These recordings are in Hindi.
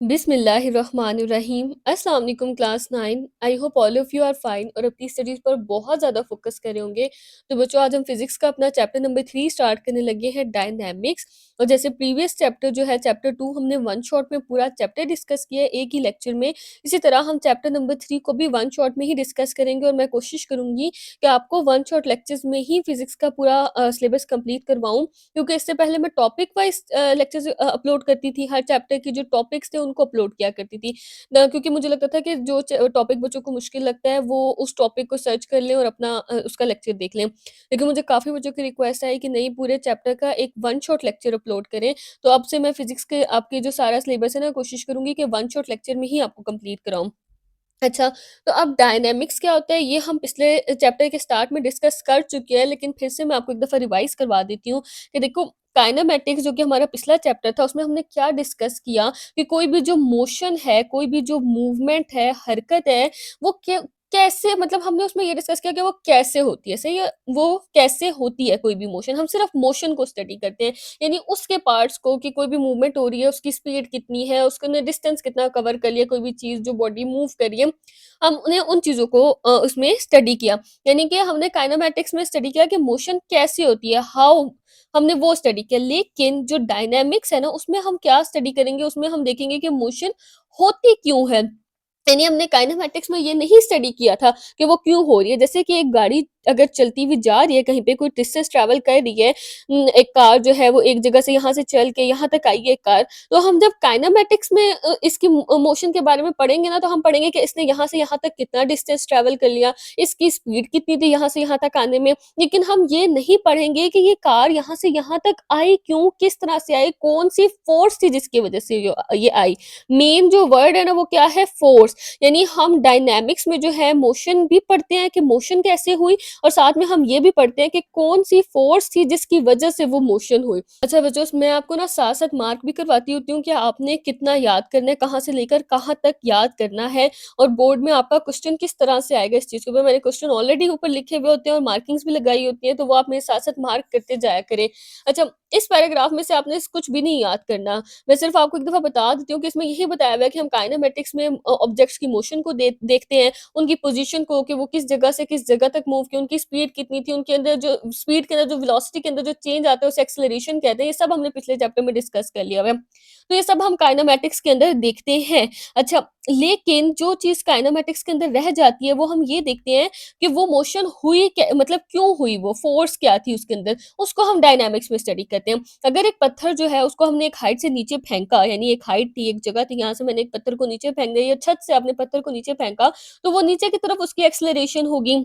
बिस्मिल्लाहिर्रहमानिर्रहीम अस्सलाम वालेकुम class 9। I hope all of you are fine और अपनी स्टडीज़ पर बहुत ज़्यादा फोकस कर रहे होंगे। तो बच्चों, आज हम फिजिक्स का अपना चैप्टर नंबर 3 स्टार्ट करने लगे हैं, डायनामिक्स। और जैसे प्रीवियस चैप्टर जो है चैप्टर 2 हमने वन शॉट में पूरा चैप्टर डिस्कस किया है एक ही लेक्चर में। इसी तरह हम चैप्टर नंबर 3 को भी वन शॉट में ही डिस्कस करेंगे और मैं कोशिश करूंगी कि आपको वन शॉट लेक्चर्स में ही फिजिक्स का पूरा सिलेबस कंप्लीट करवाऊं, क्योंकि इससे पहले मैं टॉपिक वाइज लेक्चर्स अपलोड करती थी। हर चैप्टर के जो टॉपिक्स थे उनको अपलोड किया करती थी। क्योंकि मुझे लगता था कि जो टॉपिक बच्चों को मुश्किल लगता है वो उस टॉपिक को सर्च कर लें और अपना उसका लेक्चर देख लें। लेकिन मुझे काफ़ी बच्चों की रिक्वेस्ट आई कि नहीं, पूरे चैप्टर का एक वन शॉट लेक्चर अपलोड करें। तो अब से मैं फिजिक्स के आपके जो सारा सिलेबस है ना, कोशिश करूंगी कि वन शॉट लेक्चर में ही आपको कंप्लीट कराऊं। अच्छा, तो अब डायनामिक्स क्या होता है ये हम पिछले चैप्टर के स्टार्ट में डिस्कस कर चुके हैं, लेकिन फिर से मैं आपको एक दफ़ा रिवाइज़ करवा देती हूँ कि देखो, काइनेमैटिक्स जो कि हमारा पिछला चैप्टर था उसमें हमने क्या डिस्कस किया कि कोई भी जो मोशन है, कोई भी जो मूवमेंट है, हरकत है, वो कैसे, मतलब हमने उसमें ये डिस्कस किया कि वो कैसे होती है, सही है? वो कैसे होती है कोई भी मोशन, हम सिर्फ़ मोशन को स्टडी करते हैं। यानी उसके पार्ट्स को कि कोई भी मूवमेंट हो रही है, उसकी स्पीड कितनी है, उसने डिस्टेंस कितना कवर कर लिया, कोई भी चीज़ जो बॉडी मूव कर रही है, हमने उन चीज़ों को उसमें स्टडी किया। यानी कि हमने काइनेमैटिक्स में स्टडी किया कि मोशन कैसे होती है, हाउ, हमने वो स्टडी किया। लेकिन जो डायनामिक्स है ना, उसमें हम क्या स्टडी करेंगे, उसमें हम देखेंगे कि मोशन होती क्यों है। यानी हमने काइनेमैटिक्स में ये नहीं स्टडी किया था कि वो क्यों हो रही है। जैसे कि एक गाड़ी अगर चलती हुई जा रही है, कहीं पे कोई डिस्टेंस ट्रैवल कर रही है, एक कार जो है वो एक जगह से यहाँ से चल के यहाँ तक आई है कार, तो हम जब काइनेमैटिक्स में इसकी मोशन के बारे में पढ़ेंगे ना, तो हम पढ़ेंगे कि इसने यहाँ से यहाँ तक कितना डिस्टेंस ट्रैवल कर लिया, इसकी स्पीड कितनी थी यहाँ से यहाँ तक आने में। लेकिन हम ये नहीं पढ़ेंगे कि ये कार यहाँ से यहाँ तक आई क्यों, किस तरह से आई, कौन सी फोर्स थी जिसकी वजह से ये आई। मेन जो वर्ड है ना वो क्या है, फोर्स। यानी हम डायनामिक्स में जो है मोशन भी पढ़ते हैं कि मोशन कैसे हुई, और साथ में हम ये भी पढ़ते हैं कि कौन सी फोर्स थी जिसकी वजह से वो मोशन हुई। अच्छा बच्चों, मैं आपको ना साथ साथ मार्क भी करवाती होती हूँ कि आपने कितना याद करना है, कहाँ से लेकर कहाँ तक याद करना है, और बोर्ड में आपका क्वेश्चन किस तरह से आएगा इस चीज को भी मैंने क्वेश्चन ऑलरेडी ऊपर लिखे हुए होते हैं और मार्किंग्स भी लगाई होती है, तो वो आप मेरे साथ साथ मार्क करते जाया करें। अच्छा, इस पैराग्राफ में से आपने कुछ भी नहीं याद करना। मैं सिर्फ आपको एक दफा बता देती हूँ कि इसमें यही बताया हुआ है कि हम काइनेमेटिक्स में ऑब्जेक्ट्स की मोशन को देखते हैं, उनकी पोजीशन को, कि वो किस जगह से किस जगह तक मूव की, उनकी स्पीड कितनी थी, उनके अंदर जो स्पीड के अंदर जो वेलोसिटी के अंदर जो चेंज आता है उसे एक्सेलरेशन कहते हैं। ये सब हमने पिछले चैप्टर में डिस्कस कर लिया हुआ है। तो ये सब हम काइनेमेटिक्स के अंदर देखते हैं। अच्छा, लेकिन जो चीज़ काइनेमेटिक्स के अंदर रह जाती है वो हम ये देखते हैं कि वो मोशन हुई मतलब क्यों हुई, वो फोर्स क्या थी उसके अंदर, उसको हम डायनामिक्स में स्टडी करते हैं। अगर एक पत्थर जो है उसको हमने एक हाइट से नीचे फेंका, यानी एक हाइट थी, एक जगह थी, यहाँ से मैंने एक पत्थर को नीचे फेंक दिया, या छत से आपने पत्थर को नीचे फेंका, तो वो नीचे की तरफ उसकी एक्सेलरेशन होगी।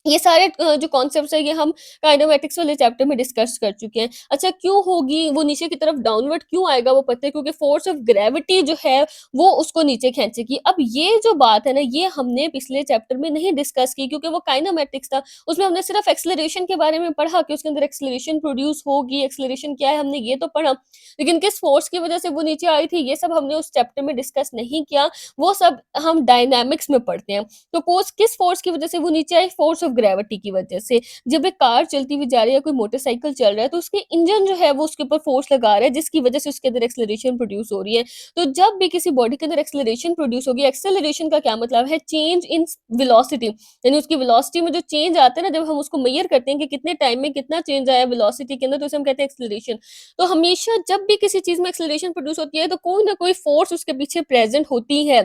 ये सारे जो कॉन्सेप्ट्स हैं ये हम काइनेमैटिक्स वाले चैप्टर में डिस्कस कर चुके हैं। अच्छा, क्यों होगी वो नीचे की तरफ, डाउनवर्ड क्यों आएगा वो पत्थर, क्योंकि फोर्स ऑफ ग्रेविटी जो है वो उसको नीचे खींचेगी। अब ये जो बात है ना, ये हमने पिछले चैप्टर में नहीं डिस्कस की, क्योंकि वो काइनेमैटिक्स था। उसमें हमने सिर्फ एक्सेलरेशन के बारे में पढ़ा कि उसके अंदर एक्सेलरेशन प्रोड्यूस होगी, एक्सेलरेशन क्या है हमने ये तो पढ़ा, लेकिन किस फोर्स की वजह से वो नीचे आई थी ये सब हमने उस चैप्टर में डिस्कस नहीं किया। वो सब हम डायनामिक्स में पढ़ते हैं। तो कोस किस फोर्स की वजह से वो नीचे आई, फोर्स ऑफ ग्रेविटी की वजह से। जब एक कार चलती हुई जा रही है, कोई मोटरसाइकिल चल रहा है, तो उसके इंजन जो है वो उसके ऊपर फोर्स लगा रहा है, जिसकी वजह से उसके अंदर एक्सेलरेशन प्रोड्यूस हो रही है। तो जब भी किसी बॉडी के अंदर एक्सेलरेशन प्रोड्यूस होगी, एक्सेलरेशन का क्या मतलब है, चेंज इन वेलोसिटी, यानी उसकी वेलोसिटी में जो चेंज आता है ना, जब हम उसको मेजर करते हैं कि कितने टाइम में कितना चेंज आया वेलोसिटी के अंदर, तो उसे हम कहते हैं एक्सेलरेशन। तो हमेशा जब भी किसी चीज में एक्सेलरेशन प्रोड्यूस होती है तो कोई ना कोई फोर्स उसके पीछे प्रेजेंट होती है।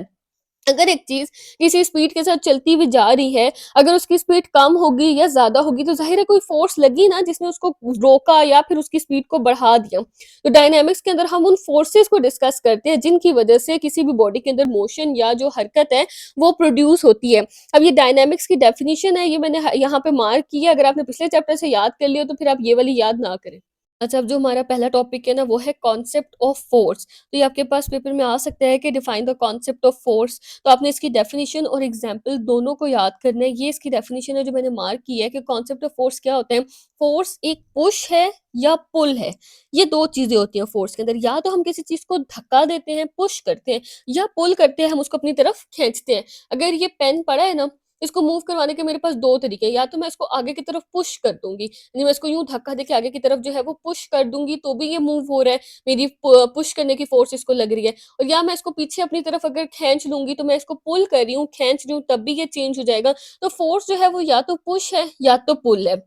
अगर एक चीज़ किसी स्पीड के साथ चलती हुई जा रही है, अगर उसकी स्पीड कम होगी या ज़्यादा होगी, तो ज़ाहिर है कोई फ़ोर्स लगी ना जिसने उसको रोका या फिर उसकी स्पीड को बढ़ा दिया। तो डायनामिक्स के अंदर हम उन फ़ोर्सेस को डिस्कस करते हैं जिनकी वजह से किसी भी बॉडी के अंदर मोशन या जो हरकत है वो प्रोड्यूस होती है। अब ये डायनामिक्स की डेफिनिशन है, ये मैंने यहाँ पे मार्क की है। अगर आपने पिछले चैप्टर से याद कर लिया तो फिर आप ये वाली याद ना करें। अच्छा, अब जो हमारा पहला टॉपिक है ना वो है कॉन्सेप्ट ऑफ फोर्स। तो ये आपके पास पेपर में आ सकता है कि define the concept of force. तो आपने इसकी डेफिनेशन और एग्जांपल दोनों को याद करना है। ये इसकी डेफिनेशन है जो मैंने मार्क की है कि कॉन्सेप्ट ऑफ फोर्स क्या होता है। फोर्स एक पुश है या पुल है। ये दो चीजें होती हैं फोर्स के अंदर। या तो हम किसी चीज को धक्का देते हैं, पुश करते हैं, या पुल करते हैं, हम उसको अपनी तरफ खींचते हैं। अगर ये पेन पड़ा है ना, इसको मूव करवाने के मेरे पास 2 तरीके हैं, या तो मैं इसको आगे की तरफ पुश कर दूँगी, यानी मैं इसको यूँ धक्का देके आगे की तरफ जो है वो पुश कर दूँगी, तो भी ये मूव हो रहा है, मेरी प पुश करने की फ़ोर्स इसको लग रही है। और या मैं इसको पीछे अपनी तरफ अगर खींच लूँगी, तो मैं इसको पुल कर रही हूँ, खींच रही हूँ, तब भी ये चेंज हो जाएगा। तो फ़ोर्स जो है वो या तो पुश है या तो पुल है।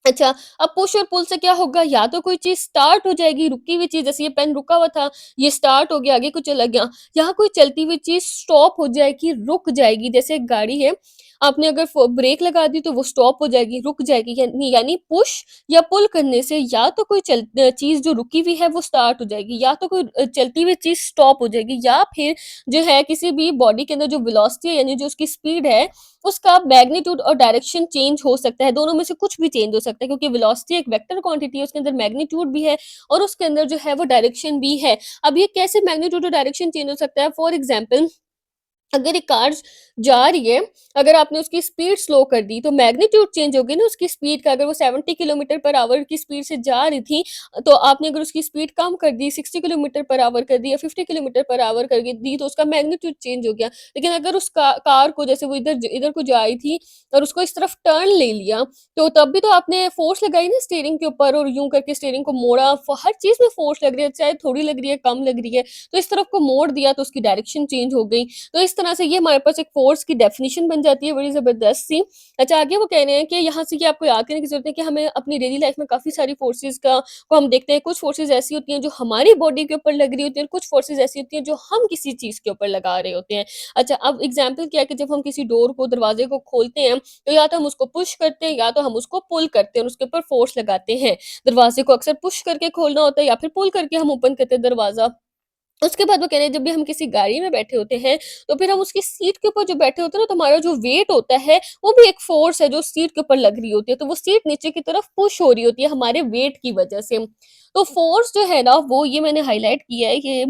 अच्छा, अब पुश और पुल से क्या होगा, या तो कोई चीज़ स्टार्ट हो जाएगी, रुकी हुई चीज़, जैसे ये पेन रुका हुआ था, ये स्टार्ट हो गया, आगे कुछ चला गया, या कोई चलती हुई चीज़ स्टॉप हो जाएगी, रुक जाएगी। जैसे एक गाड़ी है, आपने अगर ब्रेक लगा दी तो वो स्टॉप हो जाएगी, रुक जाएगी, यानी पुश या पुल करने से या तो कोई चीज़ जो रुकी हुई है वो स्टार्ट हो जाएगी, या तो कोई चलती हुई चीज़ स्टॉप हो जाएगी, या फिर जो है किसी भी बॉडी के अंदर जो वेलोसिटी है, यानी जो उसकी स्पीड है, उसका मैग्नीट्यूड और डायरेक्शन चेंज हो सकता है, दोनों में से कुछ भी चेंज हो सकता है, क्योंकि वेलोसिटी एक वेक्टर क्वांटिटी है, उसके अंदर मैग्नीट्यूड भी है और उसके अंदर जो है वो डायरेक्शन भी है। अब ये कैसे मैग्नीट्यूड और डायरेक्शन चेंज हो सकता है? फॉर एग्ज़ाम्पल, अगर एक कार जा रही है, अगर आपने उसकी स्पीड स्लो कर दी, तो मैग्नीट्यूड चेंज हो गई ना उसकी स्पीड का। अगर वो 70 किलोमीटर पर आवर की स्पीड से जा रही थी, तो आपने अगर उसकी स्पीड कम कर दी, 60 किलोमीटर पर आवर कर दी या 50 किलोमीटर पर आवर कर दी, तो उसका मैग्नीट्यूड चेंज हो गया। लेकिन अगर उस कार को, जैसे वो इधर को जा रही थी और उसको इस तरफ टर्न ले लिया, तो तब भी तो आपने फ़ोर्स लगाई ना स्टीयरिंग के ऊपर, और यूँ करके स्टीयरिंग को मोड़ा, हर चीज़ में फ़ोर्स लग रही है, चाहे थोड़ी लग रही है, कम लग रही है। तो इस तरफ को मोड़ दिया, तो उसकी डायरेक्शन चेंज हो गई। तो इस तरह से ये हमारे पास एक फ़ोर्स की डेफ़िनिशन बन जाती है, बड़ी ज़बरदस्त सी। अच्छा, आगे वो कह रहे हैं कि यहाँ से ये आपको याद करने की ज़रूरत है कि हमें अपनी डेली लाइफ़ में काफ़ी सारी फ़ोर्सेज़ को हम देखते हैं। कुछ फ़ोर्सेज़ ऐसी होती हैं जो हमारी बॉडी के ऊपर लग रही होती हैं, कुछ फ़ोर्सेज़ ऐसी होती हैं जो हम किसी चीज़ के ऊपर लगा रहे होते हैं। अच्छा, अब एग्ज़ाम्पल क्या है कि जब हम किसी डोर को, दरवाज़े को खोलते हैं, तो या तो हम उसको पुश करते हैं या तो हम उसको पुल करते हैं और उसके ऊपर फ़ोर्स लगाते हैं। दरवाज़े को अक्सर पुश करके खोलना होता है या फिर पुल करके हम ओपन करते हैं दरवाज़ा। उसके बाद वो कह रहे हैं, जब भी हम किसी गाड़ी में बैठे होते हैं, तो फिर हम उसकी सीट के ऊपर जो बैठे होते हैं ना, तो हमारा जो वेट होता है, वो भी एक फ़ोर्स है जो सीट के ऊपर लग रही होती है। तो वो सीट नीचे की तरफ पुश हो रही होती है हमारे वेट की वज़ह से। तो फ़ोर्स जो है ना, वो ये मैंने हाइलाइट किया है, ये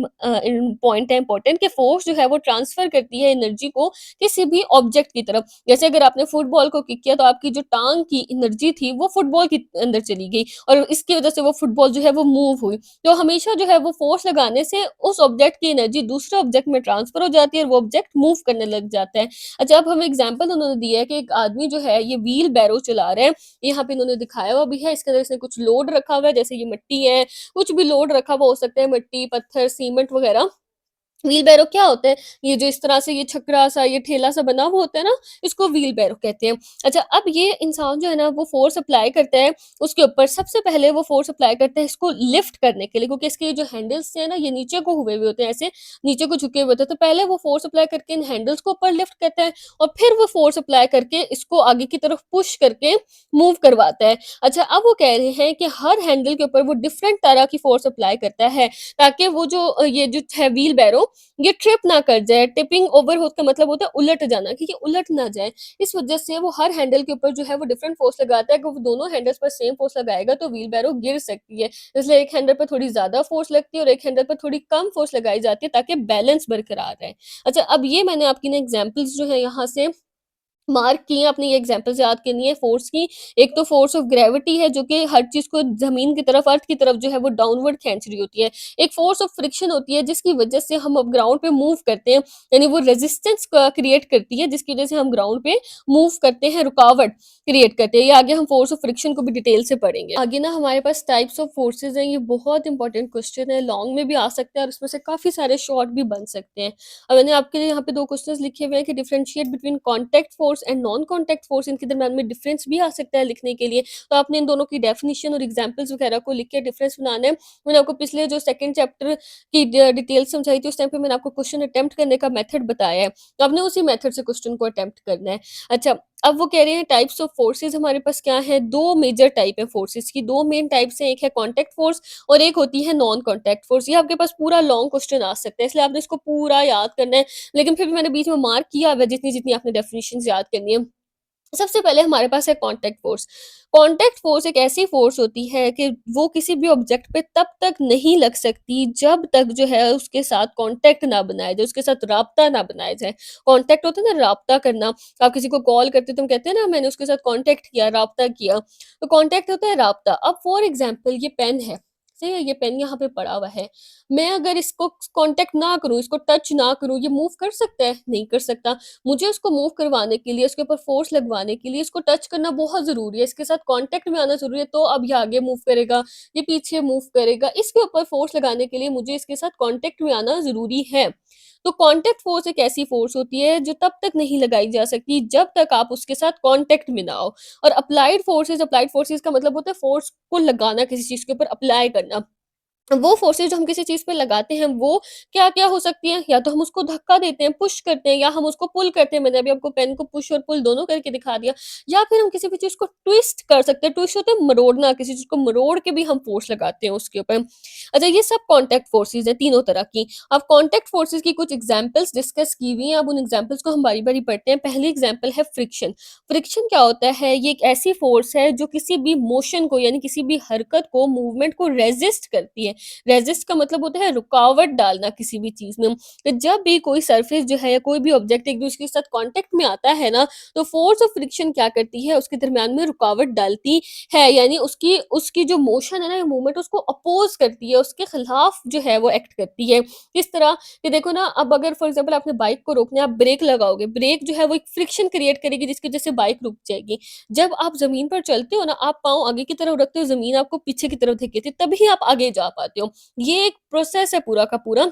पॉइंट है इम्पोर्टेंट, कि फ़ोर्स जो है वो ट्रांसफ़र करती है एनर्जी को किसी भी ऑब्जेक्ट की तरफ। जैसे अगर आपने फुटबॉल को किक किया, तो आपकी जो टाँग की एनर्जी थी, वो फुटबॉल के अंदर चली गई और इसकी वज़ह से वो फुटबॉल जो है वो मूव हुई। तो हमेशा जो है वो फ़ोर्स लगाने से उस ऑब्जेक्ट की एनर्जी दूसरे ऑब्जेक्ट में ट्रांसफ़र हो जाती है और वो ऑब्जेक्ट मूव करने लग जाता है। अच्छा, अब हमें एग्ज़ाम्पल उन्होंने दिया है कि एक आदमी जो है ये व्हील बैरो चला रहा है। यहाँ पे इन्होंने दिखाया हुआ भी है, इसके अंदर इसने कुछ लोड रखा हुआ है, जैसे ये मिट्टी है, कुछ भी लोड रखा हुआ हो सकता है, मिट्टी, पत्थर, सीमेंट वग़ैरह। व्हील बैरो क्या होता है? ये जो इस तरह से ये छकड़ा-सा, ये ठेला-सा बना हुआ होता है ना, इसको व्हील बैरो कहते हैं। अच्छा, अब ये इंसान जो है ना, वो फ़ोर्स अप्लाई करता है उसके ऊपर। सबसे पहले वो फ़ोर्स अप्लाई करता है इसको लिफ्ट करने के लिए, क्योंकि इसके जो हैंडल्स हैं ना, ये नीचे को हुए हुए होते हैं, ऐसे नीचे को झुके हुए होते हैं। तो पहले वो फ़ोर्स अप्लाई करके इन हैंडल्स को ऊपर लिफ्ट करता है और फिर वो फ़ोर्स अप्लाई करके इसको आगे की तरफ पुश करके मूव करवाता है। अच्छा, अब वो कह रहे हैं कि हर हैंडल के ऊपर वो डिफरेंट तरह की फ़ोर्स अप्लाई करता है, ताकि वो जो ये जो है व्हील बैरो, ये ट्रिप ना कर जाए। टिपिंग ओवर हो का मतलब होता है उलट जाना, कि ये उलट ना जाए। इस वजह से वो हर हैंडल के ऊपर जो है वो डिफरेंट फ़ोर्स लगाता है। अगर वो दोनों हैंडल्स पर सेम फ़ोर्स लगाएगा, तो व्हील बैरो गिर सकती है। इसलिए एक हैंडल पर थोड़ी ज़्यादा फ़ोर्स लगती है और एक हैंडल पर थोड़ी कम फ़ोर्स लगाई जाती है, ताकि बैलेंस बरकरार रहे। अच्छा, अब ये मैंने आपकी ना एग्ज़ाम्पल्स जो है यहाँ से मार्क किए हैं, आपने ये एग्ज़ाम्पल्स याद करनी है फ़ोर्स की। एक तो फ़ोर्स ऑफ ग्रेविटी है, जो कि हर चीज़ को ज़मीन की तरफ, अर्थ की तरफ जो है वो डाउनवर्ड खींच रही होती है। एक फ़ोर्स ऑफ फ्रिक्शन होती है, जिसकी वज़ह से हम अब ग्राउंड पे मूव करते हैं, यानी वो रेज़िस्टेंस क क्रिएट करती है, जिसकी वज़ह से हम ग्राउंड पे मूव करते हैं, रुकावट क्रिएट करते हैं। ये आगे हम फ़ोर्स ऑफ फ्रिक्शन को भी डिटेल से पढ़ेंगे। आगे ना हमारे पास टाइप्स ऑफ फ़ोर्सेज़ हैं, ये बहुत इंपॉर्टेंट क्वेश्चन है, लॉन्ग में भी आ सकता है और इसमें से काफ़ी सारे शॉर्ट भी बन सकते हैं। अब मैंने आपके लिए यहाँ पे 2 क्वेश्चंस लिखे हुए हैं कि differentiate between contact force and non contact force, इनके दरम्यान में डिफरेंस भी आ सकता है लिखने के लिए। तो आपने इन दोनों की डेफिनिशन और एग्ज़ाम्पल्स वगैरह को लिख के डिफरेंस बनाना है। मैंने आपको पिछले जो सेकंड चैप्टर की डिटेल समझाई थी, उस टाइम पे मैंने आपको क्वेश्चन अटेम्प्ट करने का मेथड बताया है। तो आपने उसी मेथड से क्वेश्चन को अटेम्प्ट करना है। अच्छा, अब वो कह रहे हैं टाइप्स ऑफ फोर्सेज़ हमारे पास क्या है? 2 मेजर टाइप है फोर्सेज़ की, 2 मेन टाइप्स हैं, एक है कॉन्टैक्ट फ़ोर्स और एक होती है नॉन कॉन्टैक्ट फ़ोर्स। ये आपके पास पूरा लॉन्ग क्वेश्चन आ सकता है, इसलिए आपने इसको पूरा याद करना है। लेकिन फिर भी मैंने बीच में मार्क किया हुआ है, जितनी-जितनी आपने डेफिनिशंस याद करनी है। सबसे पहले हमारे पास है कॉन्टैक्ट फ़ोर्स। कॉन्टैक्ट फ़ोर्स एक ऐसी फ़ोर्स होती है कि वो किसी भी ऑब्जेक्ट पे तब तक नहीं लग सकती जब तक जो है उसके साथ कॉन्टैक्ट ना बनाया जाए, उसके साथ राब्ता ना बनाया जाए। कॉन्टैक्ट होता है ना, राब्ता करना। आप किसी को कॉल करते हो तो हम कहते हैं ना, मैंने उसके साथ कॉन्टैक्ट किया, राब्ता किया। तो कॉन्टैक्ट होता है राब्ता। अब फॉर एग्ज़ाम्पल ये पेन है, सही है, ये पेन यहाँ पे पड़ा हुआ है। मैं अगर इसको कॉन्टैक्ट ना करूँ, इसको टच ना करूँ, ये मूव कर सकता है? नहीं कर सकता। मुझे उसको मूव करवाने के लिए, उसके ऊपर फ़ोर्स लगवाने के लिए इसको टच करना बहुत ज़रूरी है, इसके साथ कॉन्टैक्ट में आना ज़रूरी है, तो अब ये आगे मूव करेगा, ये पीछे मूव करेगा। इसके ऊपर फ़ोर्स लगाने के लिए मुझे इसके साथ कॉन्टैक्ट में आना ज़रूरी है। तो कॉन्टैक्ट फ़ोर्स एक ऐसी फ़ोर्स होती है जो तब तक नहीं लगाई जा सकती जब तक आप उसके साथ कॉन्टैक्ट में ना हो। और अप्लाइड फ़ोर्सेस का मतलब होता है फ़ोर्स को लगाना किसी चीज़ के ऊपर अप्लाई करना। वो फ़ोर्सेस जो हम किसी चीज़ पे लगाते हैं, वो क्या-क्या हो सकती हैं? या तो हम उसको धक्का देते हैं, पुश करते हैं या हम उसको पुल करते हैं। मैंने अभी आपको पेन को पुश और पुल दोनों करके दिखा दिया। या फिर हम किसी भी चीज़ को ट्विस्ट कर सकते हैं। ट्विस्ट होता है मरोड़ना, किसी चीज़ को मरोड़ के भी हम फ़ोर्स लगाते हैं उसके ऊपर। अच्छा, ये सब कॉन्टैक्ट फ़ोर्सेस हैं तीनों तरह की। अब कॉन्टैक्ट फ़ोर्सेस की कुछ एग्ज़ाम्पल्स डिस्कस की हुई हैं। अब उन एग्ज़ाम्पल्स को हम बारी-बारी पढ़ते हैं। पहली एग्ज़ाम्पल है फ्रिक्शन। फ्रिक्शन क्या होता है? ये एक ऐसी फ़ोर्स है जो किसी भी मोशन को यानी किसी भी हरकत को, मूवमेंट को रेज़िस्ट करती है। रेज़िस्ट का मतलब होता है रुकावट डालना किसी भी चीज़ में। तो जब भी कोई सरफेस जो है या कोई भी ऑब्जेक्ट एक-दूसरे के साथ कॉन्टैक्ट में आता है ना, तो फ़ोर्स ऑफ फ्रिक्शन क्या करती है, उसके दरमियान में रुकावट डालती है। यानी उसकी उसकी जो मोशन है ना, या मूवमेंट उसको अपोज़ करती है, उसके खिलाफ जो है वो एक्ट करती है। किस तरह? कि देखो ना, अब अगर फॉर एग्ज़ाम्पल आपने बाइक को रोकना है, आप ब्रेक लगाओगे, ब्रेक जो है वो एक फ्रिक्शन क्रिएट करेगी जिसकी वज़ह से बाइक रुक जाएगी। जब आप ज़मीन पर चलते हो ना, आप पाँव आगे की तरफ रखते हो, ज़मीन आपको पीछे की तरफ धकेलती है, तभी आप आगे जा पाते हो। ये एक प्रोसेस है पूरा का पूरा।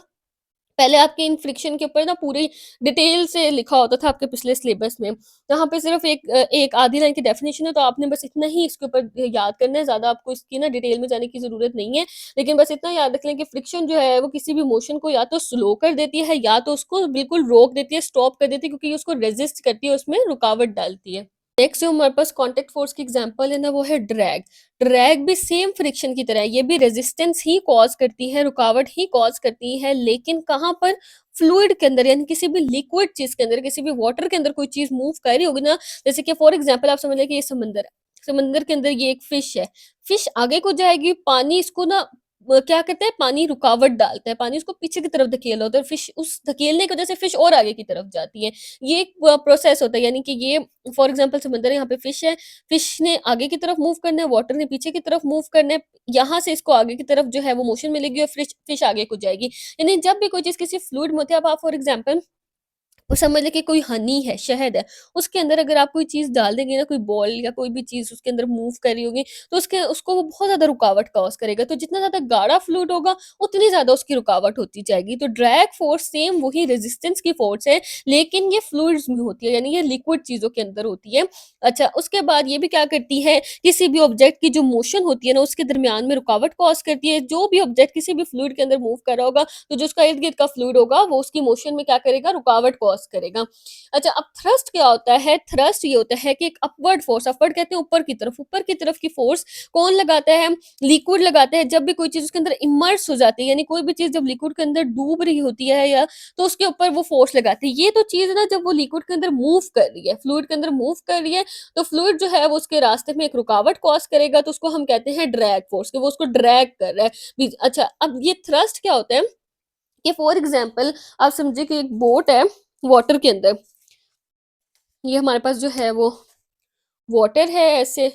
पहले आपके इन फ्रिक्शन के ऊपर ना पूरी डिटेल से लिखा होता था आपके पिछले सिलेबस में। यहाँ पे सिर्फ़ एक आधी लाइन की डेफ़िनेशन है, तो आपने बस इतना ही इसके ऊपर याद करना है, ज़्यादा आपको इसकी ना डिटेल में जाने की ज़रूरत नहीं है। लेकिन बस इतना याद रख लें कि फ्रिक्शन जो है वो किसी भी मोशन को या तो स्लो कर देती है या तो उसको बिल्कुल रोक देती है, स्टॉप कर देती है, क्योंकि ये उसको रेज़िस्ट करती है, उसमें रुकावट डालती है। नेक्स्ट जो हमारे पास कॉन्टैक्ट फ़ोर्स की एग्ज़ाम्पल है ना, वो है ड्रैग। ड्रैग भी सेम फ्रिक्शन की तरह है, ये भी रेज़िस्टेंस ही कॉज़ करती है, रुकावट ही कॉज़ करती है, लेकिन कहाँ पर? फ्लूइड के अंदर, यानी किसी भी लिक्विड चीज़ के अंदर, किसी भी वाटर के अंदर कोई चीज़ मूव कर रही होगी ना, जैसे कि फॉर एग्ज़ाम्पल आप समझ लें कि ये समुंदर है। समुंदर के अंदर ये एक फ़िश है। फ़िश आगे को जाएगी, पानी इसको ना क्या कहते हैं, पानी रुकावट डालता है, पानी उसको पीछे की तरफ धकेल रहा होता है, फ़िश उस धकेलने की वज़ह से फ़िश और आगे की तरफ जाती है। ये एक प्रोसेस होता है, यानी कि ये फॉर एग्ज़ाम्पल समंदर है, यहाँ पे फ़िश है, फ़िश ने आगे की तरफ मूव करना है, वाटर ने पीछे की तरफ मूव करना है, यहाँ से इसको आगे की तरफ जो है वो मोशन मिलेगी और फ़िश आगे को जाएगी। यानी जब भी कोई चीज़ किसी फ्लूइड में होती है, अब आप फॉर एग्ज़ाम्पल वो समझ लें कि कोई हनी है, शहद है, उसके अंदर अगर आप कोई चीज़ डाल देंगे ना, कोई बॉल या कोई भी चीज़ उसके अंदर मूव कर रही होगी, तो उसके उसको वो बहुत ज़्यादा रुकावट कॉज़ करेगा। तो जितना ज़्यादा गाढ़ा फ्लूइड होगा, उतनी ज़्यादा उसकी रुकावट होती जाएगी। तो ड्रैग फ़ोर्स सेम वही रेज़िस्टेंस की फ़ोर्स है, लेकिन ये फ्लूइड्स में होती है, यानी ये लिक्विड चीज़ों के अंदर होती है। अच्छा, उसके बाद ये भी क्या करती है, किसी भी ऑब्जेक्ट की जो मोशन होती है ना, उसके दरमियान में रुकावट कॉज़ करती है। जो भी ऑब्जेक्ट किसी भी फ्लूइड के अंदर मूव कर रहा होगा, तो जो उसका इर्द-गिर्द का फ्लूइड होगा, वो उसकी मोशन में क्या करेगा, रुकावट कॉज़ करेगा। अच्छा, अब थ्रस्ट क्या होता है? थ्रस्ट ये होता है कि एक अपवर्ड फ़ोर्स, अपवर्ड कहते हैं ऊपर की तरफ की फ़ोर्स कौन लगाता है? लिक्विड लगाता है। जब भी कोई चीज़ उसके अंदर इमर्स हो जाती है, यानी कोई भी चीज़ जब लिक्विड के अंदर डूब रही होती है, या तो उसके ऊपर वो फ़ोर्स लगाती है। ये तो चीज़ है ना, जब वो लिक्विड के अंदर मूव कर रही है, फ्लूइड के अंदर मूव कर रही है, तो फ्लूइड जो है वो उसके रास्ते में एक रुकावट कॉज़ करेगा, तो उसको हम कहते हैं ड्रैग फ़ोर्स, कि वो उसको ड्रैग कर रहा है। अच्छा, अब ये थ्रस्ट क्या होता है कि फॉर एग्ज़ाम्पल आप समझिए कि एक बोट है वाटर के अंदर। ये हमारे पास जो है वो वाटर है ऐसे,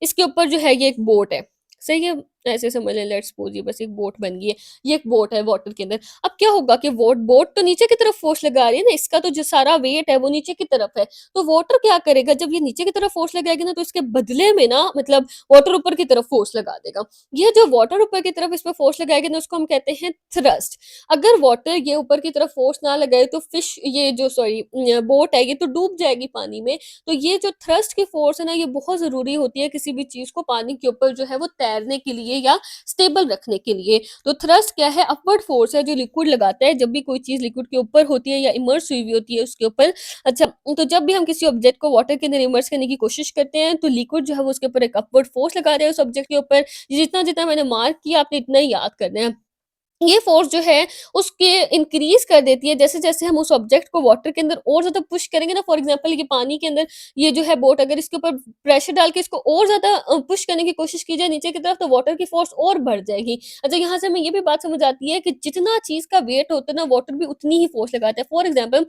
इसके ऊपर जो है ये एक बोट है, सही है? ऐसे समझ लें, लेट्स सपोज़ ये बस एक बोट बन गई है, ये एक बोट है वाटर के अंदर। अब क्या होगा कि बोट बोट तो नीचे की तरफ फ़ोर्स लगा रही है ना, इसका तो जो सारा वेट है वो नीचे की तरफ है, तो वाटर क्या करेगा, जब ये नीचे की तरफ फ़ोर्स लगाएगी ना, तो इसके बदले में ना मतलब वाटर ऊपर की तरफ फ़ोर्स लगा देगा। ये जो वाटर ऊपर की तरफ इस पे फ़ोर्स लगाएगा ना, उसको हम कहते हैं थ्रस्ट। अगर वाटर ये ऊपर की तरफ फ़ोर्स ना लगाए, तो फिश ये जो सॉरी बोट है, ये तो डूब जाएगी पानी में। तो ये जो थ्रस्ट की फ़ोर्स है ना, ये बहुत ज़रूरी होती है किसी भी चीज़ को पानी के ऊपर जो है वो तैरने के लिए या स्टेबल रखने के लिए। तो थ्रस्ट क्या है? अपवर्ड फ़ोर्स है जो लिक्विड लगाता है जब भी कोई चीज़ लिक्विड के ऊपर होती है या इमर्स हुई हुई होती है उसके ऊपर। अच्छा, तो जब भी हम किसी ऑब्जेक्ट को वाटर के अंदर इमर्स करने की कोशिश करते हैं, तो लिक्विड जो है वो उसके ऊपर एक अपवर्ड फ़ोर्स लगा रहा है उस ऑब्जेक्ट के ऊपर। जितना-जितना मैंने मार्क किया, आपने इतना ही याद करना है। ये फ़ोर्स जो है उसके इंक्रीज़ कर देती है जैसे-जैसे हम उस ऑब्जेक्ट को वाटर के अंदर और ज़्यादा पुश करेंगे ना, फॉर एग्ज़ाम्पल ये पानी के अंदर ये जो है बोट अगर इसके ऊपर प्रेशर डाल के इसको और ज़्यादा पुश करने की कोशिश की जाए नीचे की तरफ, तो वाटर की फ़ोर्स और बढ़ जाएगी। अच्छा, यहाँ से हमें ये भी बात समझ आती है कि जितना चीज़ का वेट होता है ना, वाटर भी उतनी ही फ़ोर्स लगाता है। फॉर एग्ज़ाम्पल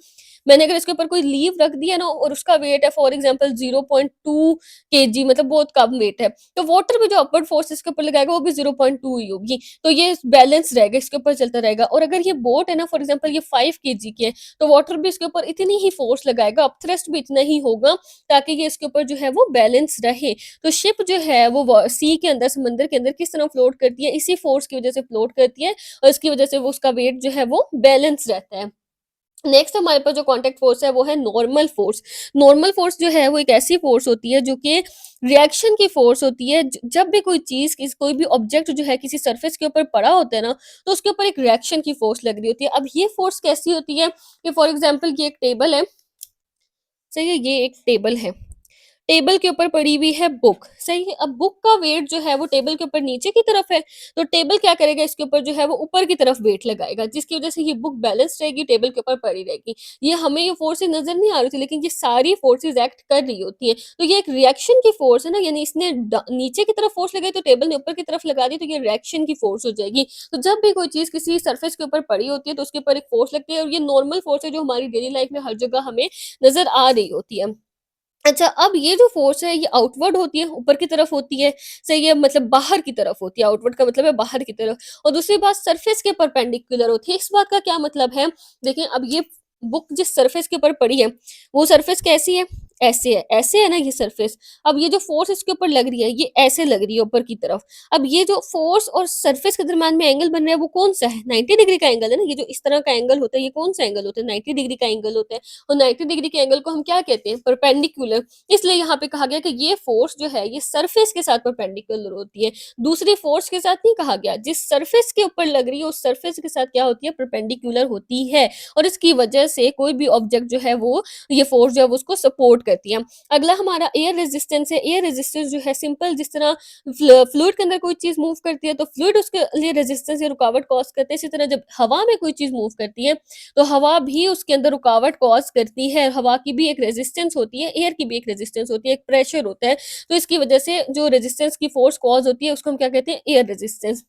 मैंने अगर इसके ऊपर कोई लीव रख दी है ना और उसका वेट है फॉर एग्ज़ाम्पल 0.2 केजी, मतलब बहुत कम वेट है, तो वाटर भी जो अपवर्ड फ़ोर्स इसके ऊपर लगाएगा वो भी 0.2 ही होगी। तो ये बैलेंस रहेगा, इसके ऊपर चलता रहेगा। और अगर ये बोट है ना, फॉर एग्ज़ाम्पल ये 5 केजी की है, तो वाटर भी इसके ऊपर इतनी ही फ़ोर्स लगाएगा, अपथ्रस्ट भी इतना ही होगा ताकि ये इसके ऊपर जो है वो बैलेंस रहे। तो शिप जो है वो व सी के अंदर, समुद्र के अंदर किस तरह फ्लोट करती है, इसी फ़ोर्स की वज़ह से फ्लोट करती है और इसकी वज़ह से वो उसका वेट जो है वो बैलेंस रहता है। नेक्स्ट हमारे पास जो कॉन्टैक्ट फ़ोर्स है वो है नॉर्मल फ़ोर्स। नॉर्मल फ़ोर्स जो है वो एक ऐसी फ़ोर्स होती है जो कि रिएक्शन की फ़ोर्स होती है। ज जब भी कोई चीज़ कोई भी ऑब्जेक्ट जो है किसी सरफेस के ऊपर पड़ा होता है ना, तो उसके ऊपर एक रिएक्शन की फ़ोर्स लग रही होती है। अब ये फ़ोर्स कैसी होती है कि फॉर एग्ज़ाम्पल ये एक टेबल है, सही है? ये एक टेबल है। टेबल के ऊपर पड़ी हुई है बुक, सही है? अब बुक का वेट जो है वो टेबल के ऊपर नीचे की तरफ है, तो टेबल क्या करेगा, इसके ऊपर जो है वो ऊपर की तरफ वेट लगाएगा, जिसकी वज़ह से ये बुक बैलेंस रहेगी, टेबल के ऊपर पड़ी रहेगी। ये हमें ये फ़ोर्सेस नज़र नहीं आ रही थी, लेकिन ये सारी फ़ोर्सेस एक्ट कर रही होती हैं। तो ये एक रिएक्शन की फ़ोर्स है ना, यानी इसने नीचे की तरफ फ़ोर्स लगाई तो टेबल ने ऊपर की तरफ लगा दी, तो ये रिएक्शन की फ़ोर्स हो जाएगी। तो जब भी कोई चीज़ किसी सरफेस के ऊपर पड़ी होती है, तो उसके ऊपर एक फ़ोर्स लगती है और ये नॉर्मल फ़ोर्स है जो हमारी डेली लाइफ़ में हर जगह हमें नज़र आ रही होती है। अच्छा, अब ये जो फ़ोर्स है ये आउटवर्ड होती है, ऊपर की तरफ होती है, सही है? मतलब बाहर की तरफ होती है, आउटवर्ड का मतलब है बाहर की तरफ। और दूसरी बात सरफेस के परपेंडिकुलर होती है। इस बात का क्या मतलब है? देखिए, अब ये बुक जिस सरफेस के ऊपर पड़ी है, वो सरफेस कैसी है? ऐसे है ना ये सरफेस। अब ये जो फ़ोर्स इसके ऊपर लग रही है, ये ऐसे लग रही है ऊपर की तरफ। अब ये जो फ़ोर्स और सरफेस के दरम्यान में एंगल बन रहा है वो कौन-सा है? 90 डिग्री का एंगल है ना, ये जो इस तरह का एंगल होता है, ये कौन-सा एंगल होता है? 90 डिग्री का एंगल होता है। और 90 डिग्री के एंगल को हम क्या कहते हैं? परपेंडिकुलर। इसलिए यहाँ पे कहा गया कि ये फ़ोर्स जो है ये सरफेस के साथ परपेंडिकुलर होती है, दूसरी फ़ोर्स के साथ नहीं कहा गया। जिस सरफेस के ऊपर लग रही है उस सरफेस के साथ क्या होती है? परपेंडिकुलर होती है और इसकी वजह से कोई भी ऑब्जेक्ट जो है वो ये फ़ोर्स जो है वो उसको सपोर्ट करती है। अगला हमारा एयर रेजिस्टेंस है। एयर रेजिस्टेंस जो है सिंपल, जिस तरह फ्लूइड के अंदर कोई चीज़ मूव करती है तो फ्लूइड उसके लिए रेजिस्टेंस या रुकावट कॉज़ करते हैं। इसी तरह जब हवा में कोई चीज़ मूव करती है तो हवा भी उसके अंदर रुकावट कॉज़ करती है। हवा की भी एक रेजिस्टेंस होती है, एयर की भी एक रेजिस्टेंस होती है, एक प्रेशर होता है। तो इसकी वजह से जो रेजिस्टेंस की फ़ोर्स कॉज़ होती है उसको हम क्या कहते हैं? Air resistance.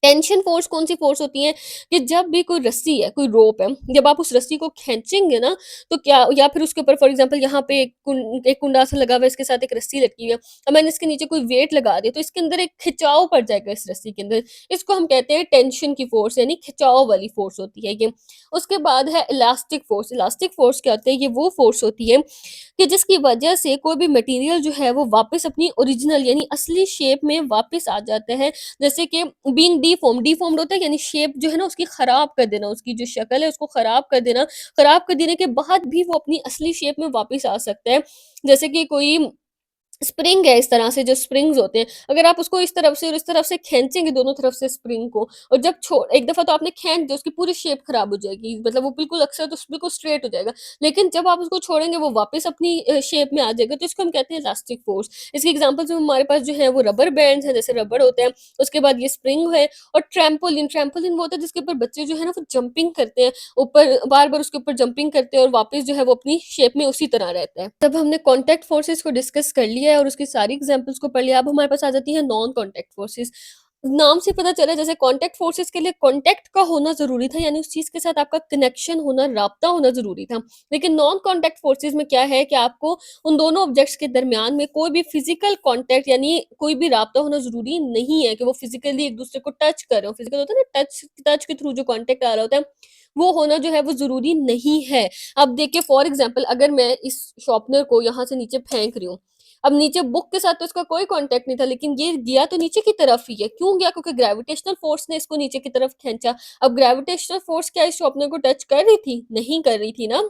टेंशन फ़ोर्स कौन-सी फ़ोर्स होती है कि जब भी कोई रस्सी है, कोई रोप है, जब आप उस रस्सी को खींचेंगे ना, तो क्या, या फिर उसके ऊपर फॉर एग्ज़ाम्पल यहाँ पे एक कुंडा सा लगा हुआ है, इसके साथ एक रस्सी लटकी हुई है। अब मैंने इसके नीचे कोई वेट लगा दिया, तो इसके अंदर एक खिंचाव पड़ जाएगा इस रस्सी के अंदर। इसको हम कहते हैं टेंशन की फ़ोर्स, यानी खिंचाव वाली फ़ोर्स होती है ये। उसके बाद है इलास्टिक फ़ोर्स। इलास्टिक फ़ोर्स क्या होती है? ये वो फ़ोर्स होती है कि जिसकी वजह से कोई भी मटेरियल जो है वो वापस अपनी ओरिजिनल यानी असली शेप में वापस आ जाता है। जैसे कि बीइंग डिफ़ॉर्म्ड होता है, यानी शेप जो है ना उसकी खराब कर देना, उसकी जो शक्ल है उसको खराब कर देना। खराब कर देने के बाद भी वो अपनी असली शेप में वापस आ सकता है। जैसे कि कोई स्प्रिंग है, इस तरह से जो स्प्रिंग्स होते हैं, अगर आप उसको इस तरफ से और इस तरफ से खींचेंगे दोनों तरफ से स्प्रिंग को, और जब एक दफ़ा तो आपने खींच दिया, उसकी पूरी शेप खराब हो जाएगी, मतलब वो बिल्कुल अक्सर तो बिल्कुल स्ट्रेट हो जाएगा। लेकिन जब आप उसको छोड़ेंगे वो वापस अपनी शेप में आ जाएगा, तो इसको हम कहते हैं इलास्टिक फ़ोर्स। इसके एग्ज़ाम्पल्स में हमारे पास जो है वो रबर बैंड्स हैं, जैसे रबर होते हैं, उसके बाद ये स्प्रिंग है और ट्रैम्पोलिन। ट्रैम्पोलिन वो होता है जिसके ऊपर बच्चे जो है ना वो जंपिंग करते हैं, ऊपर बार-बार उसके ऊपर जंपिंग करते हैं और वापस जो है वो अपनी शेप में उसी तरह रहता है। तब हमने कॉन्टैक्ट फोर्सेस को डिस्कस कर लिया है और उसकी सारी एग्जांपल्स को पढ़ लिया। अब हमारे पास आ जाती है नॉन कॉन्टैक्ट फोर्सेस। नाम से पता चला, जैसे कॉन्टैक्ट फोर्सेस के लिए कॉन्टैक्ट का होना ज़रूरी था, यानी उस चीज़ के साथ आपका कनेक्शन होना, राब्ता होना ज़रूरी था। लेकिन नॉन कॉन्टैक्ट फोर्सेस में क्या है कि आपको उन दोनों ऑब्जेक्ट्स के दरमियान में कोई भी फिज़िकल कॉन्टैक्ट यानी कोई भी राब्ता होना ज़रूरी नहीं है कि वो फिज़िकली एक-दूसरे को टच कर रहे हो। फिज़िकल होता है ना, टच टच के थ्रू जो कॉन्टैक्ट आ रहा होता है, वो होना जो है वो ज़रूरी नहीं है। अब देखिए फॉर एग्ज़ाम्पल अगर मैं इस शॉर्पनर को यहाँ से नीचे फेंक रही हूँ, अब नीचे बुक के साथ तो इसका कोई कॉन्टैक्ट नहीं था, लेकिन ये गया तो नीचे की तरफ ही है। क्यों गया? क्योंकि ग्रेविटेशनल फ़ोर्स ने इसको नीचे की तरफ खींचा। अब ग्रेविटेशनल फ़ोर्स क्या इस शॉर्पनर को टच कर रही थी? नहीं कर रही थी ना।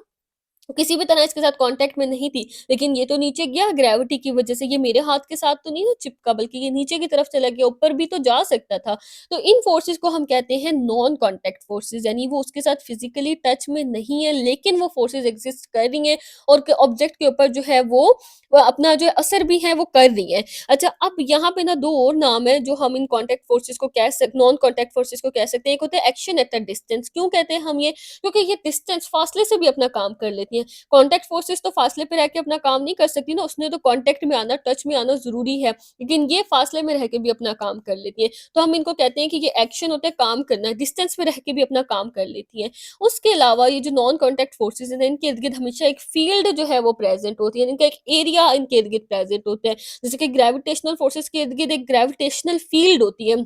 किसी भी तरह इसके साथ कॉन्टैक्ट में नहीं थी, लेकिन ये तो नीचे गया ग्रेविटी की वजह से, ये मेरे हाथ के साथ तो नहीं ना चिपका, बल्कि ये नीचे की तरफ चला गया, ऊपर भी तो जा सकता था। तो इन फोर्सेस को हम कहते हैं नॉन कॉन्टैक्ट फोर्सेस, यानी वो उसके साथ फिज़िकली टच में नहीं है, लेकिन वो फोर्सेस एग्ज़िस्ट कर रही हैं और क ऑब्जेक्ट के ऊपर जो है वो अपना जो है असर भी है वो कर रही हैं। अच्छा, अब यहाँ पे ना 2 और नाम है जो हम इन कॉन्टैक्ट फोर्सेस को कह सक नॉन कॉन्टैक्ट फोर्सेस को कह सकते हैं। एक होता है एक्शन एट अ डिस्टेंस, क्यों कहते हैं हम ये? क्योंकि ये डिस्टेंस फासले से भी अपना काम कर लेती हैं। कॉन्टैक्ट फोर्सेस तो फासले पे रह के अपना काम नहीं कर सकती ना, उसने तो कॉन्टैक्ट में आना, टच में आना ज़रूरी है, लेकिन ये फासले में रह के भी अपना काम कर लेती हैं। तो हम इनको कहते हैं कि ये एक्शन होता है, काम करना है, डिस्टेंस पे रह के भी अपना काम कर लेती हैं। उसके अलावा ये जो नॉन कॉन्टैक्ट फोर्सेस हैं, इनके इर्द-गिर्द हमेशा एक फ़ील्ड जो है वो प्रेज़ेंट होती है, इनका एक एरिया इनके इर्द-गिर्द प्रेज़ेंट होता है। जैसे कि ग्रेविटेशनल फोर्सेस के इर्द-गिर्द एक ग्रेविटेशनल फ़ील्ड होती है।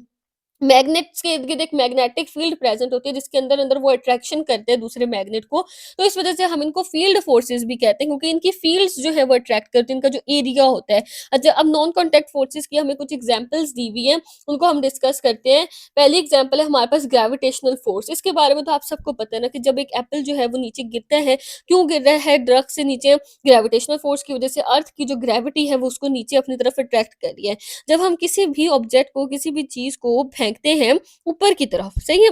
मैग्नेट्स के इर्द-गिर्द एक मैग्नेटिक फ़ील्ड प्रेज़ेंट होती है, जिसके अंदर-अंदर वो अट्रैक्शन करते हैं दूसरे मैग्नेट को। तो इस वज़ह से हम इनको फ़ील्ड फ़ोर्सेस भी कहते हैं, क्योंकि इनकी फ़ील्ड्स जो है वो अट्रैक्ट करती हैं, इनका जो एरिया होता है। अच्छा, अब नॉन कॉन्टैक्ट फ़ोर्सेस की हमें कुछ एग्ज़ाम्पल्स दी हुई हैं, उनको हम डिस्कस करते हैं। पहली एग्ज़ाम्पल है हमारे पास ग्रेविटेशनल फ़ोर्स। इसके बारे में तो आप सबको पता है ना कि जब एक एप्पल जो है वो नीचे गिरता है, क्यों गिर रहा है दरख्त से नीचे? ग्रेविटेशनल फ़ोर्स की वज़ह से, अर्थ की जो ग्रेविटी है वो उसको नीचे अपनी तरफ अट्रैक्ट कर रही है। जब हम किसी भी ऑब्जेक्ट को, किसी भी चीज़ को फेंकते हैं ऊपर की तरफ, सही है?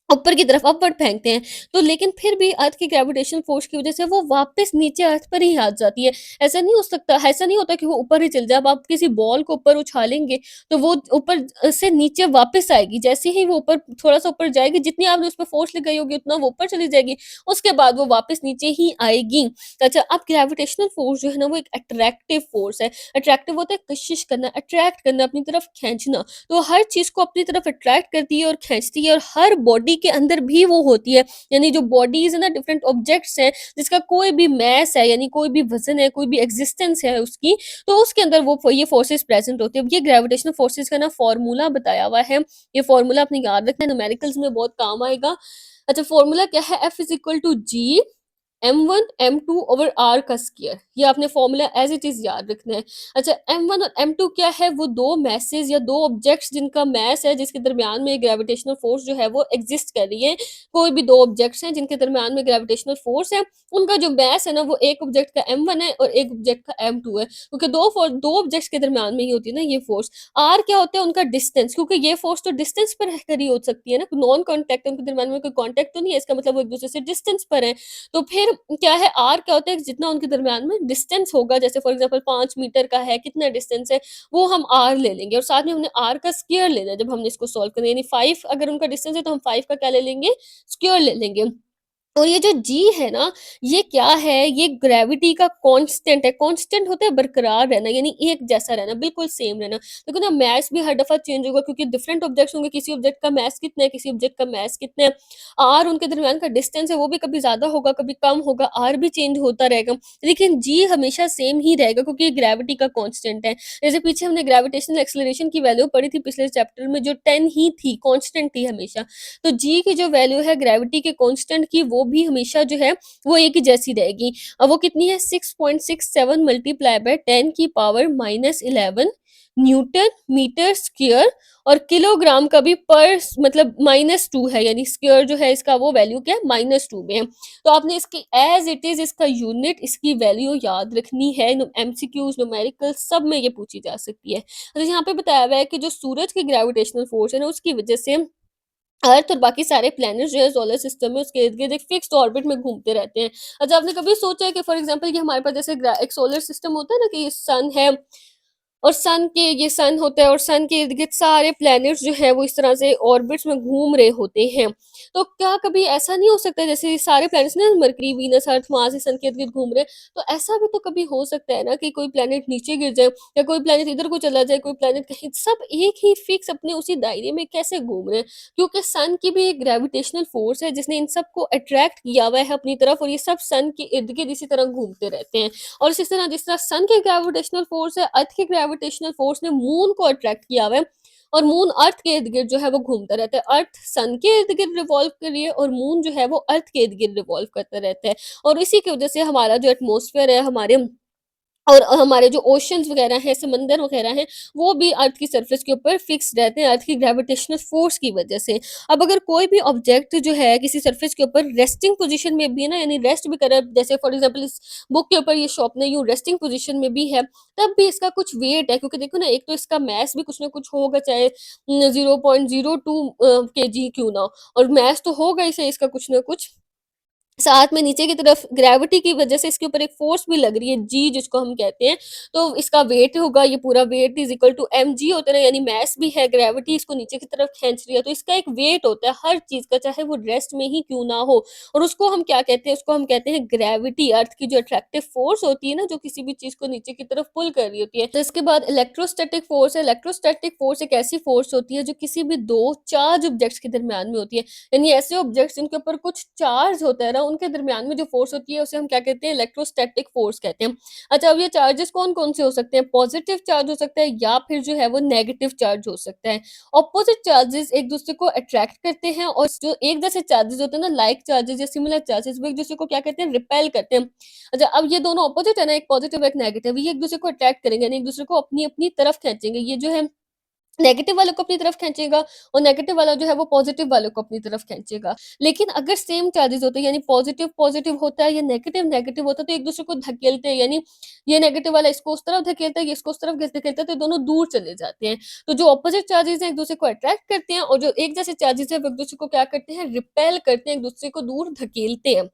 ऊपर की तरफ अपवर्ड फेंकते हैं, तो लेकिन फिर भी अर्थ की ग्रेविटेशन फ़ोर्स की वज़ह से वो वापस नीचे अर्थ पर ही आ जाती है। ऐसा नहीं हो सकता, ऐसा नहीं होता कि वो ऊपर ही चली जाए। अब आप किसी बॉल को ऊपर उछालेंगे, तो वो ऊपर से नीचे वापस आएगी। जैसे ही वो ऊपर, थोड़ा-सा ऊपर जाएगी, जितनी आपने उस पे फ़ोर्स लगाई होगी, उतना वो ऊपर चली जाएगी, उसके बाद वो वापस नीचे ही आएगी। अच्छा, अब ग्रेविटेशनल फ़ोर्स जो है ना, वो एक अट्रैक्टिव फ़ोर्स है। अट्रैक्टिव होता है कशिश करना, अट्रैक्ट करना, अपनी तरफ खींचना। तो हर चीज़ को अपनी तरफ अट्रैक्ट करती है और खींचती है, और हर बॉडी के अंदर भी वो होती है। यानी जो बॉडीज़ है ना, डिफरेंट ऑब्जेक्ट्स हैं, जिसका कोई भी मास है, यानी कोई भी वज़न है, कोई भी एक्जिस्टेंस है उसकी, तो उसके अंदर वो ये फोर्सेस प्रेज़ेंट होती है। अब ये ग्रेविटेशनल फोर्सेस का ना फ़ॉर्मूला बताया हुआ है। ये फ़ॉर्मूला आपने याद रखना है, न्यूमेरिकल्स में बहुत काम आएगा। अच्छा, फ़ॉर्मूला क्या है? F is equal to G M1 M2 over R का स्क्वायर, ये आपने फॉर्मूला एज़ इट इज़ याद रखना है। अच्छा, M1 और M2 क्या है? वो 2 मैसेज या 2 ऑब्जेक्ट्स जिनका मास है, जिसके दरमियान में ग्रेविटेशनल फ़ोर्स जो है वो एग्ज़िस्ट कर रही है। कोई भी 2 ऑब्जेक्ट्स हैं जिनके दरमियान में ग्रेविटेशनल फ़ोर्स है, उनका जो मास है ना, वो एक ऑब्जेक्ट का M1 है और एक ऑब्जेक्ट का M2 है। क्योंकि 2 ऑब्जेक्ट्स के दरमियान में ही होती है ना ये फ़ोर्स। R क्या होता है? उनका डिस्टेंस, क्योंकि ये फ़ोर्स तो डिस्टेंस पर रहकर ही हो सकती है ना, नॉन कॉन्टैक्ट, उनके दरमियान में कोई कॉन्टैक्ट तो नहीं है, इसका मतलब वो एक-दूसरे से डिस्टेंस पर हैं। तो फिर क्या है, आर क्या होता है? जितना उनके दरमियान में डिस्टेंस होगा, जैसे फॉर एग्जांपल 5 मीटर का है, कितना डिस्टेंस है, वो हम आर ले लेंगे, और साथ में हमने आर का स्क्वायर लेना है जब हमने इसको सॉल्व करना है। यानी 5 अगर उनका डिस्टेंस है, तो हम 5 का क्या ले लेंगे? स्क्वायर ले लेंगे। और ये जो जी है ना, ये क्या है? ये ग्रेविटी का कांस्टेंट है। कांस्टेंट होता है बरकरार रहना, यानी एक जैसा रहना, बिल्कुल सेम रहना। देखो ना, मास भी हर दफ़ा चेंज होगा, क्योंकि डिफरेंट ऑब्जेक्ट्स होंगे, किसी ऑब्जेक्ट का मास कितना है, किसी ऑब्जेक्ट का मास कितना है। आर उनके दरमियान का डिस्टेंस है, वो भी कभी ज़्यादा होगा, कभी कम होगा, आर भी चेंज होता रहेगा। लेकिन जी हमेशा सेम ही रहेगा, क्योंकि ये ग्रेविटी का कांस्टेंट है। जैसे पीछे हमने ग्रेविटेशनल एक्सेलरेशन की वैल्यू पढ़ी थी पिछले चैप्टर में, जो 10 ही थी, कांस्टेंट थी हमेशा। तो जी की जो वैल्यू है ग्रेविटी के कांस्टेंट की, वो भी हमेशा जो है वो एक ही जैसी रहेगी। अब वो कितनी है? 6.67 मल्टीप्लाई बाय 10 की पावर -11 न्यूटन मीटर स्क्वायर, और किलोग्राम का भी पर मतलब -2 है, यानी स्क्वायर जो है इसका, वो वैल्यू क्या है? -2 में है। तो आपने इसकी एज़ इट इज़ इसका यूनिट, इसकी वैल्यू याद रखनी है। एमसीक्यूज़, न्यूमेरिकल सब में ये पूछी जा सकती है। तो यहाँ पे बताया हुआ है कि जो सूरज की ग्रेविटेशनल फोर्स है ना, उसकी वजह से अर्थ और बाकी सारे प्लैनेट्स जो है सोलर सिस्टम में, उसके इर्द-गिर्द एक फिक्स्ड ऑर्बिट में घूमते रहते हैं। अच्छा, आपने कभी सोचा है कि फॉर एग्ज़ाम्पल कि हमारे पास जैसे एक सोलर सिस्टम होता है ना, कि सन है, और सन के, ये सन होता है, और सन के इर्द-गिर्द सारे प्लैनेट्स जो है वो इस तरह से ऑर्बिट्स में घूम रहे होते हैं। तो क्या कभी ऐसा नहीं हो सकता, जैसे ये सारे प्लैनेट्स ना, मरकरी, वीनस, अर्थ वहाँ से सन के इर्द-गिर्द घूम रहे हैं, तो ऐसा भी तो कभी हो सकता है ना कि कोई प्लैनेट नीचे गिर जाए, या कोई प्लैनेट इधर को चला जाए, कोई प्लैनेट कहीं, सब एक ही फिक्स अपने उसी दायरे में कैसे घूम रहे हैं? क्योंकि सन की भी एक ग्रेविटेशनल फ़ोर्स है, जिसने इन सबको अट्रैक्ट किया हुआ है अपनी तरफ, और ये सब सन के इर्द-गिर्द इसी तरह घूमते रहते हैं। और इसी तरह जिस तरह सन के ग्रेविटेशनल फोर्स है, अर्थ के ग्रेविटेशनल फोर्स ने मून को अट्रैक्ट किया हुआ है, और मून अर्थ के इर्द-गिर्द जो है वो घूमता रहता है। अर्थ सन के इर्द-गिर्द रिवॉल्व कर रही है, और मून जो है वो अर्थ के इर्द-गिर्द रिवॉल्व करता रहता है। और इसी की वजह से हमारा जो एटमॉस्फेयर है, हमारे और हमारे जो ओशंस वगैरह हैं, समंदर वगैरह हैं, वो भी अर्थ की सरफेस के ऊपर फिक्स रहते हैं अर्थ की ग्रेविटेशनल फोर्स की वजह से। अब अगर कोई भी ऑब्जेक्ट जो है किसी सरफेस के ऊपर रेस्टिंग पोज़ीशन में भी है ना, यानी रेस्ट भी कर रहा है, जैसे फॉर एग्ज़ाम्पल इस बुक के ऊपर ये शॉर्पनर यूँ रेस्टिंग पोज़ीशन में भी है, तब भी इसका कुछ वेट है, क्योंकि देखो ना, एक तो इसका मास भी कुछ ना कुछ होगा, चाहे 0.02 केजी क्यों ना हो, और मास तो होगा ही सही इसका कुछ ना कुछ। साथ में नीचे की तरफ ग्रेविटी की वजह से इसके ऊपर एक फ़ोर्स भी लग रही है, जी जिसको हम कहते हैं। तो इसका वेट होगा, ये पूरा weight is equal to mg होता है ना, यानी मास भी है, ग्रेविटी इसको नीचे की तरफ खींच रही है, तो इसका एक वेट होता है हर चीज़ का, चाहे वो रेस्ट में ही क्यों ना हो। और उसको हम क्या कहते हैं, उसको हम कहते हैं ग्रेविटी, अर्थ की जो अट्रैक्टिव फ़ोर्स होती है ना, जो किसी भी चीज़ को नीचे की तरफ पुल कर रही होती है। तो इसके बाद इलेक्ट्रोस्टैटिक फ़ोर्स है। इलेक्ट्रोस्टैटिक फ़ोर्स एक ऐसी फ़ोर्स होती है जो किसी भी 2 चार्ज ऑब्जेक्ट्स के दरमियान में होती है। यानी ऐसे ऑब्जेक्ट्स जिनके ऊपर कुछ चार्ज होता है ना, उनके दरमियान में जो फोर्स होती है उसे हम क्या कहते हैं, इलेक्ट्रोस्टैटिक फोर्स कहते हैं। अच्छा, अब ये चार्जेस कौन-कौन से हो सकते हैं? पॉजिटिव चार्ज हो सकता है या फिर जो है वो नेगेटिव चार्ज हो सकता है। ऑपोजिट चार्जेस एक दूसरे को अट्रैक्ट करते हैं, और जो एक जैसे चार्जेस होते हैं ना, लाइक चार्जेस या सिमिलर चार्जेस, वो एक दूसरे को क्या कहते हैं, रिपेल करते हैं। अच्छा, अब ये दोनों ऑपोजिट है ना, एक पॉजिटिव एक नेगेटिव, ये एक दूसरे को अट्रैक्ट करेंगे, यानी एक दूसरे को अपनी-अपनी तरफ खींचेंगे। ये जो है नेगेटिव वालों को अपनी तरफ खींचेगा, और नेगेटिव वाला जो है वो पॉजिटिव वालों को अपनी तरफ खींचेगा। लेकिन अगर सेम चार्जेस होते हैं, यानी पॉजिटिव पॉजिटिव होता है या नेगेटिव नेगेटिव होता है, तो एक दूसरे को धकेलते हैं, यानी ये नेगेटिव वाला इसको उस तरफ धकेलता है, ये इसको उस तरफ धकेलता है, तो दोनों दूर चले जाते हैं। तो जो ऑपोजिट चार्जेस हैं एक दूसरे को अट्रैक्ट करते हैं, और जो एक जैसे चार्जेस हैं वो एक दूसरे को क्या करते हैं, रिपेल करते हैं, एक दूसरे को दूर धकेलते हैं।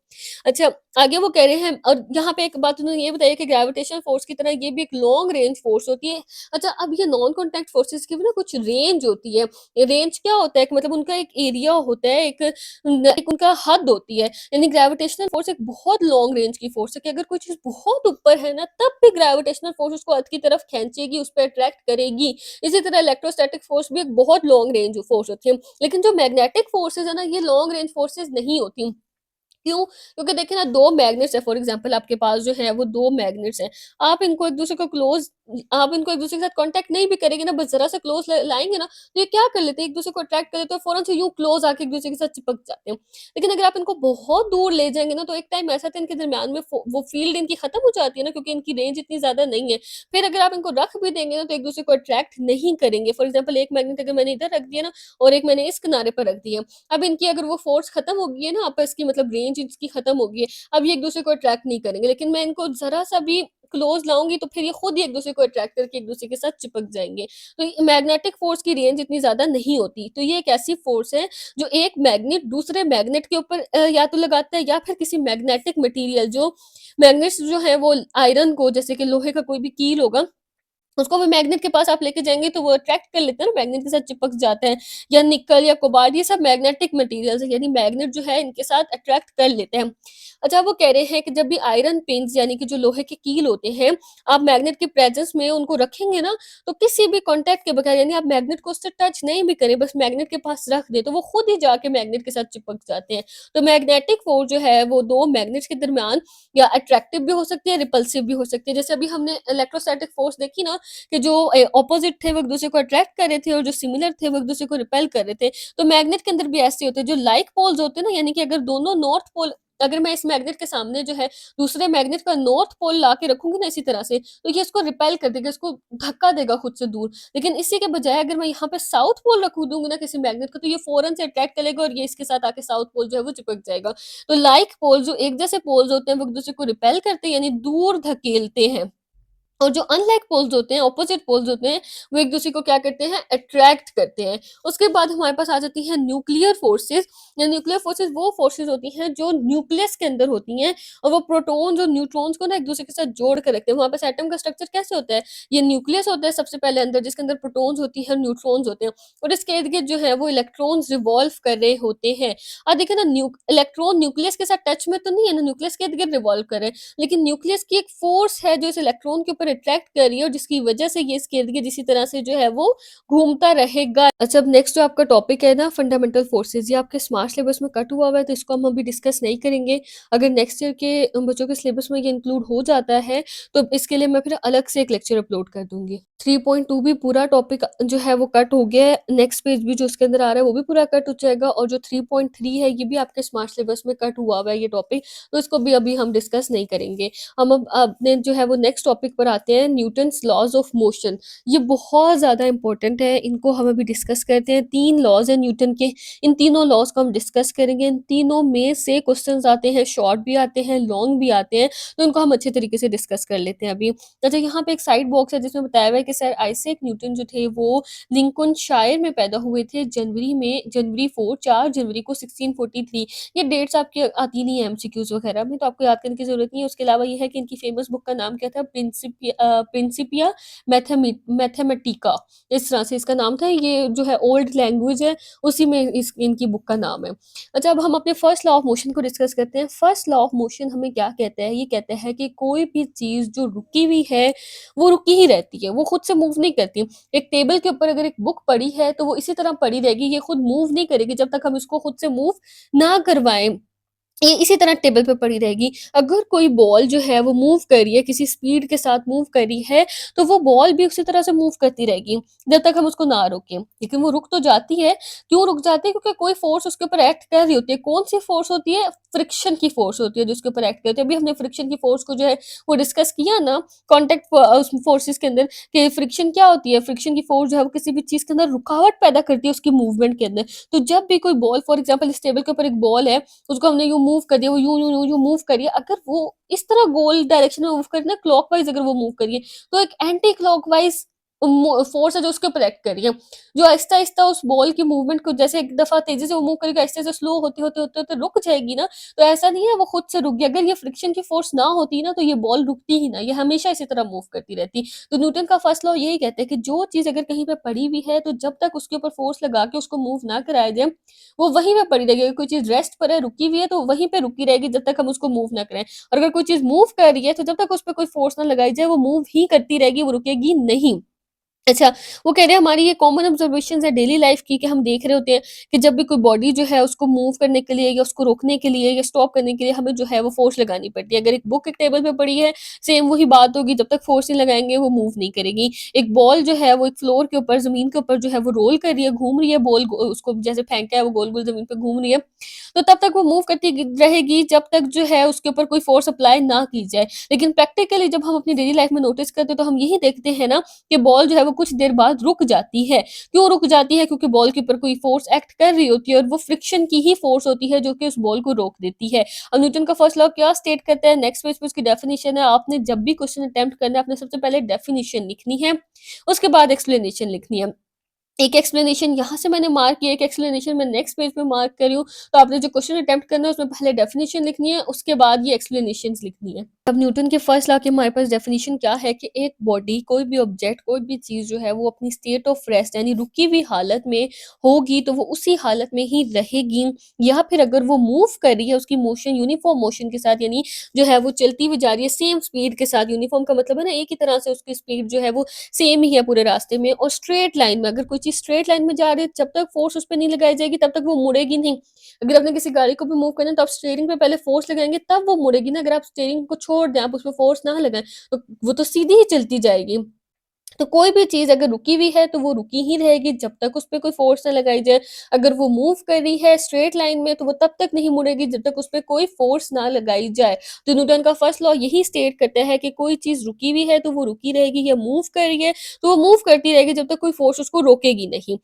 अच्छा, आगे वो कह रहे हैं, और यहाँ पे एक बात उन्होंने ये बताई कि ग्रेविटेशनल फोर्स की तरह ये भी एक लॉन्ग रेंज फोर्स होती है। अच्छा, अब ये नॉन कॉन्टैक्ट फोर्सेस की भी ना कुछ रेंज होती है। ये रेंज क्या होता है कि मतलब उनका एक एरिया होता है, एक उनका हद होती है। यानी ग्रेविटेशनल फोर्स एक बहुत लॉन्ग रेंज की फोर्स है कि अगर कोई चीज़ बहुत ऊपर है ना, तब भी ग्रेविटेशनल फोर्स उसको अर्थ की तरफ खींचेगी, उस पे अट्रैक्ट करेगी। इसी तरह इलेक्ट्रोस्टैटिक फोर्स भी एक बहुत लॉन्ग रेंज फोर्स होती है। लेकिन जो मैग्नेटिक फोर्सेस है ना, ये लॉन्ग रेंज फोर्सेस नहीं होती। क्यों? क्योंकि देखिए ना, 2 मैग्नेट्स हैं, फॉर एग्ज़ाम्पल आपके पास जो है वो 2 मैग्नेट्स हैं। आप इनको एक-दूसरे के साथ कॉन्टैक्ट नहीं भी करेंगे ना, बस ज़रा-सा क्लोज़ लाएँगे ना, तो ये क्या कर लेते हैं, एक-दूसरे को अट्रैक्ट कर लेते हैं, फ़ौरन से यूँ क्लोज़ आके एक-दूसरे के साथ चिपक जाते हैं। लेकिन अगर आप इनको बहुत दूर ले जाएँगे ना, तो एक टाइम ऐसा आता है इनके दरमियान में वो फ़ील्ड इनकी ख़त्म हो जाती है ना, क्योंकि इनकी रेंज इतनी ज़्यादा नहीं है। फिर अगर आप इनको रख भी देंगे ना, तो एक-दूसरे को अट्रैक्ट नहीं करेंगे। फॉर एग्ज़ाम्पल एक मैग्नेट अगर मैंने इधर रख दिया ना, और एक मैंने इस किनारे पर रख दिया। अब इनकी अगर वो फ़ोर्स खत्म हो गई है ना, आपस की मतलब रेंज इसकी खत्म हो गई है, अब ये एक-दूसरे को अट्रैक्ट नहीं करेंगे। लेकिन मैं इनको ज़रा-सा भी क्लोज़ लाऊँगी, तो फिर ये खुद ही एक-दूसरे को अट्रैक्ट करके एक-दूसरे के साथ चिपक जाएँगे। तो ये मैग्नेटिक फ़ोर्स की रेंज इतनी ज़्यादा नहीं होती। तो ये एक ऐसी फ़ोर्स है जो एक मैग्नेट दूसरे मैग्नेट के ऊपर या तो लगाता है, या फिर किसी मैग्नेटिक मटीरियल, जो मैग्नेट्स जो हैं वो आयरन को, जैसे कि लोहे का कोई भी कील होगा, उसको भी मैग्नेट के पास आप लेके जाएँगे, तो वो अट्रैक्ट कर लेते हैं ना, मैग्नेट के साथ चिपक जाते हैं, या निकल या कोबाल्ट, ये सब मैग्नेटिक मटीरियल्स हैं, यानी मैग्नेट जो है इनके साथ अट्रैक्ट कर लेते हैं। अच्छा, वो कह रहे हैं कि जब भी आयरन पिन्स, यानी कि जो लोहे के कील होते हैं, आप मैग्नेट के प्रेजेंस में उनको रखेंगे ना, तो किसी भी कॉन्टैक्ट के बगैर, यानी आप मैग्नेट को उससे टच नहीं भी करें, बस मैग्नेट के पास रख दें, तो वो खुद ही जाके मैग्नेट के साथ चिपक जाते हैं। तो मैग्नेटिक फ़ोर्स जो है वो 2 मैग्नेट्स के दरमियान या अट्रैक्टिव भी हो सकती है, रिपल्सिव भी हो सकती है। जैसे अभी हमने इलेक्ट्रोस्टैटिक फ़ोर्स देखी ना, कि जो ऑपोजिट थे वो एक-दूसरे को अट्रैक्ट कर रहे थे, और जो सिमिलर थे वो एक-दूसरे को रिपेल कर रहे थे। तो मैग्नेट के अंदर भी ऐसे होते हैं, जो लाइक पोल्स होते हैं ना, यानी कि अगर दोनों नॉर्थ पोल, अगर मैं इस मैग्नेट के सामने जो है दूसरे मैग्नेट का नॉर्थ पोल लाके रखूँगी ना इसी तरह से, तो ये इसको रिपेल कर देगा, इसको धक्का देगा खुद से दूर। लेकिन इसी के बजाय अगर मैं यहाँ पे साउथ पोल रख दूँगी ना किसी मैग्नेट को, तो ये फ़ौरन से अट्रैक्ट कर लेगा, और ये इसके साथ आके साउथ पोल जो है वो चिपक जाएगा। तो लाइक पोल जो एक जैसे पोल्स होते हैं, वो एक-दूसरे को रिपेल करते हैं, यानी दूर धकेलते हैं। और जो अनलाइक पोल्स होते हैं, ऑपोजिट पोल्स होते हैं, वो एक-दूसरे को क्या करते हैं, अट्रैक्ट करते हैं। उसके बाद हमारे पास आ जाती हैं न्यूक्लियर फोर्सेस। या न्यूक्लियर फोर्सेस वो फोर्सेस होती हैं जो न्यूक्लियस के अंदर होती हैं, और वो प्रोटॉन्स और न्यूट्रॉन्स को ना एक-दूसरे के साथ जोड़ के रखते हैं। हमारे पास एटम का स्ट्रक्चर कैसे होता है? ये न्यूक्लियस होता है सबसे पहले अंदर, जिसके अंदर प्रोटॉन्स होती हैं, न्यूट्रॉन्स होते हैं, और इसके इर्द-गिर्द जो है वो इलेक्ट्रॉन्स रिवॉल्व कर रहे होते हैं। देखिए ना, इलेक्ट्रॉन न्यूक्लियस के साथ टच में तो नहीं है ना, न्यूक्लियस के इर्द-गिर्द रिवॉल्व कर रहे हैं। लेकिन न्यूक्लियस की एक फ़ोर्स है जो इस इलेक्ट्रॉन के ऊपर अट्रैक्ट कर रही है और जिसकी वजह से ये इसके इर्द-गिर्द इसी तरह से जो है वो घूमता रहेगा। अच्छा, अब नेक्स्ट जो आपका टॉपिक है ना फंडामेंटल फोर्सेज़, ये आपके स्मार्ट सिलेबस में कट हुआ हुआ है तो इसको हम अभी डिस्कस नहीं करेंगे। अगर नेक्स्ट ईयर के बच्चों के सिलेबस में ये इंक्लूड हो जाता है तो इसके लिए मैं फिर अलग से एक लेक्चर अपलोड कर दूँगी। 3.2 भी पूरा टॉपिक जो है वो कट हो गया है। नेक्स्ट पेज भी जो उसके अंदर आ रहा है वो भी पूरा कट हो जाएगा और जो 3.3 है ये भी आपके स्मार्ट सिलेबस में कट हुआ हुआ है ये टॉपिक, तो इसको भी अभी हम डिस्कस नहीं करेंगे। हम अब अपने जो है वो नेक्स्ट टॉपिक पर आते हैं, न्यूटन्स लॉज़ ऑफ मोशन। ये बहुत ज़्यादा इंपॉर्टेंट है, इनको हम अभी डिस्कस करते हैं। 3 लॉज़ हैं न्यूटन के, इन तीनों लॉज़ को हम डिस्कस करेंगे। इन तीनों में से क्वेश्चंस आते हैं, शॉर्ट भी आते हैं, लॉन्ग भी आते हैं, तो इनको हम अच्छे तरीके से डिस्कस कर लेते हैं अभी। अच्छा, यहाँ पे एक साइड बॉक्स है जिसमें बताया हुआ है कि सर आइज़ैक न्यूटन जो थे वो लिंकनशायर में पैदा हुए थे जनवरी 4 जनवरी को 1643। ये डेट्स आपकी आती नहीं है एमसीक्यूज़ वगैरह में, तो आपको याद करने की ज़रूरत नहीं है। उसके अलावा ये है कि इनकी फेमस बुक का नाम क्या था, प्रिंसिपिया मैथमेटिका, इस तरह से इसका नाम था। ये जो है ओल्ड लैंग्वेज है, उसी में इनकी बुक का नाम है। अच्छा, अब हम अपने फर्स्ट लॉ ऑफ मोशन को डिस्कस करते हैं। फर्स्ट लॉ ऑफ मोशन हमें क्या कहता है, ये कहता है कि कोई भी चीज़ जो रुकी हुई है, वो रुकी ही रहती है, वो खुद से मूव नहीं करती। एक टेबल के ऊपर अगर एक बुक पड़ी है, तो वो इसी तरह पड़ी रहेगी, ये खुद मूव नहीं करेगी जब तक हम इसको खुद से मूव ना करवाएँ। ये इसी तरह टेबल पे पड़ी रहेगी। अगर कोई बॉल जो है वो मूव कर रही है, किसी स्पीड के साथ मूव कर रही है, तो वो बॉल भी उसी तरह से मूव करती रहेगी, जब तक हम उसको ना रोकें। लेकिन वो रुक तो जाती है, क्यों रुक जाती है? क्योंकि कोई फ़ोर्स उसके ऊपर एक्ट कर रही होती है। कौन-सी फ़ोर्स होती है? फ्रिक्शन की फ़ोर्स होती है जो उसके ऊपर एक्ट करती है। अभी हमने फ्रिक्शन की फ़ोर्स को जो है वो डिस्कस किया ना कॉन्टैक्ट उस फ़ोर्सेस के अंदर, कि फ्रिक्शन क्या होती है? फ्रिक्शन की फ़ोर्स जो है वो किसी भी चीज़ के अंदर रुकावट पैदा करती है उसकी मूवमेंट के अंदर। तो जब भी कोई बॉल, फॉर एग्ज़ाम्पल इस टेबल के ऊपर एक बॉल है, उसको हमने यूँ मूव कर दिया, वो यूँ मूव करी है। अगर वो इस तरह गोल डायरेक्शन में मूव करी ना, क्लॉकवाइज़ अगर वो मूव करी है, तो एक एंटी क्लॉकवाइज़ फ़ोर्स है जो उसके ऊपर एक्ट कर रही है, जो आहिस्ता-आहिस्ता उस बॉल की मूवमेंट को, जैसे एक दफ़ा तेज़ी से वो मूव करेगी, आहिस्ता-आहिस्ता स्लो होते-होते रुक जाएगी ना, तो ऐसा नहीं है वो खुद से रुक गई। अगर ये फ्रिक्शन की फ़ोर्स ना होती ना, तो ये बॉल रुकती ही ना, ये हमेशा इसी तरह मूव करती रहती। तो न्यूटन का फर्स्ट लॉ यही कहता है कि जो चीज़ अगर कहीं पे पड़ी हुई है, तो जब तक उसके ऊपर फ़ोर्स लगा के उसको मूव ना कराया जाए, वो वहीं पे पड़ी रहेगी। अगर कोई चीज़ रेस्ट पर है, रुकी हुई है, तो वहीं पे रुकी रहेगी जब तक हम उसको मूव ना कराएँ। और अगर कोई चीज़ मूव कर रही है, तो जब तक उस पे कोई फ़ोर्स ना लगाई जाए, वो मूव ही करती रहेगी, वो रुकेगी नहीं। अच्छा, वो कह रहे हैं हमारी ये कॉमन ऑब्जर्वेशंस है डेली लाइफ की, कि हम देख रहे होते हैं कि जब भी कोई बॉडी जो है उसको मूव करने के लिए या उसको रोकने के लिए या स्टॉप करने के लिए हमें जो है वो फोर्स लगानी पड़ती है। अगर एक बुक एक टेबल पे पड़ी है, सेम वही बात होगी, जब तक फोर्स नहीं लगाएँगे वो मूव नहीं करेगी। एक बॉल जो है वो एक फ्लोर के ऊपर, ज़मीन के ऊपर जो है वो रोल कर रही है, घूम रही है, बॉल गो उसको जैसे फेंका है वो गोल-गोल ज़मीन पे घूम रही है। तो तब तक वो मूव करती रहेगी जब तक जो है उसके ऊपर कोई फोर्स अप्लाई ना की जाए। लेकिन प्रैक्टिकली जब हम अपनी डेली लाइफ में नोटिस करते हैं, तो हम यही देखते हैं ना कि बॉल जो है वो कुछ देर बाद रुक जाती है। क्यों रुक जाती है? क्योंकि बॉल के ऊपर कोई फ़ोर्स एक्ट कर रही होती है और वो फ्रिक्शन की ही फ़ोर्स होती है जो कि उस बॉल को रोक देती है। अब न्यूटन का फर्स्ट लॉ क्या स्टेट करता है? नेक्स्ट पेज पे उसकी डेफिनिशन है। आपने जब भी क्वेश्चन अटेम्प्ट करना है, आपने सबसे पहले डेफिनिशन लिखनी है, उसके बाद एक्सप्लेनेशन लिखनी है। एक एक्सप्लेनेशन यहाँ से मैंने मार्क किया, एक एक्सप्लेनेशन मैं नेक्स्ट पेज पे मार्क कर रही हूँ। तो आपने जो क्वेश्चन अटेम्प्ट करना है उसमें पहले डेफिनिशन लिखनी है, उसके बाद ये एक्सप्लेनेशंस लिखनी है। अब न्यूटन के फर्स्ट लॉ की हमारे पास डेफिनिशन क्या है कि एक बॉडी, कोई भी ऑब्जेक्ट, कोई भी चीज़ जो है वो अपनी स्टेट ऑफ रेस्ट यानी रुकी हुई हालत में होगी, तो वो उसी हालत में ही रहेगी, या फिर अगर वो मूव कर रही है उसकी मोशन यूनिफ़ॉर्म मोशन के साथ, यानी जो है वो चलती हुई जा रही है सेम स्पीड के साथ। यूनिफ़ॉर्म का मतलब है ना, एक ही तरह से उसकी स्पीड जो है वो सेम ही है पूरे रास्ते में, और स्ट्रेट लाइन में, अगर कोई चीज़ स्ट्रेट लाइन में जा रही है, जब तक फोर्स उस पे नहीं लगाई जाएगी तब तक वो मुड़ेगी नहीं। अगर आपने किसी गाड़ी को भी मूव करना है तो आप स्टीयरिंग पे पहले फोर्स लगाएँगे तब वो मुड़ेगी ना, अगर आप स्टीयरिंग को छोड़ दें, आप उसपे फोर्स ना लगाएँ, तो वो तो सीधी ही चलती जाएगी। तो कोई भी चीज़ अगर रुकी हुई है, तो वो रुकी ही रहेगी जब तक उस पे कोई फ़ोर्स ना लगाई जाए। अगर वो मूव कर रही है स्ट्रेट लाइन में, तो वो तब तक नहीं मुड़ेगी जब तक उस पे कोई फ़ोर्स ना लगाई जाए। तो न्यूटन का फर्स्ट लॉ यही स्टेट करता है कि कोई चीज़ रुकी हुई है, तो वो रुकी रहेगी, या मूव कर रही है, तो वो मूव करती रहेगी जब तक कोई फ़ोर्स उसको रोकेगी नहीं।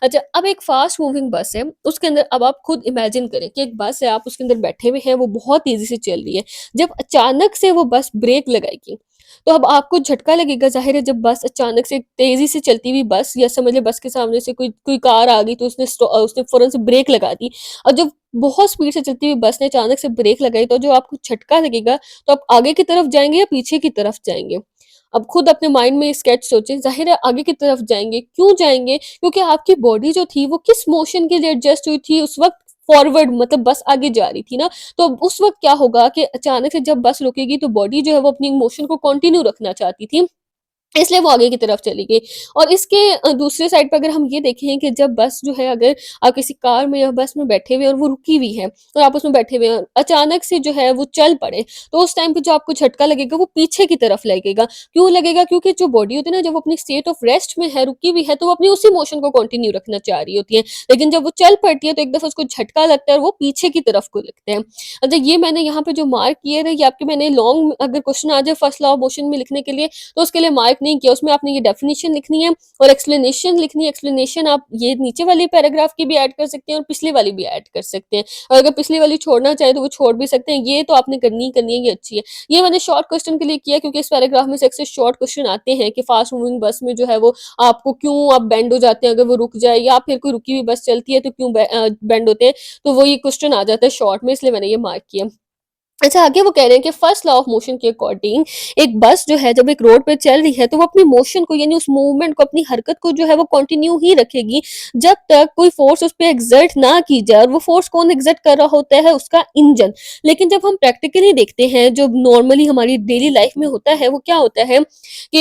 अच्छा, अब एक फ़ास्ट मूविंग बस है, उसके अंदर अब आप खुद इमेजिन करें कि एक बस है, आप उसके अंदर बैठे हुए हैं, वो बहुत तेज़ी से चल रही है। जब अचानक से वो बस ब्रेक लगाएगी, तो अब आपको झटका लगेगा, ज़ाहिर है जब बस अचानक से तेज़ी से चलती हुई बस, या समझ लें बस के सामने से कोई कोई कार आ गई, तो उसने फ़ौरन से ब्रेक लगा दी, और जब बहुत स्पीड से चलती हुई बस ने अचानक से ब्रेक लगाई, तो जो आपको झटका लगेगा, तो आप आगे की तरफ जाएँगे या पीछे की तरफ जाएँगे? अब खुद अपने माइंड में स्केच सोचें, ज़ाहिर है आगे की तरफ जाएँगे, क्यों जाएँगे? क्योंकि आपकी बॉडी जो थी वो किस मोशन के लिए एडजस्ट हुई थी उस वक़्त, फॉरवर्ड मतलब बस आगे जा रही थी ना, तो उस वक़्त क्या होगा कि अचानक से जब बस रुकेगी तो बॉडी जो है वो अपनी मोशन को कंटिन्यू रखना चाहती थी। इसलिए वो आगे की तरफ चली गई। और इसके दूसरे साइड पे अगर हम ये देखें कि जब बस जो है, अगर आप किसी कार में या बस में बैठे हुए हैं और वो रुकी हुई है और आप उसमें बैठे हुए हैं, अचानक से जो है वो चल पड़े, तो उस टाइम पे जो आपको झटका लगेगा वो पीछे की तरफ लगेगा। क्यों लगेगा? क्योंकि जो बॉडी होती है ना, जब वो अपनी स्टेट ऑफ रेस्ट में है, रुकी हुई है, तो वो अपनी उसी मोशन को कंटिन्यू रखना चाह रही होती है। लेकिन जब वो चल पड़ती है तो एक दफ़ा उसको झटका लगता है और वो पीछे की तरफ को लगते हैं। अच्छा, ये मैंने यहाँ पे जो मार्क किए थे, ये आपके मैंने लॉन्ग अगर क्वेश्चन आ जाए फर्स्ट लॉ ऑफ मोशन में लिखने के लिए, तो उसके लिए मार्क नहीं किया। उसमें आपने ये डेफिनिशन लिखनी है और एक्सप्लेनेशन लिखनी है। एक्सप्लेनेशन आप ये नीचे वाली पैराग्राफ की भी ऐड कर सकते हैं और पिछली वाली भी ऐड कर सकते हैं। और अगर पिछली वाली छोड़ना चाहें तो वो छोड़ भी सकते हैं। ये तो आपने करनी ही करनी है, ये अच्छी है। ये मैंने शॉर्ट क्वेश्चन के लिए किया क्योंकि इस पैराग्राफ में से अक्सर शॉर्ट क्वेश्चन आते हैं कि फास्ट मूविंग बस में जो है वो आपको क्यों आप बेंड हो जाते हैं अगर वो रुक जाए, या फिर कोई रुकी हुई बस चलती है तो क्यों बेंड होते हैं। तो वो ये क्वेश्चन आ जाता है शॉर्ट में, इसलिए मैंने ये मार्क किया। अच्छा, आगे वो कह रहे हैं कि फर्स्ट लॉ ऑफ मोशन के अकॉर्डिंग एक बस जो है जब एक रोड पे चल रही है तो वो अपनी मोशन को, यानी उस मूवमेंट को, अपनी हरकत को जो है वो कंटिन्यू ही रखेगी जब तक कोई फोर्स उस पे एक्सर्ट ना की जाए। और वो फोर्स कौन एक्सर्ट कर रहा होता है? उसका इंजन। लेकिन जब हम प्रैक्टिकली देखते हैं, जो नॉर्मली हमारी डेली लाइफ में होता है, वो क्या होता है कि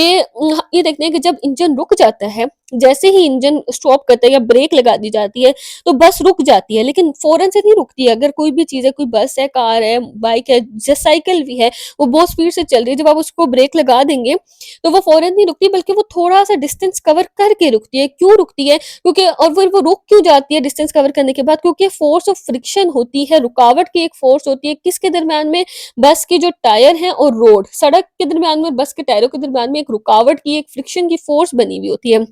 ये देखते हैं कि जब इंजन रुक जाता है, जैसे ही इंजन स्टॉप करता है या ब्रेक लगा दी जाती है तो बस रुक जाती है, लेकिन फ़ौरन से नहीं रुकती है। अगर कोई भी चीज़ है, कोई बस है, कार है, बाइक है, ज साइकिल भी है, वो बहुत स्पीड से चल रही है, जब आप उसको ब्रेक लगा देंगे, तो वो फ़ौरन नहीं रुकती, बल्कि वो थोड़ा-सा डिस्टेंस कवर करके रुकती है। क्यों रुकती है? क्योंकि और फिर वो रुक क्यों जाती है डिस्टेंस कवर करने के बाद? क्योंकि फ़ोर्स ऑफ फ्रिक्शन होती है, रुकावट की एक फ़ोर्स होती है, किसके दरमियान में? बस के जो टायर हैं और रोड, सड़क के दरमियान में, बस के टायरों के दरमियान में एक रुकावट की, एक फ्रिक्शन की फ़ोर्स बनी हुई होती है।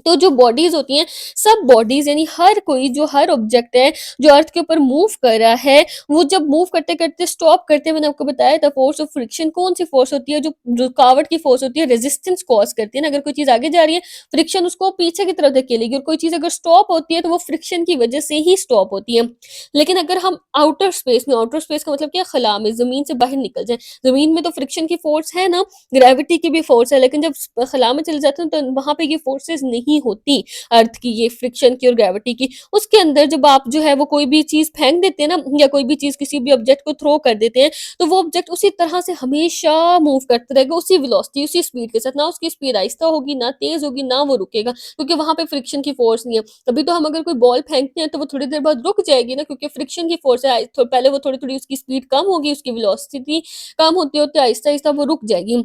तो जो बॉडीज़ होती हैं, सब बॉडीज़, यानी हर कोई, जो हर ऑब्जेक्ट है, जो अर्थ के ऊपर मूव कर रहा है, वो जब मूव करते-करते स्टॉप करते हैं, मैंने आपको बताया था फोर्स ऑफ फ्रिक्शन कौन-सी फोर्स होती है, जो रुकावट की फोर्स होती है, रेजिस्टेंस कॉज़ करती है ना। अगर कोई चीज़ आगे जा रही है, फ्रिक्शन उसको पीछे की तरफ धकेलेगी, और कोई चीज़ अगर स्टॉप होती है, तो वो फ्रिक्शन की वजह से ही स्टॉप होती है। लेकिन अगर हम आउटर स्पेस में, आउटर स्पेस का मतलब क्या है? खला में, ज़मीन से बाहर निकल जाएँ, ज़मीन में तो फ्रिक्शन की फोर्स है ना, ग्रेविटी की भी फोर्स है, लेकिन जब खला में चले जाते हैं तो वहाँ पे ये फोर्सेज़ नहीं होती। अर्थ की, ये फ्रिक्शन की और ग्रेविटी की। उसके अंदर जब आप जो है वो कोई भी चीज़ फेंक देते हैं ना, या कोई भी चीज़ किसी भी ऑब्जेक्ट को थ्रो कर देते हैं, तो वो ऑब्जेक्ट उसी तरह से हमेशा मूव करता रहेगा, उसी वेलोसिटी, उसी स्पीड के साथ। ना उसकी स्पीड आहिस्ता होगी, ना तेज़ होगी, ना वो रुकेगा, क्योंकि वहाँ पे फ्रिक्शन की फ़ोर्स नहीं है। अभी तो हम अगर कोई बॉल फेंकते हैं तो वो थोड़ी देर बाद रुक जाएगी ना, क्योंकि फ्रिक्शन की फ़ोर्स है। तो पहले वो थोड़ी-थोड़ी उसकी स्पीड कम होगी, उसकी वेलोसिटी कम होते-होते आहिस्ता-आहिस्ता वो रुक जाएगी।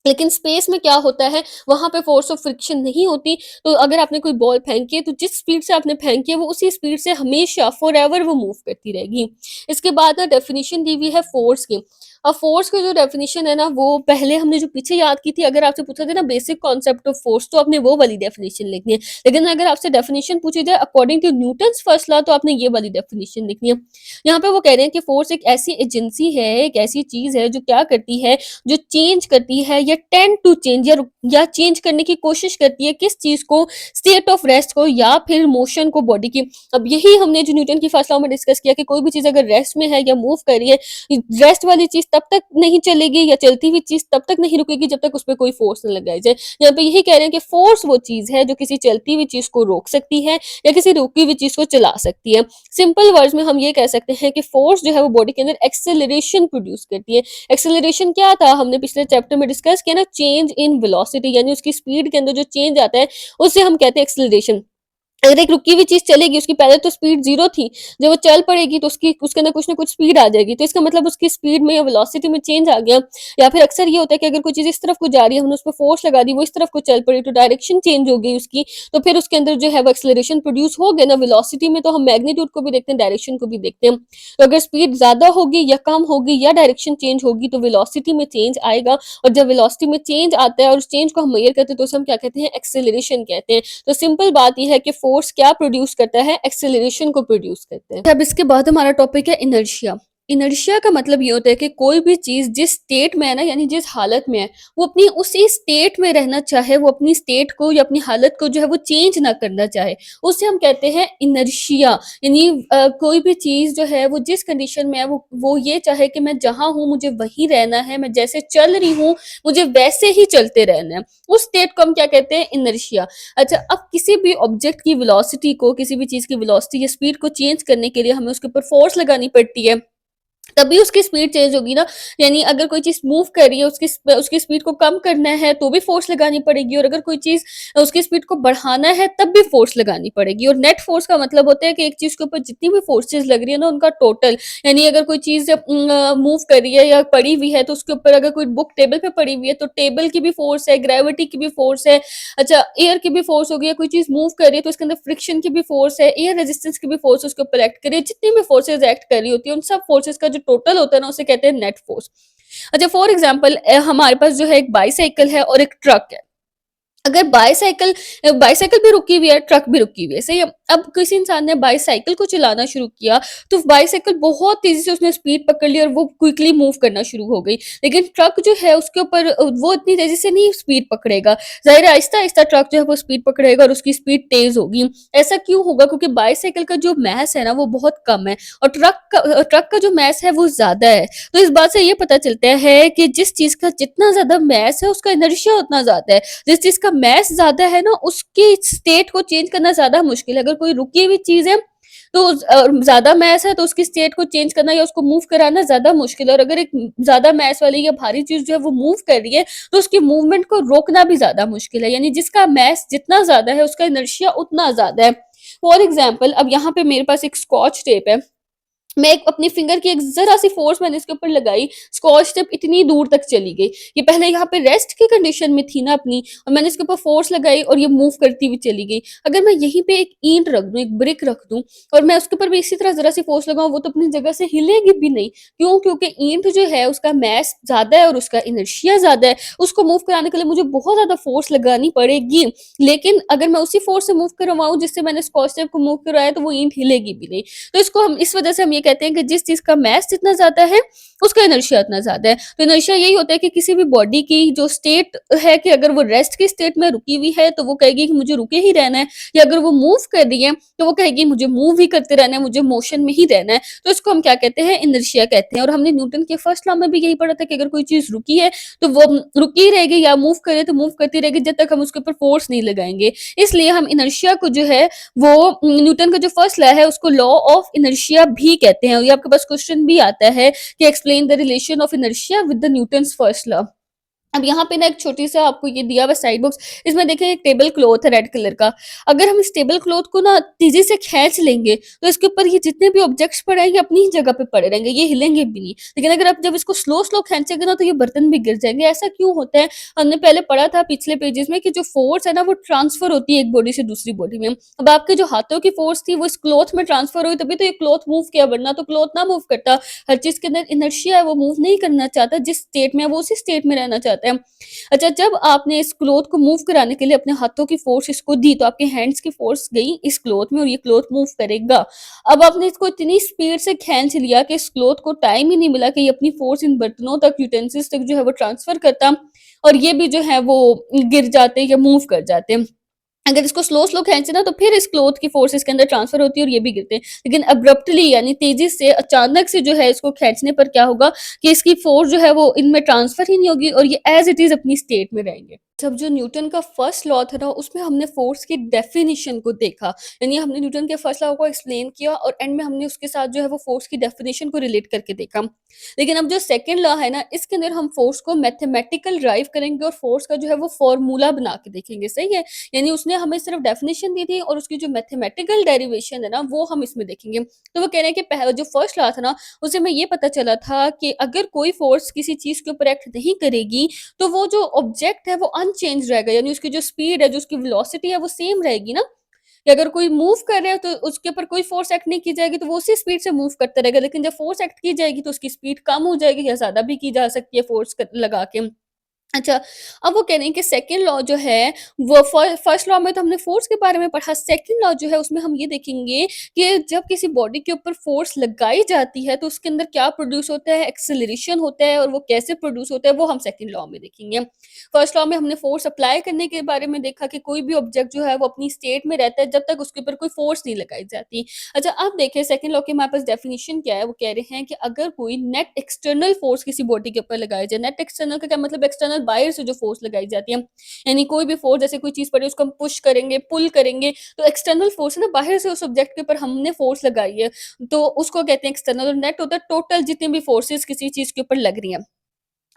लेकिन स्पेस में क्या होता है, वहाँ पे फ़ोर्स ऑफ फ्रिक्शन नहीं होती, तो अगर आपने कोई बॉल फेंकी है, तो जिस स्पीड से आपने फेंकी है, वो उसी स्पीड से हमेशा फॉरएवर वो मूव करती रहेगी। इसके बाद ना डेफिनिशन दी हुई है फ़ोर्स की। अब फ़ोर्स की जो डेफिनिशन है ना, वो पहले हमने जो पीछे याद की थी, अगर आपसे पूछा जाए ना बेसिक कॉन्सेप्ट ऑफ फ़ोर्स, तो आपने वो वाली डेफिनिशन लिखनी है। लेकिन अगर आपसे डेफिनिशन पूछी जाए according to Newton's first law, तो आपने ये वाली डेफिनिशन लिखनी है। यहाँ पे वो कह रहे हैं कि फ़ोर्स एक ऐसी एजेंसी है, एक ऐसी चीज़ है जो क्या करती है, जो चेंज करती है या टेंड टू चेंज, या चेंज करने की कोशिश करती है, किस चीज़ को? स्टेट ऑफ रेस्ट को, या फिर मोशन को बॉडी की। अब यही हमने जो न्यूटन की फर्स्ट लॉ में डिस्कस किया कि कोई भी चीज़ अगर रेस्ट में है या मूव कर रही है, रेस्ट वाली चीज़ तब तक नहीं चलेगी, या चलती हुई चीज़ तब तक नहीं रुकेगी जब तक उस पे कोई फ़ोर्स ना लगाई जाए। यहाँ पे यही कह रहे हैं कि फ़ोर्स वो चीज़ है जो किसी चलती हुई चीज़ को रोक सकती है या किसी रुकी हुई चीज़ को चला सकती है। सिंपल वर्ड्स में हम ये कह सकते हैं कि फ़ोर्स जो है वो बॉडी के अंदर एक्सेलरेशन प्रोड्यूस करती है। एक्सेलरेशन क्या था? हमने पिछले चैप्टर में डिस्कस किया ना, चेंज इन वेलोसिटी, यानी उसकी स्पीड के अंदर जो चेंज आता है, उसे हम कहते हैं एक्सेलरेशन। अगर एक रुकी हुई चीज़ चलेगी, उसकी पहले तो स्पीड 0 थी, जब वो चल पड़ेगी तो उसके अंदर कुछ न कुछ स्पीड आ जाएगी, तो इसका मतलब उसकी स्पीड में या वेलोसिटी में चेंज आ गया। या फिर अक्सर ये होता है कि अगर कोई चीज़ इस तरफ को जा रही है, हमने उस पे फ़ोर्स लगा दी, वो इस तरफ को चल पड़ी, तो डायरेक्शन चेंज हो गई उसकी, तो फिर उसके अंदर जो है वो एक्सेलरेशन प्रोड्यूस हो गया ना। वेलोसिटी में तो हम मैग्नीट्यूड को भी देखते हैं, डायरेक्शन को भी देखते हैं। तो अगर स्पीड ज़्यादा होगी या कम होगी या डायरेक्शन चेंज होगी, तो वेलोसिटी में चेंज आएगा, और जब वेलोसिटी में चेंज आता है और उस चेंज को हम मेज़र करते हैं, तो उसे हम क्या कहते हैं? एक्सेलरेशन कहते हैं। तो सिंपल बात ये है कि फोर्स क्या प्रोड्यूस करता है? एक्सेलरेशन को प्रोड्यूस करते हैं। अब इसके बाद हमारा टॉपिक है इनर्शिया। इनर्शिया का मतलब ये होता है कि कोई भी चीज़ जिस स्टेट में है ना, यानी जिस हालत में है, वो अपनी उसी स्टेट में रहना चाहे, वो अपनी स्टेट को या अपनी हालत को जो है वो चेंज ना करना चाहे, उसे हम कहते हैं इनर्शिया। यानी कोई भी चीज़ जो है वो जिस कंडीशन में है, वो ये चाहे कि मैं जहाँ हूँ मुझे वहीं रहना है, मैं जैसे चल रही हूँ मुझे वैसे ही चलते रहना है। उस स्टेट को हम क्या कहते हैं? इनर्शिया। अच्छा, अब किसी भी ऑब्जेक्ट की वेलोसिटी को, किसी भी चीज़ की वेलोसिटी या स्पीड को चेंज करने के लिए हमें उसके ऊपर फ़ोर्स लगानी पड़ती है। तभी उसकी स्पीड चेंज होगी ना। यानी अगर कोई चीज़ मूव कर रही है, उसकी स्पीड को कम करना है तो भी फ़ोर्स लगानी पड़ेगी, और अगर कोई चीज़ उसकी स्पीड को बढ़ाना है तब भी फ़ोर्स लगानी पड़ेगी। और नेट फ़ोर्स का मतलब होता है कि एक चीज़ के ऊपर जितनी भी फ़ोर्सेज़ लग रही है ना, उनका टोटल। यानी अगर कोई चीज़ मूव कर रही है या पड़ी हुई है, तो उसके ऊपर अगर कोई बुक टेबल पे पड़ी हुई है तो टेबल की भी फ़ोर्स है, ग्रेविटी की भी फ़ोर्स है। अच्छा, एयर की भी फ़ोर्स होगी, या कोई चीज़ मूव कर रही है तो उसके अंदर फ्रिक्शन की भी फ़ोर्स है, एयर रेजिस्टेंस की भी फ़ोर्स उसके ऊपर एक्ट कर रही है। जितनी भी फ़ोर्सेज़ एक्ट कर रही होती है, उन सब फ़ोर्सेज़ का जो टोटल होता है ना, उसे कहते हैं नेट फ़ोर्स। अच्छा, फॉर एग्ज़ाम्पल हमारे पास जो है एक बाइसाइकिल है और एक ट्रक है। अगर बाइसाइकिल भी रुकी हुई है, ट्रक भी रुकी हुई है, सही है? अब किसी इंसान ने बाइसाइकिल को चलाना शुरू किया, तो बाइसाइकिल बहुत तेज़ी से उसने स्पीड पकड़ ली और वो क्विकली मूव करना शुरू हो गई। लेकिन ट्रक जो है उसके ऊपर वो इतनी तेज़ी से नहीं स्पीड पकड़ेगा। ज़ाहिर है आहिस्ता-आहिस्ता ट्रक जो है वो स्पीड पकड़ेगा और उसकी स्पीड तेज़ होगी। ऐसा क्यों होगा? क्योंकि बाइसाइकिल का जो मास है ना वो बहुत कम है, और ट्रक का जो मास है वो ज़्यादा है। तो इस बात से ये पता चलता है कि जिस चीज़ का जितना ज़्यादा मास है उसका इनर्शिया उतना ज़्यादा है। जिस चीज़ का मास ज़्यादा है ना, उसकी स्टेट को चेंज करना ज़्यादा मुश्किल है। अगर कोई रुकी हुई चीज़ है, तो ज़्यादा मास है तो उसकी स्टेट को चेंज करना या उसको मूव कराना ज़्यादा मुश्किल है, और अगर एक ज़्यादा मास वाली या भारी चीज़ जो है वो मूव कर रही है, तो उसकी मूवमेंट को रोकना भी ज़्यादा मुश्किल है। यानी जिसका मास जितना ज़्यादा है, उसका इनर्शिया उतना ज़्यादा है। फॉर एग्ज़ाम्पल, अब यहाँ पे मेरे पास एक स्कॉच टेप है। मैं एक अपनी फिंगर की एक ज़रा-सी फ़ोर्स मैंने इसके ऊपर लगाई, स्कॉच टेप इतनी दूर तक चली गई। ये पहले यहाँ पे रेस्ट की कंडीशन में थी ना अपनी, और मैंने इसके ऊपर फ़ोर्स लगाई और ये मूव करती हुई चली गई। अगर मैं यहीं पे एक ईंट रख दूँ, एक ब्रिक रख दूँ, और मैं उसके ऊपर भी इसी तरह ज़रा-सी फ़ोर्स लगाऊँ, वो तो अपनी जगह से हिलेगी भी नहीं। क्यों? क्योंकि ईंट जो है उसका मास ज़्यादा है और उसका इनर्शिया ज़्यादा है। उसको मूव कराने के लिए मुझे बहुत ज़्यादा फ़ोर्स लगानी पड़ेगी। लेकिन अगर मैं उसी फ़ोर्स से मूव करवाऊँ जिससे मैंने स्कॉच टेप को मूव करवाया, तो वो ईंट हिलेगी भी नहीं। तो इसको हम इस वजह से हम ये कहते हैं कि जिस चीज़ का मास जितना ज़्यादा है, उसका इनर्शिया उतना ज़्यादा है। तो इनर्शिया यही होता है कि किसी भी बॉडी की जो स्टेट है, कि अगर वो रेस्ट की स्टेट में रुकी हुई है, तो वो कहेगी कि मुझे रुके ही रहना है, या अगर वो मूव कर रही है, तो वो कहेगी मुझे मूव ही करते रहना है, मुझे मोशन में ही रहना है। तो इसको हम क्या कहते हैं? इनर्शिया कहते हैं। और हमने न्यूटन के फर्स्ट लॉ में भी यही पढ़ा था कि अगर कोई चीज़ रुकी है, तो वो रुकी ही रहेगी, या मूव करे तो मूव करती रहेगी जब तक हम उसके ऊपर फ़ोर्स नहीं लगाएँगे। इसलिए हम इनर्शिया को जो है वो न्यूटन का जो फर्स्ट लॉ है उसको लॉ ऑफ इनर्शिया भी कहते हैं। और ये आपके पास क्वेश्चन भी आता है कि explain the relation of inertia with the Newton's first law. अब यहाँ पे ना एक छोटी-सा आपको ये दिया हुआ साइड बॉक्स, इसमें देखिए एक टेबल क्लॉथ है रेड कलर का। अगर हम इस टेबल क्लॉथ को ना तेज़ी से खींच लेंगे, तो इसके ऊपर ये जितने भी ऑब्जेक्ट्स पड़े हैं, ये अपनी ही जगह पे पड़े रहेंगे, ये हिलेंगे भी नहीं। लेकिन अगर आप जब इसको स्लो-स्लो खींचेंगे ना, तो ये बर्तन भी गिर जाएँगे। ऐसा क्यों होता है? हमने पहले पढ़ा था पिछले पेजेज़ में कि जो फ़ोर्स है ना, वो ट्रांसफ़र होती है एक बॉडी से दूसरी बॉडी में। अब आपके जो हाथों की फ़ोर्स थी, वो इस क्लॉथ में ट्रांसफ़र हुई, तभी तो ये क्लॉथ मूव किया, वरना तो क्लॉथ ना मूव करता। हर चीज़ के अंदर इनर्शिया है, वो मूव नहीं करना चाहता। जिस स्टेट में है, वो उसी स्टेट में रहना चाहता है। अच्छा, जब आपने इस क्लॉथ को मूव कराने के लिए अपने हाथों की फ़ोर्स इसको दी, तो आपके हैंड्स की फ़ोर्स गई इस क्लॉथ में और ये क्लॉथ मूव करेगा। अब आपने इसको इतनी स्पीड से खींच लिया कि इस क्लॉथ को टाइम ही नहीं मिला कि ये अपनी फ़ोर्स इन बर्तनों तक, यूटेंसिल्स तक जो है वो ट्रांसफ़र करता, और ये भी जो है वो गिर जाते या मूव कर जाते। अगर इसको स्लो-स्लो खींचे ना, तो फिर इस क्लॉथ की फ़ोर्स इसके अंदर ट्रांसफ़र होती है और ये भी गिरते हैं। लेकिन अब्रप्टली यानी तेज़ी से अचानक से जो है इसको खींचने पर क्या होगा कि इसकी फ़ोर्स जो है वो इनमें ट्रांसफ़र ही नहीं होगी और ये एज़ इट इज़ अपनी स्टेट में रहेंगे। जब जो न्यूटन का फर्स्ट लॉ था ना, उसमें हमने फ़ोर्स की डेफ़िनिशन को देखा। यानी हमने न्यूटन के फर्स्ट लॉ को एक्सप्लेन किया और एंड में हमने उसके साथ जो है वो फ़ोर्स की डेफ़िनिशन को रिलेट करके देखा। लेकिन अब जो सेकंड लॉ है ना, इसके अंदर हम फ़ोर्स को मैथमेटिकल ड्राइव करेंगे और फ़ोर्स का जो है वो फ़ॉर्मूला बना के देखेंगे, सही है? यानी उसने हमें सिर्फ डेफिनेशन दी थी और उसकी जो मैथमेटिकल डेरिवेशन है ना, वो हम इसमें देखेंगे। तो वो कह रहे हैं कि जो फर्स्ट लॉ था ना, उससे हमें ये पता चला था कि अगर कोई फोर्स किसी चीज़ के ऊपर एक्ट नहीं करेगी, तो वो जो ऑब्जेक्ट है वो अनचेंज रहेगा, यानी उसकी जो स्पीड है, जो उसकी वेलोसिटी है, वो सेम रहेगी ना। कि अगर कोई मूव कर रहा है तो उसके ऊपर कोई फोर्स एक्ट नहीं की जाएगी, तो वो उसी स्पीड से मूव करता रहेगा। लेकिन जब फोर्स एक्ट की जाएगी तो उसकी स्पीड कम हो जाएगी या ज़्यादा भी की जा सकती है फोर्स लगा के। अच्छा, अब वो कह रहे हैं कि सेकंड लॉ जो है, वो फर्स्ट लॉ में तो हमने फ़ोर्स के बारे में पढ़ा, सेकंड लॉ जो है उसमें हम ये देखेंगे कि जब किसी बॉडी के ऊपर फ़ोर्स लगाई जाती है, तो उसके अंदर क्या प्रोड्यूस होता है, एक्सेलरेशन होता है, और वो कैसे प्रोड्यूस होता है, वो हम सेकंड लॉ में देखेंगे। फर्स्ट लॉ में हमने फ़ोर्स अप्लाई करने के बारे में देखा कि कोई भी ऑब्जेक्ट जो है वो अपनी स्टेट में रहता है जब तक उसके ऊपर कोई फ़ोर्स नहीं लगाई जाती। अच्छा, अब देखिए सेकंड लॉ की हमारे पास डेफिनिशन क्या है, वो कह रहे हैं कि अगर कोई नेट एक्सटर्नल फ़ोर्स किसी बॉडी के ऊपर लगाया जाए, नेट एक्सटर्नल का क्या मतलब, एक्सटर्नल बाहर से जो फ़ोर्स लगाई जाती है, यानी कोई भी फ़ोर्स, जैसे कोई चीज़ पड़ी है उसको हम पुश करेंगे, पुल करेंगे, तो एक्सटर्नल फ़ोर्स है ना, बाहर से उस ऑब्जेक्ट के ऊपर हमने फ़ोर्स लगाई है, तो उसको कहते हैं एक्सटर्नल, और नेट होता है टोटल जितनी भी फ़ोर्सेस किसी चीज़ के ऊपर लग रही हैं।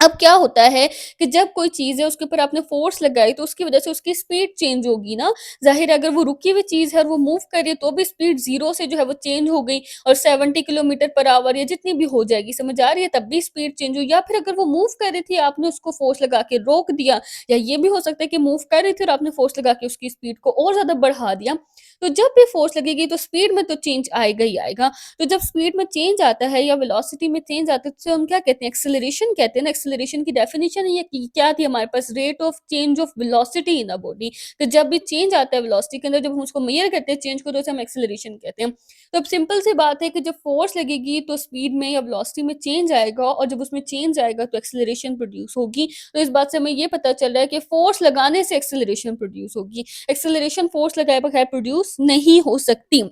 अब क्या होता है कि जब कोई चीज़ है उसके ऊपर आपने फ़ोर्स लगाई, तो उसकी वज़ह से उसकी स्पीड चेंज होगी ना। ज़ाहिर है अगर वो रुकी हुई चीज़ है और वो मूव कर रही है, तो भी स्पीड 0 से जो है वो चेंज हो गई, और 70 किलोमीटर पर आवर या जितनी भी हो जाएगी, समझ आ रही है? तब भी स्पीड चेंज हुई, या फिर अगर वो मूव कर रही थी, आपने उसको फ़ोर्स लगा के रोक दिया, या ये भी हो सकता है कि मूव कर रही थी और आपने फ़ोर्स लगा के उसकी स्पीड को और ज़्यादा बढ़ा दिया। तो जब भी फ़ोर्स लगेगी तो स्पीड में तो चेंज आएगा ही आएगा। तो जब स्पीड में चेंज आता है या वेलोसिटी में चेंज आता है, तो उसे हम क्या कहते हैं, एक्सेलरेशन कहते हैं ना। एक्सेलरेशन की डेफिनिशन ये की क्या थी हमारे पास, rate of change of velocity in a body. तो जब भी चेंज आता है वेलोसिटी के अंदर, जब हम उसको मेजर करते हैं चेंज को, तो उसे हम एक्सेलरेशन कहते हैं। तो अब सिंपल सी बात है कि जब फोर्स लगेगी तो स्पीड में या वेलोसिटी में चेंज आएगा, और जब उसमें चेंज आएगा तो एक्सेलरेशन प्रोड्यूस होगी। तो इस बात से हमें ये पता चल रहा है कि फोर्स लगाने से एक्सेलरेशन प्रोड्यूस होगी। एक्सेलरेशन फोर्स लगाए बगैर प्रोड्यूस नहीं हो सकती।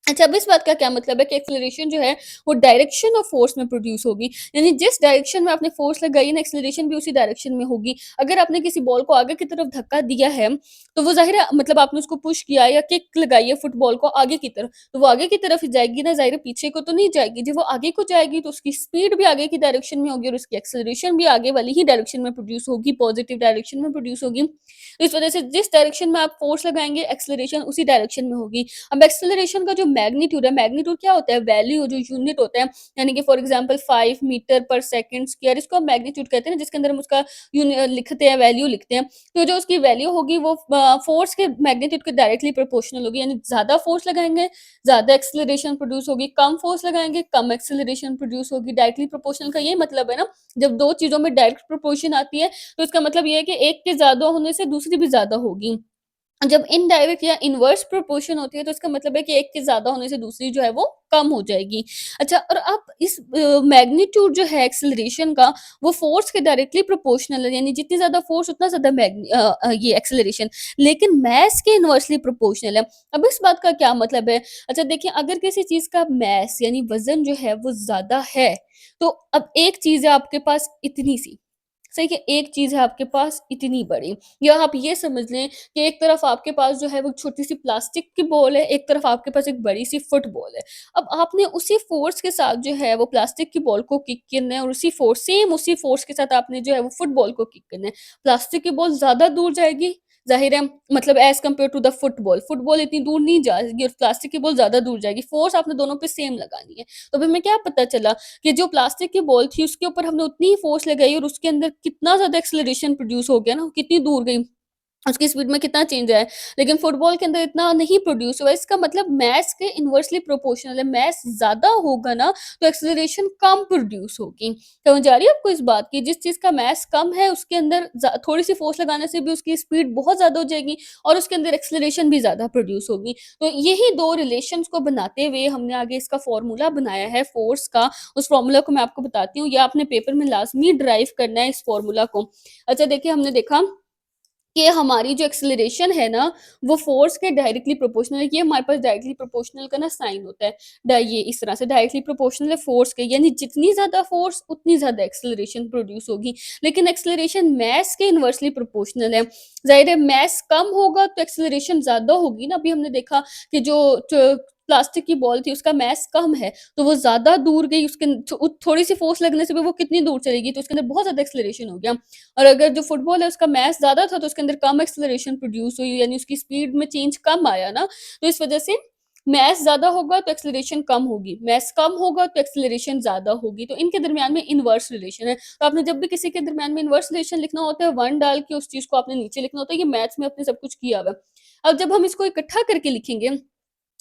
अच्छा, अब इस बात का क्या मतलब है कि एक्सेलरेशन जो है वो डायरेक्शन ऑफ फोर्स में प्रोड्यूस होगी, यानी जिस डायरेक्शन में आपने फोर्स लगाई है ना, एक्सेलरेशन भी उसी डायरेक्शन में होगी। अगर आपने किसी बॉल को आगे की तरफ धक्का दिया है, तो वो ज़ाहिर है मतलब आपने उसको पुश किया या किक लगाई है फुटबॉल को आगे की तरफ, तो वो आगे की तरफ ही जाएगी ना, ज़ाहिर है पीछे को तो नहीं जाएगी। जब वो आगे को जाएगी तो उसकी स्पीड भी आगे की डायरेक्शन में होगी, और उसकी एक्सेलरेशन भी आगे वाली ही डायरेक्शन में प्रोड्यूस होगी, पॉजिटिव डायरेक्शन में प्रोड्यूस होगी। तो इस वजह से जिस डायरेक्शन में आप फोर्स लगाएँगे, एक्सेलरेशन उसी डायरेक्शन में होगी। अब एक्सेलरेशन का जो मैग्नीट्यूड है, मैग्नीट्यूड क्या होता है, वैल्यू जो यूनिट होता है, यानी कि फॉर एग्जांपल 5 मीटर पर सेकंड स्क्वायर, इसको हम मैग्नीट्यूड कहते हैं ना, जिसके अंदर हम उसका लिखते हैं, वैल्यू लिखते हैं। तो जो उसकी वैल्यू होगी वो फोर्स के मैग्नीट्यूड के डायरेक्टली प्रोपोर्शनल होगी, यानी ज्यादा फोर्स लगाएंगे ज्यादा एक्सेलरेशन प्रोड्यूस होगी, कम फोर्स लगाएंगे कम एक्सेलरेशन प्रोड्यूस होगी। डायरेक्टली प्रोपोर्शनल का ये मतलब है ना, जब दो चीजों में डायरेक्ट प्रोपोर्शन आती है, तो इसका मतलब ये है कि एक के ज्यादा होने से दूसरी भी ज्यादा होगी। जब इनडायरेक्ट या इनवर्स प्रोपोर्शन होती है, तो इसका मतलब है कि एक के ज़्यादा होने से दूसरी जो है वो कम हो जाएगी। अच्छा, और अब इस मैग्नीट्यूड जो है एक्सेलरेशन का, वो फ़ोर्स के डायरेक्टली प्रोपोर्शनल है, यानी जितनी ज़्यादा फ़ोर्स उतना ज़्यादा ये एक्सेलरेशन, लेकिन मास के इनवर्सली प्रोपोर्शनल है। अब इस बात का क्या मतलब है? अच्छा देखिए, अगर किसी चीज़ का मास यानी वज़न जो है वो ज़्यादा है, तो अब एक चीज़ है आपके पास इतनी-सी, सही है, एक चीज़ है आपके पास इतनी बड़ी, या आप ये समझ लें कि एक तरफ आपके पास जो है वो छोटी-सी प्लास्टिक की बॉल है, एक तरफ आपके पास एक बड़ी-सी फुटबॉल है। अब आपने उसी फ़ोर्स के साथ जो है वो प्लास्टिक की बॉल को किक करना है, और उसी फ़ोर्स के साथ आपने जो है वो फुटबॉल को किक करना है। प्लास्टिक की बॉल ज़्यादा दूर जाएगी, ज़ाहिर है, मतलब as compare to the football, football इतनी दूर नहीं जाएगी और प्लास्टिक की बॉल ज़्यादा दूर जाएगी। फ़ोर्स आपने दोनों पे सेम लगानी है। तो अब हमें क्या पता चला कि जो प्लास्टिक की बॉल थी उसके ऊपर हमने उतनी ही फ़ोर्स लगाई, और उसके अंदर कितना ज़्यादा एक्सेलरेशन प्रोड्यूस हो गया ना, कितनी दूर गई। उसकी स्पीड में कितना चेंज आया है। लेकिन फुटबॉल के अंदर इतना नहीं प्रोड्यूस हुआ, इसका मतलब मास के इनवर्सली प्रोपोर्शनल है। मास ज़्यादा होगा ना, तो एक्सेलरेशन कम प्रोड्यूस होगी। समझ आ रही है आपको इस बात की? जिस चीज़ का मास कम है उसके अंदर थोड़ी-सी फ़ोर्स लगाने से भी उसकी स्पीड बहुत ज़्यादा हो जाएगी, और उसके अंदर एक्सेलरेशन भी ज़्यादा प्रोड्यूस होगी। तो यही 2 रिलेशंस को बनाते हुए हमने आगे इसका फ़ॉर्मूला बनाया है फ़ोर्स का। उस फ़ॉर्मूला को मैं आपको बताती हूँ, या आपने पेपर में लाज़मी डिराइव करना है इस फ़ॉर्मूला को। अच्छा देखिए, हमने देखा कि हमारी जो एक्सेलरेशन है ना, वो फ़ोर्स के डायरेक्टली प्रोपोर्शनल है। ये हमारे पास डायरेक्टली प्रोपोर्शनल का ना साइन होता है। ये इस तरह से डायरेक्टली प्रोपोर्शनल है फ़ोर्स के, यानी जितनी ज़्यादा फ़ोर्स उतनी ज़्यादा एक्सेलरेशन प्रोड्यूस होगी। लेकिन एक्सेलरेशन मास के इनवर्सली प्रोपोर्शनल है। ज़ाहिर है मास कम होगा तो एक्सेलरेशन ज़्यादा होगी ना। अभी हमने देखा कि जो प्लास्टिक की बॉल थी उसका मास कम है, तो वो ज़्यादा दूर गई, उसके थोड़ी-सी फ़ोर्स लगने से भी वो कितनी दूर चलेगी, तो उसके अंदर बहुत ज़्यादा एक्सेलरेशन हो गया। और अगर जो फुटबॉल है उसका मास ज़्यादा था, तो उसके अंदर कम एक्सेलरेशन प्रोड्यूस हुई, यानी उसकी स्पीड में चेंज कम आया ना, तो इस वज़ह से मास ज़्यादा होगा तो एक्सेलरेशन कम होगी, मास कम होगा तो एक्सेलरेशन ज़्यादा होगी। तो इनके दरमियान में इनवर्स रिलेशन है। तो आपने जब भी किसी के दरमियान में इनवर्स रिलेशन लिखना होता है, 1 डाल के उस चीज़ को आपने नीचे लिखना होता है। ये मैथ्स में आपने सब कुछ किया हुआ है। अब जब हम इसको इकट्ठा करके लिखेंगे,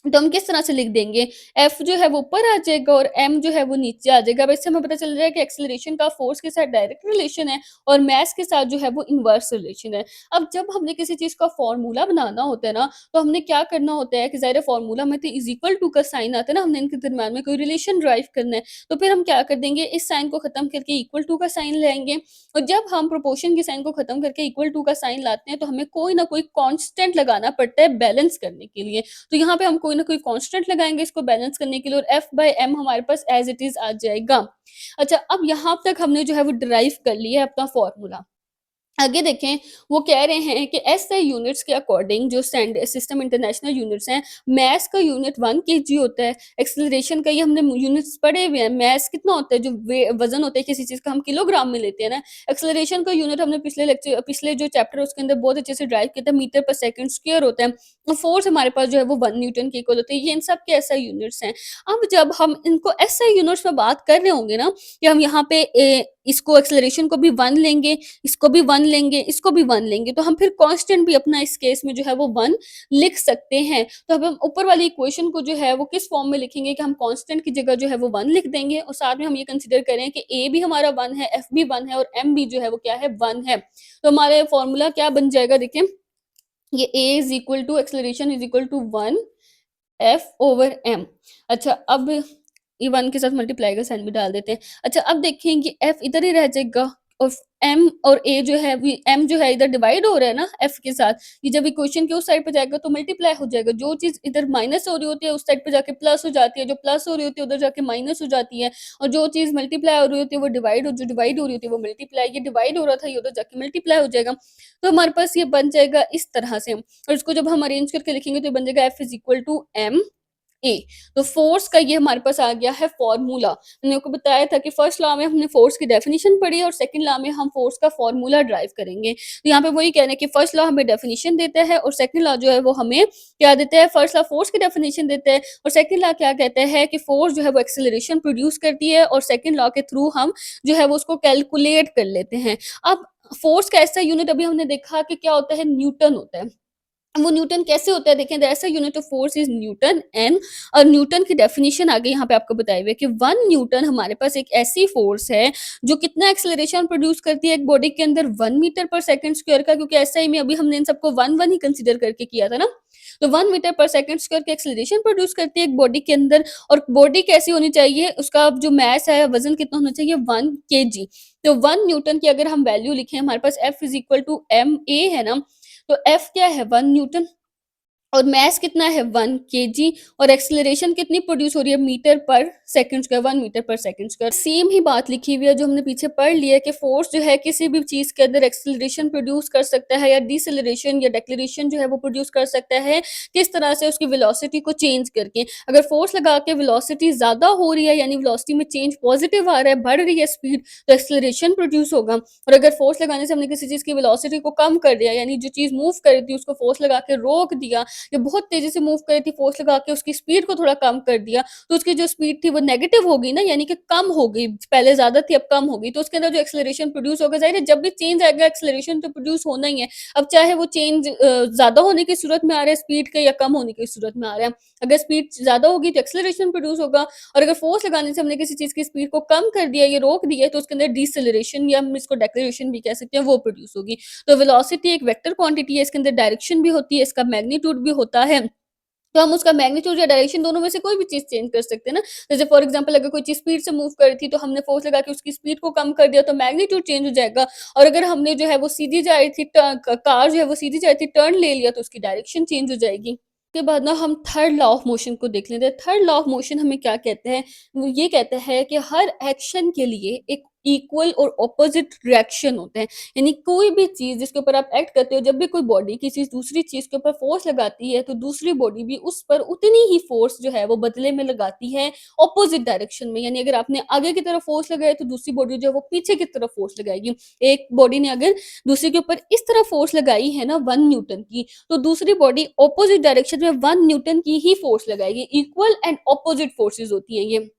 तो हम किस तरह से लिख देंगे? एफ जो है वो ऊपर आ जाएगा और एम जो है वो नीचे आ जाएगा। अब इससे हमें पता चल रहा है कि एक्सेलरेशन का फ़ोर्स के साथ डायरेक्ट रिलेशन है और मास के साथ जो है वो इनवर्स रिलेशन है। अब जब हमने किसी चीज़ का फ़ॉर्मूला बनाना होता है ना, तो हमने क्या करना होता है कि ज़ाहिर है फ़ॉर्मूला में तो इज़ इक्वल टू का साइन आता है ना, हमने इनके दरमियान में कोई रिलेशन ड्राइव करना है। तो फिर हम क्या कर देंगे, इस साइन को ख़त्म करके इक्वल टू का साइन ले आएँगे और जब हम प्रोपोर्शन के साइन को ख़त्म करके इक्वल टू का साइन लाते हैं, तो हमें कोई ना कोई कांस्टेंट लगाना पड़ता है बैलेंस करने के लिए। तो यहाँ पे हम कोई ना कोई कांस्टेंट लगाएँगे इसको बैलेंस करने के लिए और एफ बाय एम हमारे पास एज़ इट इज़ आ जाएगा। अच्छा, अब यहाँ तक हमने जो है वो डिराइव कर लिया है अपना फ़ॉर्मूला। आगे देखें, वो कह रहे हैं कि एसआई यूनिट्स के अकॉर्डिंग जो सिस्टम इंटरनेशनल यूनिट्स हैं, मास का यूनिट 1 केजी होता है, एक्सेलरेशन का ये हमने यूनिट्स पढ़े हुए हैं, मास कितना होता है, जो वजन होता है किसी चीज़ का हम किलोग्राम में लेते हैं ना, एक्सेलरेशन का यूनिट हमने पिछले जो चैप्टर है उसके अंदर बहुत अच्छे से ड्राइव किया था, मीटर पर सेकंड स्क्वायर होता है। तो फोर्स हमारे पास जो है वो 1 न्यूटन के इक्वल होते हैं, ये इन सब के एसआई यूनिट्स हैं। अब जब हम इनको एसआई यूनिट्स में बात कर रहे होंगे ना, कि हम यहाँ पे इसको एक्सेलरेशन को भी 1 लेंगे, इसको भी 1 लेंगे, इसको भी 1 लेंगे, तो हम फिर कांस्टेंट भी अपना इस केस में जो है वो 1 लिख सकते हैं। तो अब हम ऊपर वाली इक्वेशन को जो है वो किस फॉर्म में लिखेंगे कि हम कांस्टेंट की जगह जो है वो 1 लिख देंगे और साथ में हम ये कंसीडर करें कि ए भी हमारा 1 है, एफ भी 1 है और एम भी जो है वो क्या है, 1 है। तो हमारा फॉर्मूला क्या बन जाएगा, देखिए ये A is equal to acceleration is equal to 1 F over M. अच्छा, अब ये 1 के साथ मल्टीप्लाई का साइन भी डाल देते हैं। अच्छा, अब देखें कि एफ इधर ही रह जाएगा और एम और ए जो है एम जो है इधर डिवाइड हो रहा है ना एफ के साथ, ये जब इक्वेशन के उस साइड पे जाएगा तो मल्टीप्लाई हो जाएगा। जो चीज़ इधर माइनस हो रही होती है उस साइड पे जाके प्लस हो जाती है, जो प्लस हो रही होती है उधर जाके माइनस हो जाती है और जो चीज़ मल्टीप्लाई हो रही होती है वो जो डिवाइड हो रही होती है वो मल्टीप्लाई, ये डिवाइड हो रहा था ये उधर जाके मल्टीप्लाई हो जाएगा। तो हमारे पास ये बन जाएगा इस तरह से और इसको जब हम अरेंज करके लिखेंगे तो ये बन जाएगा F is equal to M A. तो फोर्स का ये हमारे पास आ गया है फॉर्मूला। मैंने आपको बताया था कि फर्स्ट लॉ में हमने फोर्स की डेफिनिशन पढ़ी है और सेकंड लॉ में हम फोर्स का फॉर्मूला ड्राइव करेंगे। तो यहाँ पे वही कह रहे हैं कि फर्स्ट लॉ हमें डेफिनिशन देता है और सेकंड लॉ जो है वो हमें क्या देता है, फर्स्ट लॉ फोर्स की डेफिनिशन देता है और सेकंड लॉ क्या कहता है कि फोर्स जो है वो एक्सेलरेशन प्रोड्यूस करती है और सेकंड लॉ के थ्रू हम जो है वो उसको कैलकुलेट कर लेते हैं। अब फोर्स का ऐसा यूनिट अभी हमने देखा कि क्या होता है, न्यूटन होता है। वो न्यूटन कैसे होता है, देखें, the SI unit of force is newton N और न्यूटन की डेफिनेशन आगे यहाँ पे आपको बताई हुई है कि 1 न्यूटन हमारे पास एक ऐसी फोर्स है जो कितना एक्सेलरेशन प्रोड्यूस करती है एक बॉडी के अंदर, 1 मीटर पर सेकंड स्क्वायर का, क्योंकि ऐसा ही में अभी हमने इन सबको 1 1 ही कंसीडर करके किया था ना। तो 1 मीटर पर सेकंड स्क्वायर की एक्सेलरेशन प्रोड्यूस करती है एक बॉडी के अंदर और बॉडी कैसी होनी चाहिए, उसका जो मास है वजन कितना होना चाहिए, 1 kg। तो 1 न्यूटन की अगर हम वैल्यू लिखें, हमारे पास F is equal to M A है ना, तो एफ क्या है, 1 न्यूटन और मास कितना है, 1 kg और एक्सेलरेशन कितनी प्रोड्यूस हो रही है, मीटर पर सेकंड स्क्वायर, 1 मीटर पर सेकंड स्क्वायर। सेम ही बात लिखी हुई है जो हमने पीछे पढ़ लिया है कि फोर्स जो है किसी भी चीज के अंदर एक्सेलरेशन प्रोड्यूस कर सकता है या डिसेलरेशन या डेक्लेरेशन जो है वो प्रोड्यूस कर सकता है, किस तरह से, उसकी वेलोसिटी को चेंज करके। अगर फोर्स लगा के वेलोसिटी ज्यादा हो रही है यानी वेलोसिटी में चेंज पॉजिटिव आ रहा है, बढ़ रही है स्पीड, तो एक्सेलरेशन प्रोड्यूस होगा। और अगर फोर्स लगाने से हमने किसी चीज की वेलोसिटी को कम कर दिया यानी जो चीज मूव कर रही थी उसको फोर्स लगा के रोक दिया या बहुत तेज़ी से मूव कर रही थी, फ़ोर्स लगा के उसकी स्पीड को थोड़ा कम कर दिया, तो उसकी जो स्पीड थी वो नेगेटिव हो गई ना, यानी कि कम हो गई, पहले ज़्यादा थी अब कम हो गई, तो उसके अंदर जो एक्सेलरेशन प्रोड्यूस होगा, ज़ाहिर है जब भी चेंज आएगा एक्सेलरेशन तो प्रोड्यूस होना ही है। अब चाहे वो चेंज ज़्यादा होने की सूरत में आ रहा है स्पीड के या कम होने की सूरत में आ रहा है। अगर स्पीड ज़्यादा होगी तो एक्सेलरेशन प्रोड्यूस होगा और अगर फ़ोर्स लगाने से हमने किसी चीज़ की स्पीड को कम कर दिया या रोक दिया, तो उसके अंदर डिसेलरेशन या हम इसको डेक्लेरेशन भी कह सकते हैं, वो प्रोड्यूस होगी। तो वेलोसिटी एक वेक्टर क्वांटिटी है, इसके अंदर डायरेक्शन भी होती है, इसका मैग्नीट्यूड भी होता है। तो हम उसका मैग्नीट्यूड या डायरेक्शन दोनों में से कोई भी चीज़ चेंज कर सकते हैं ना। जैसे फॉर एग्ज़ाम्पल अगर कोई चीज़ स्पीड से मूव कर रही थी तो हमने फ़ोर्स लगा के उसकी स्पीड को कम कर दिया तो मैग्नीट्यूड चेंज हो जाएगा और अगर हमने जो है वो सीधी जा रही थी कार जो है वो सीधी जा रही थी, टर्न ले लिया तो उसकी डायरेक्शन चेंज हो जाएगी। के बाद ना हम थर्ड लॉ ऑफ मोशन को देख लेते हैं। थर्ड लॉ ऑफ मोशन हमें क्या कहते हैं? वो ये कहता है कि हर एक्शन के लिए एक इक्वल और ऑपोजिट रिएक्शन होते हैं। यानी कोई भी चीज़ जिसके ऊपर आप एक्ट करते हो, जब भी कोई बॉडी किसी दूसरी चीज़ के ऊपर फ़ोर्स लगाती है, तो दूसरी बॉडी भी उस पर उतनी ही फ़ोर्स जो है वो बदले में लगाती है ऑपोजिट डायरेक्शन में। यानी अगर आपने आगे की तरफ फ़ोर्स लगाया तो दूसरी बॉडी जो है वो पीछे की तरफ फ़ोर्स लगाएगी। एक बॉडी ने अगर दूसरे के ऊपर इस तरह फ़ोर्स लगाई है ना 1 न्यूटन की, तो दूसरी बॉडी ऑपोजिट डायरेक्शन में 1 न्यूटन की ही फ़ोर्स लगाएगी। इक्वल एंड ऑपोजिट फ़ोर्सेस होती हैं ये।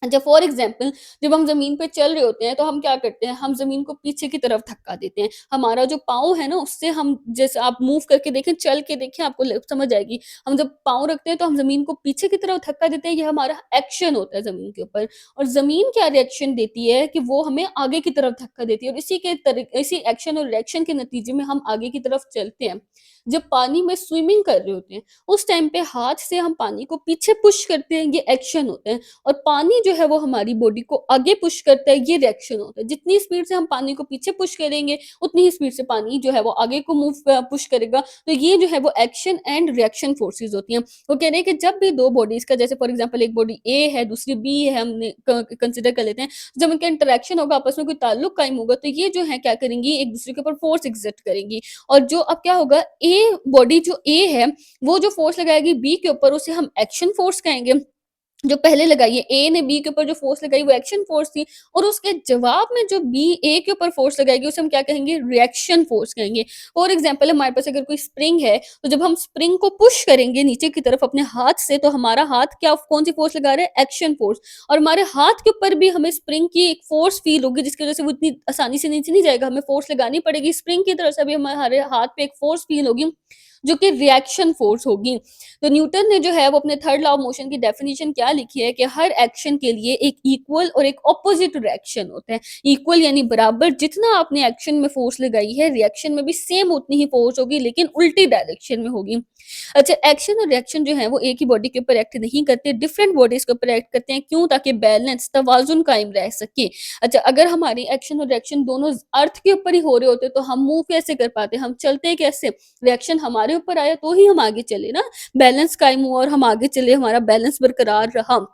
अच्छा फॉर एग्ज़ाम्पल जब हम ज़मीन पे चल रहे होते हैं, तो हम क्या करते हैं, हम ज़मीन को पीछे की तरफ धक्का देते हैं। हमारा जो पाँव है ना, उससे हम जैसे आप मूव करके देखें, चल के देखें, आपको ल समझ आएगी। हम जब पाँव रखते हैं, तो हम ज़मीन को पीछे की तरफ धक्का देते हैं, ये हमारा एक्शन होता है ज़मीन के ऊपर। और ज़मीन क्या रिएक्शन देती है कि वो हमें आगे की तरफ धक्का देती है और इसी एक्शन और रिएक्शन के नतीजे में हम आगे की तरफ चलते हैं। जब पानी में स्विमिंग कर रहे होते हैं, उस टाइम पे हाथ से हम पानी को पीछे पुश करते हैं, ये एक्शन होता है। और पानी जो है वो हमारी बॉडी को आगे पुश करता है, ये रिएक्शन होता है। जितनी स्पीड से हम पानी को पीछे पुश करेंगे, उतनी ही स्पीड से पानी जो है वो आगे को पुश करेगा। तो ये जो है वो एक्शन एंड रिएक्शन फोर्सेस होती हैं। वो कह रहे हैं कि जब भी 2 बॉडीज़ का जैसे फॉर एग्ज़ाम्पल एक बॉडी ए है, दूसरी बी है, हमने क कंसीडर कर लेते हैं। जब इनका इंटरैक्शन होगा, आपस में कोई ताल्लुक कायम होगा, तो ये जो है क्या करेंगी, एक-दूसरे के ऊपर फोर्स एक्सर्ट करेंगी। और जो अब क्या होगा, बॉडी जो ए है, वो जो फोर्स लगाएगी बी के ऊपर, उसे हम एक्शन फोर्स कहेंगे। जो पहले लगाई है, ए ने बी के ऊपर जो फ़ोर्स लगाई वो एक्शन फ़ोर्स थी और उसके जवाब में जो बी ए के ऊपर फ़ोर्स लगाएगी उसे हम क्या कहेंगे? रिएक्शन फ़ोर्स कहेंगे। फॉर एग्ज़ाम्पल हमारे पास अगर कोई स्प्रिंग है, तो जब हम स्प्रिंग को पुश करेंगे नीचे की तरफ अपने हाथ से, तो हमारा हाथ क्या कौन-सी फ़ोर्स लगा रहा है? Action force. और हमारे हाथ के ऊपर भी हमें स्प्रिंग की एक फ़ोर्स फ़ील होगी जिसकी वज़ह से वो इतनी आसानी से नीचे नहीं जाएगा, हमें फ़ोर्स लगानी पड़ेगी स्प्रिंग की तरफ से भी हमारे हाथ पे एक फ़ोर्स फ़ील होगी, जो कि रिएक्शन फ़ोर्स होगी। तो न्यूटन ने जो है वो अपने थर्ड लॉ ऑफ मोशन की डेफिनिशन क्या लिखी है कि हर एक्शन के लिए एक इक्वल और एक ऑपोजिट रिएक्शन होता है। इक्वल यानी बराबर, जितना आपने एक्शन में फोर्स लगाई है, रिएक्शन में भी सेम उतनी ही फोर्स होगी, लेकिन उल्टी डायरेक्शन में होगी। अच्छा, एक्शन और रिएक्शन जो है वो एक ही बॉडी के ऊपर एक्ट नहीं करते, डिफरेंट बॉडीज के ऊपर एक्ट करते हैं। क्यों? ताकि बैलेंस तवाजुन कायम रह सके। अच्छा, अगर हमारी एक्शन और रिएक्शन दोनों अर्थ के ऊपर ही हो रहे होते तो हम मूव कैसे कर पाते, हम चलते कैसे? रिएक्शन हमारे ऊपर आया तो ही हम आगे चले ना, बैलेंस कायम हुआ और हम आगे चले, हमारा बैलेंस बरकरार रहा।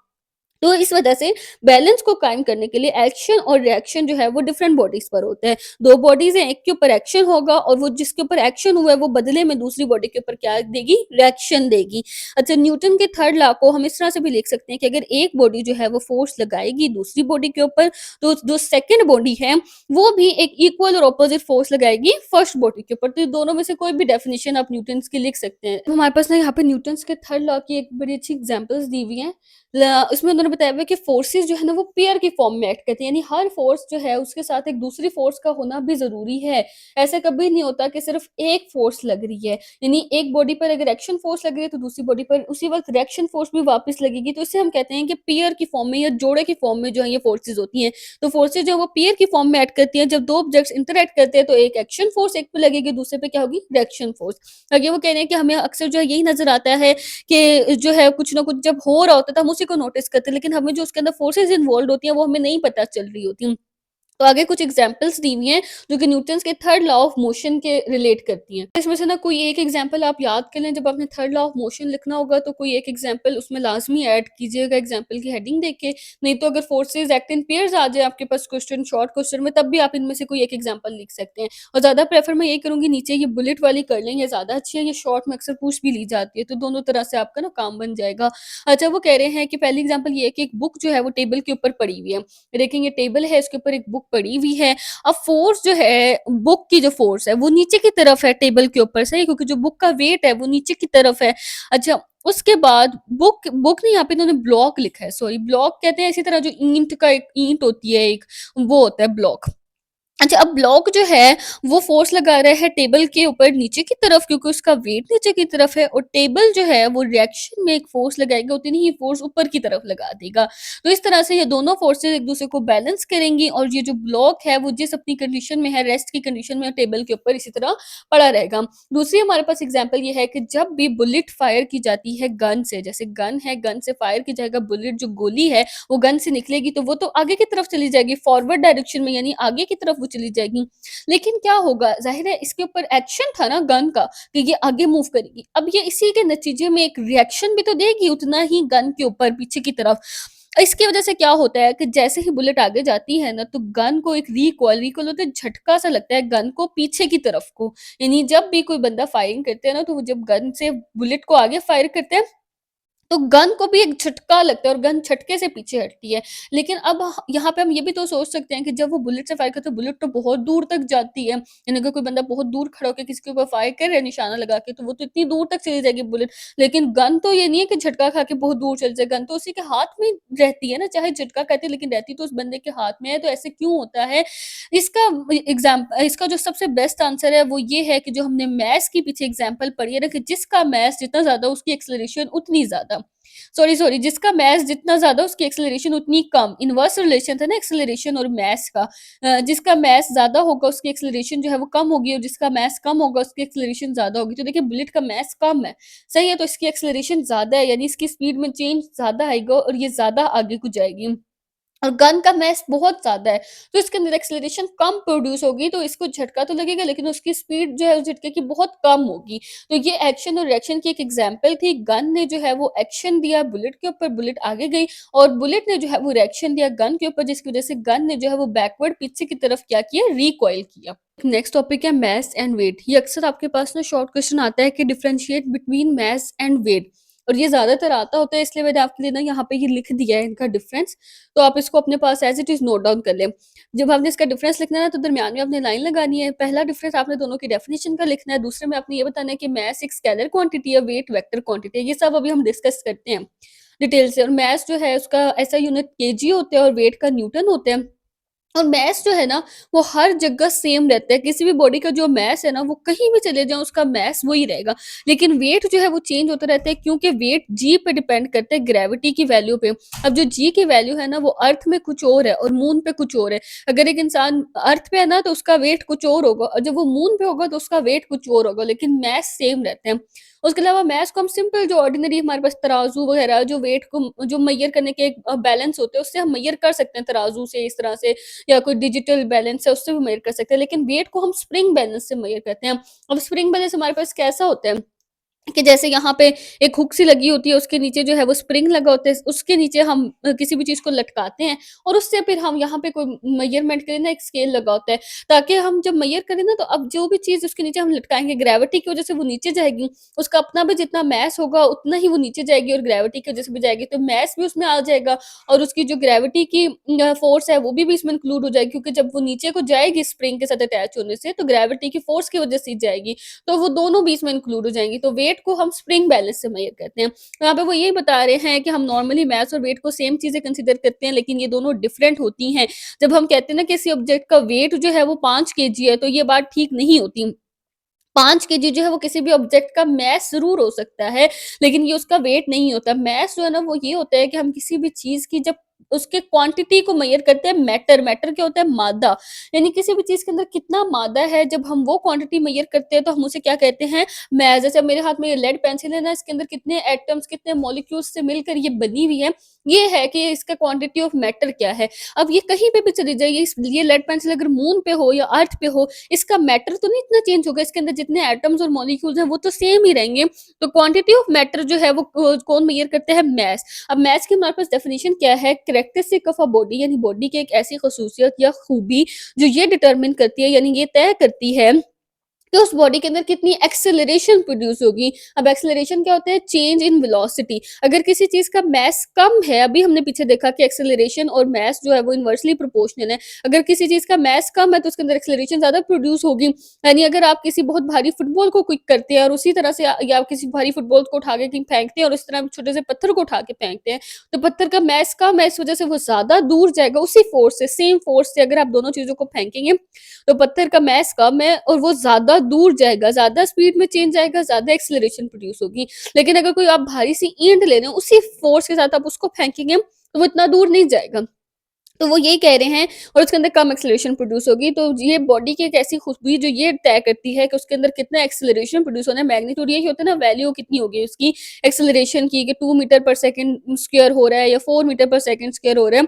तो इस वजह से बैलेंस को कायम करने के लिए एक्शन और रिएक्शन जो है वो डिफरेंट बॉडीज़ पर होते हैं। 2 बॉडीज़ हैं, एक के ऊपर एक्शन होगा और वो जिसके ऊपर एक्शन हुआ है वो बदले में दूसरी बॉडी के ऊपर क्या देगी? रिएक्शन देगी। अच्छा, न्यूटन के थर्ड लॉ को हम इस तरह से भी लिख सकते हैं कि अगर एक बॉडी जो है वो फोर्स लगाएगी दूसरी बॉडी के ऊपर, तो जो सेकंड बॉडी है वो भी एक इक्वल और ऑपोजिट फोर्स लगाएगी फर्स्ट बॉडी के ऊपर। तो ये दोनों में से कोई भी डेफिनिशन आप न्यूटन्स की लिख सकते हैं। हमारे पास ना यहाँ पे न्यूटन्स के थर्ड लॉ की एक बड़ी अच्छी एग्जांपल्स दी हुई हैं। उसमें उन्होंने बताया हुआ है कि फोर्सेस जो है ना वो पेयर की फॉर्म में एक्ट करती हैं, यानी हर फोर्स जो है उसके साथ एक दूसरी फोर्स का होना भी ज़रूरी है। ऐसा कभी नहीं होता कि सिर्फ एक फोर्स लग रही है, यानी एक बॉडी पर अगर एक्शन फोर्स लग रही है तो दूसरी बॉडी पर उसी वक़्त रिएक्शन फोर्स भी वापस लगेगी। तो इसे हम कहते हैं कि पेयर की फॉर्म में या जोड़े की फॉर्म में जो है ये फोर्सेस होती हैं। तो फोर्सेस जो है वो पेयर की फॉर्म में एक्ट करती हैं। जब 2 ऑब्जेक्ट्स इंटरैक्ट करते हैं तो एक एक्शन फोर्स एक पे लगेगी, दूसरे पे क्या होगी? Reaction force. आगे वो कह रहे हैं कि हमें अक्सर जो है यही नज़र आता है कि जो है कुछ ना कुछ जब हो रहा होता है तो हम उसी को नोटिस करते हैं, लेकिन हमें जो उसके अंदर फोर्सेस इन्वॉल्वड होती हैं वो हमें नहीं पता चल रही होती। तो आगे कुछ एग्जांपल्स दी हुई हैं जो कि न्यूटन्स के थर्ड लॉ ऑफ मोशन के रिलेट करती हैं। इसमें से ना कोई एक एग्जांपल आप याद कर लें, जब आपने थर्ड लॉ ऑफ मोशन लिखना होगा तो कोई एक एग्जांपल उसमें लाजमी ऐड कीजिएगा एग्जांपल की हेडिंग देख के। नहीं तो अगर फोर्सेस एक्ट इन पेयर्स आ जाए आपके पास क्वेश्चन शॉर्ट क्वेश्चन में, तब भी आप इनमें से कोई एक एग्जांपल लिख सकते हैं। और ज़्यादा प्रेफर मैं ये करूँगी नीचे ये बुलेट वाली कर लें, ये ज़्यादा अच्छी है, ये शॉर्ट में अक्सर पूछ भी ली जाती है, तो दोनों तरह से आपका ना काम बन जाएगा। अच्छा, वो कह रहे हैं कि पहली एग्जांपल ये है कि एक बुक जो है वो टेबल के ऊपर पड़ी हुई है। देखेंगे टेबल है, उसके ऊपर एक बुक पड़ी हुई है। अब फोर्स जो है, बुक की जो फोर्स है वो नीचे की तरफ है टेबल के ऊपर से, क्योंकि जो बुक का वेट है वो नीचे की तरफ है। अच्छा, उसके बाद बुक बुक नहीं, यहाँ पे इन्होंने ब्लॉक लिखा है, सॉरी ब्लॉक कहते हैं, इसी तरह जो ईंट का एक ईंट होती है एक, वो होता है ब्लॉक। अच्छा, अब ब्लॉक जो है वो फ़ोर्स लगा रहा है टेबल के ऊपर नीचे की तरफ, क्योंकि उसका वेट नीचे की तरफ है और टेबल जो है वो रिएक्शन में एक फ़ोर्स लगाएगा, उतनी ही फ़ोर्स ऊपर की तरफ लगा देगा। तो इस तरह से ये दोनों फ़ोर्सेस एक-दूसरे को बैलेंस करेंगी और ये जो ब्लॉक है वो जिस अपनी कंडीशन में है, रेस्ट की कंडीशन में टेबल के ऊपर इसी तरह पड़ा रहेगा। दूसरी हमारे पास एग्ज़ाम्पल ये है कि जब भी बुलेट फायर की जाती है गन से, जैसे गन है, गन से फायर की जाएगा बुलेट, जो गोली है वो गन से निकलेगी तो वो तो आगे की तरफ चली जाएगी, फॉरवर्ड डायरेक्शन में, यानी आगे की तरफ वो चली जाएगी। लेकिन क्या होगा, ज़ाहिर है इसके ऊपर एक्शन था ना गन का कि ये आगे मूव करेगी। अब ये इसी के नतीजे में एक रिएक्शन भी तो देगी उतना ही गन के ऊपर पीछे की तरफ। इसकी वजह से क्या होता है कि जैसे ही बुलेट आगे जाती है ना, तो गन को एक रिकॉइल होता है, झटका सा लगता है गन को पीछे की तरफ को। यानी जब भी कोई बंदा फायरिंग करते हैं ना, तो वो जब गन से बुलेट को आगे फायर करते हैं तो गन को भी एक झटका लगता है और गन झटके से पीछे हटती है। लेकिन अब यहाँ पे हम ये भी तो सोच सकते हैं कि जब वो बुलेट से फायर करते हैं, बुलेट तो बहुत दूर तक जाती है। यानी अगर कोई बंदा बहुत दूर खड़ा होकर किसी के ऊपर फायर कर रहा है निशाना लगा के, तो वो तो इतनी दूर तक चली जाएगी बुलेट। लेकिन गन तो ये नहीं है कि झटका खा के बहुत दूर चली जाए, गन तो उसी के हाथ में रहती है ना, चाहे झटका कहते हैं लेकिन रहती तो उस बंदे के हाथ में है। तो ऐसे क्यों होता है? इसका इसका जो सबसे बेस्ट आंसर है वो ये है कि जो हमने मैथ्स के पीछे एग्जाम्पल पढ़ी है ना, कि जिसका मैथ्स जितना ज़्यादा उसकी एक्सेलरेशन उतनी ज़्यादा। सॉरी, जिसका मास जितना ज़्यादा उसकी एक्सेलरेशन उतनी कम। इनवर्स रिलेशन था ना एक्सेलरेशन और मास का। जिसका मास ज़्यादा होगा उसकी एक्सेलरेशन जो है वो कम होगी, और जिसका मास कम होगा उसकी एक्सेलरेशन ज़्यादा होगी। तो देखिए बुलेट का मास कम है, सही है, तो इसकी एक्सेलरेशन ज़्यादा है, यानी इसकी स्पीड में चेंज ज़्यादा आएगा और ये ज़्यादा आगे को जाएगी। और गन का मास बहुत ज़्यादा है, तो इसके अंदर एक्सेलरेशन कम प्रोड्यूस होगी, तो इसको झटका तो लगेगा लेकिन उसकी स्पीड जो है उस झटके की बहुत कम होगी। तो ये एक्शन और रिएक्शन की एक एग्ज़ाम्पल थी। गन ने जो है वो एक्शन दिया बुलेट के ऊपर, बुलेट आगे गई, और बुलेट ने जो है वो रिएक्शन दिया गन के ऊपर, जिसकी वज़ह से गन ने जो है वो बैकवर्ड पीछे की तरफ क्या किया, रिकॉइल किया। नेक्स्ट टॉपिक है मास एंड वेट। ये अक्सर आपके पास ना शॉर्ट क्वेश्चन आता है कि differentiate between mass and weight, और ये ज़्यादातर आता होता है, इसलिए मैंने आपके लिए ना यहाँ पे ये लिख दिया है इनका डिफरेंस। तो आप इसको अपने पास as it is note down कर लें। जब आपने इसका डिफरेंस लिखना है ना, तो दरमियान में आपने लाइन लगानी है। पहला डिफरेंस आपने दोनों की डेफिनिशन का लिखना है, दूसरे में आपने ये बताना है कि मास एक स्केलर क्वांटिटी है, वेट वेक्टर क्वांटिटी है। ये सब अभी हम डिस्कस करते हैं डिटेल से। और मास जो है उसका ऐसा यूनिट केजी होता है और वेट का न्यूटन होता है। और मास जो है ना, वो हर जगह सेम रहता है। किसी भी बॉडी का जो मास है ना, वो कहीं भी चले जाओ उसका मास वही रहेगा। लेकिन वेट जो है वो चेंज होता रहता है, क्योंकि वेट जी पे डिपेंड करता है, ग्रेविटी की वैल्यू पे। अब जो जी की वैल्यू है ना, वो अर्थ में कुछ और है और मून पे कुछ और है। अगर एक इंसान अर्थ पे है ना, तो उसका वेट कुछ और होगा, और जब वो मून पे होगा तो उसका वेट कुछ और होगा, लेकिन मास सेम रहते हैं। उसके अलावा मास को हम सिंपल जो ऑर्डिनरी हमारे पास तराजू वगैरह जो वेट को जो मेजर करने के बैलेंस होते हैं, उससे हम मेजर कर सकते हैं, तराजू से इस तरह से, या कोई डिजिटल बैलेंस है उससे भी मेजर कर सकते हैं। लेकिन वेट को हम स्प्रिंग बैलेंस से मेजर करते हैं। अब स्प्रिंग बैलेंस हमारे पास कैसा होता है कि जैसे यहाँ पे एक हुक सी लगी होती है, उसके नीचे जो है वो स्प्रिंग लगा होता है, उसके नीचे हम किसी भी चीज़ को लटकाते हैं, और उससे फिर हम यहाँ पे कोई मेजरमेंट के लिए ना एक स्केल लगा होता है, ताकि हम जब मेजर करें ना, तो अब जो भी चीज़ उसके नीचे हम लटकाएँगे, ग्रेविटी की वज़ह से वो नीचे जाएगी, उसका अपना भी जितना मास होगा उतना ही वो नीचे जाएगी, और ग्रेविटी की वज़ह से भी जाएगी, तो मास भी उसमें आ जाएगा, और उसकी जो ग्रेविटी की फ़ोर्स है वो भी इसमें इंक्लूड हो जाएगी, क्योंकि जब वो नीचे को जाएगी स्प्रिंग के साथ अटैच होने से, तो ग्रेविटी की फ़ोर्स की वज़ह से ही जाएगी। तो वो दोनों बीच में इंक्लूड हो जाएँगी। तो वेट को हम स्प्रिंग बैलेंस से मेजर करते हैं। तो यहाँ पे वो यही बता रहे हैं कि हम नॉर्मली मास और वेट को सेम चीज़ें कंसीडर करते हैं, लेकिन ये दोनों डिफरेंट होती हैं। जब हम कहते हैं ना, किसी ऑब्जेक्ट का वेट जो है वो 5 केजी है, तो ये बात ठीक नहीं होती। 5 केजी जो है वो किसी भी ऑब्जेक्ट का मास ज़रूर हो सकता है, लेकिन ये उसका वेट नहीं होता। मास जो है ना, वो ये होता है कि हम किसी भी चीज़ की जब उसके क्वांटिटी को मेज़र करते हैं, मैटर क्या होता है? मादा। यानी किसी भी चीज़ के अंदर कितना मादा है, जब हम वो क्वांटिटी मेज़र करते हैं, तो हम उसे क्या कहते हैं? मास। जैसे अब मेरे हाथ में ये लेड पेंसिल है ना, इसके अंदर कितने एटम्स, कितने मॉलिक्यूल्स से मिलकर ये बनी हुई है, ये है कि इसका क्वांटिटी ऑफ मैटर क्या है। अब ये कहीं पे भी चली जाए, ये लेड पेंसिल अगर मून पे हो या अर्थ पे हो, इसका मैटर तो नहीं इतना चेंज होगा, इसके अंदर जितने एटम्स और मॉलिक्यूल्स हैं वो तो सेम ही रहेंगे। तो क्वांटिटी ऑफ मैटर जो है वो कौन मेजर करते हैं? मास। अब मास की हमारे पास डेफिनेशन क्या है? कैरेक्टरिस्टिक ऑफ अ बॉडी, यानी बॉडी की एक ऐसी खसूसियत या खूबी जो ये डिटरमिन करती है, यानी ये तय करती है कि उस बॉडी के अंदर कितनी एक्सेलरेशन प्रोड्यूस होगी। अब एक्सेलरेशन क्या होता है? Change in velocity. अगर किसी चीज़ का मास कम है, अभी हमने पीछे देखा कि एक्सेलरेशन और मास जो है वो इनवर्सली प्रोपोर्शनल है। अगर किसी चीज़ का मास कम है, तो उसके अंदर एक्सेलरेशन ज़्यादा प्रोड्यूस होगी। यानी अगर आप किसी बहुत भारी फुटबॉल को क्विक करते हैं, और उसी तरह से या आप किसी भारी फुटबॉल को उठा के कहीं फेंकते हैं, और इस तरह छोटे से पत्थर को उठा के फेंकते हैं, तो पत्थर का मास कम है, इस वजह से वो ज़्यादा दूर जाएगा। उसी फोर्स से, सेम फोर्स से अगर आप दोनों चीज़ों को फेंकेंगे, तो पत्थर का मास कम है और वो ज़्यादा दूर जाएगा, ज़्यादा स्पीड में चेंज आएगा, ज़्यादा एक्सेलरेशन प्रोड्यूस होगी। लेकिन अगर कोई आप भारी सी ईंट ले रहे हो, उसी फोर्स के साथ आप उसको फेंकेंगे, तो वो इतना दूर नहीं जाएगा। तो वो यही कह रहे हैं, और उसके अंदर कम एक्सेलरेशन प्रोड्यूस होगी। तो ये बॉडी की एक ऐसी खूबी जो ये तय करती है कि उसके अंदर कितना एक्सेलरेशन प्रोड्यूस होना है। मैग्नीट्यूड यही होता है ना, वैल्यू कितनी होगी उसकी एक्सेलरेशन की, कि 2 मीटर पर सेकंड स्क्वायर हो रहा है या 4 मीटर पर सेकंड स्क्वायर हो रहा है।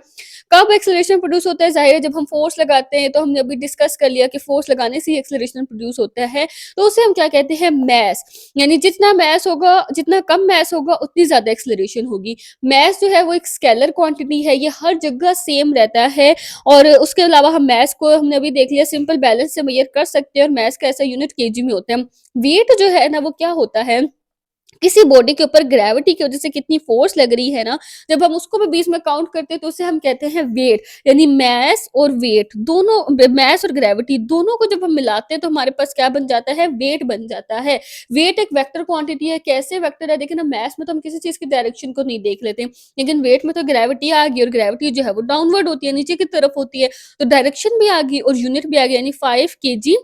कब एक्सेलरेशन प्रोड्यूस होता है? ज़ाहिर है जब हम फोर्स लगाते हैं, तो हमने अभी डिस्कस कर लिया कि फोर्स लगाने से ही एक्सेलरेशन प्रोड्यूस होता है। तो उसे हम क्या कहते हैं? मास। यानी जितना मास होगा, जितना कम मास होगा, उतनी ज़्यादा एक्सेलरेशन होगी। मास जो है वो एक स्केलर क्वांटिटी है, ये हर जगह सेम रहता है। और उसके अलावा हम मास को हमने अभी देख लिया, सिंपल बैलेंस से मेजर कर सकते हैं, और मास का ऐसा यूनिट केजी में होता है। वेट जो है ना, वो क्या होता है किसी बॉडी के ऊपर ग्रेविटी की वजह से कितनी फोर्स लग रही है ना, जब हम उसको भी बीच में काउंट करते हैं तो उसे हम कहते हैं वेट। यानी मैस और वेट दोनों, मैस और ग्रेविटी दोनों को जब हम मिलाते हैं तो हमारे पास क्या बन जाता है, वेट बन जाता है। वेट एक वेक्टर क्वांटिटी है। कैसे वेक्टर है, देखिए ना, मैस में तो हम किसी चीज की डायरेक्शन को नहीं देख लेते, लेकिन वेट में तो ग्रेविटी आ गई, और ग्रेविटी जो है वो डाउनवर्ड होती है, नीचे की तरफ होती है, तो डायरेक्शन भी आ गई और यूनिट भी आ गई, यानी 5 kg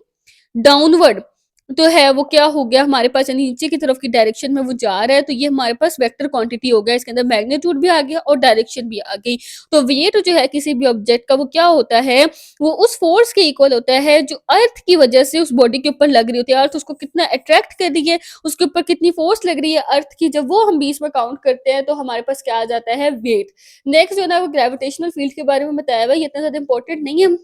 डाउनवर्ड तो है वो क्या हो गया हमारे पास, यानी नीचे की तरफ की डायरेक्शन में वो जा रहा है, तो ये हमारे पास वेक्टर क्वांटिटी हो गया। इसके अंदर मैग्नीट्यूड भी आ गया और डायरेक्शन भी आ गई। तो वेट जो है किसी भी ऑब्जेक्ट का, वो क्या होता है, वो उस फोर्स के इक्वल होता है जो अर्थ की वजह से उस बॉडी के ऊपर लग रही होती है। अर्थ उसको कितना अट्रैक्ट कर रही है, उसके ऊपर कितनी फोर्स लग रही है अर्थ की, जब वो हम बीच में काउंट करते हैं तो हमारे पास क्या आ जाता है, वेट। नेक्स्ट जो है ना, वो ग्रेविटेशनल फील्ड के बारे में बताया हुआ है, ये इतना ज्यादा इंपॉर्टेंट नहीं है।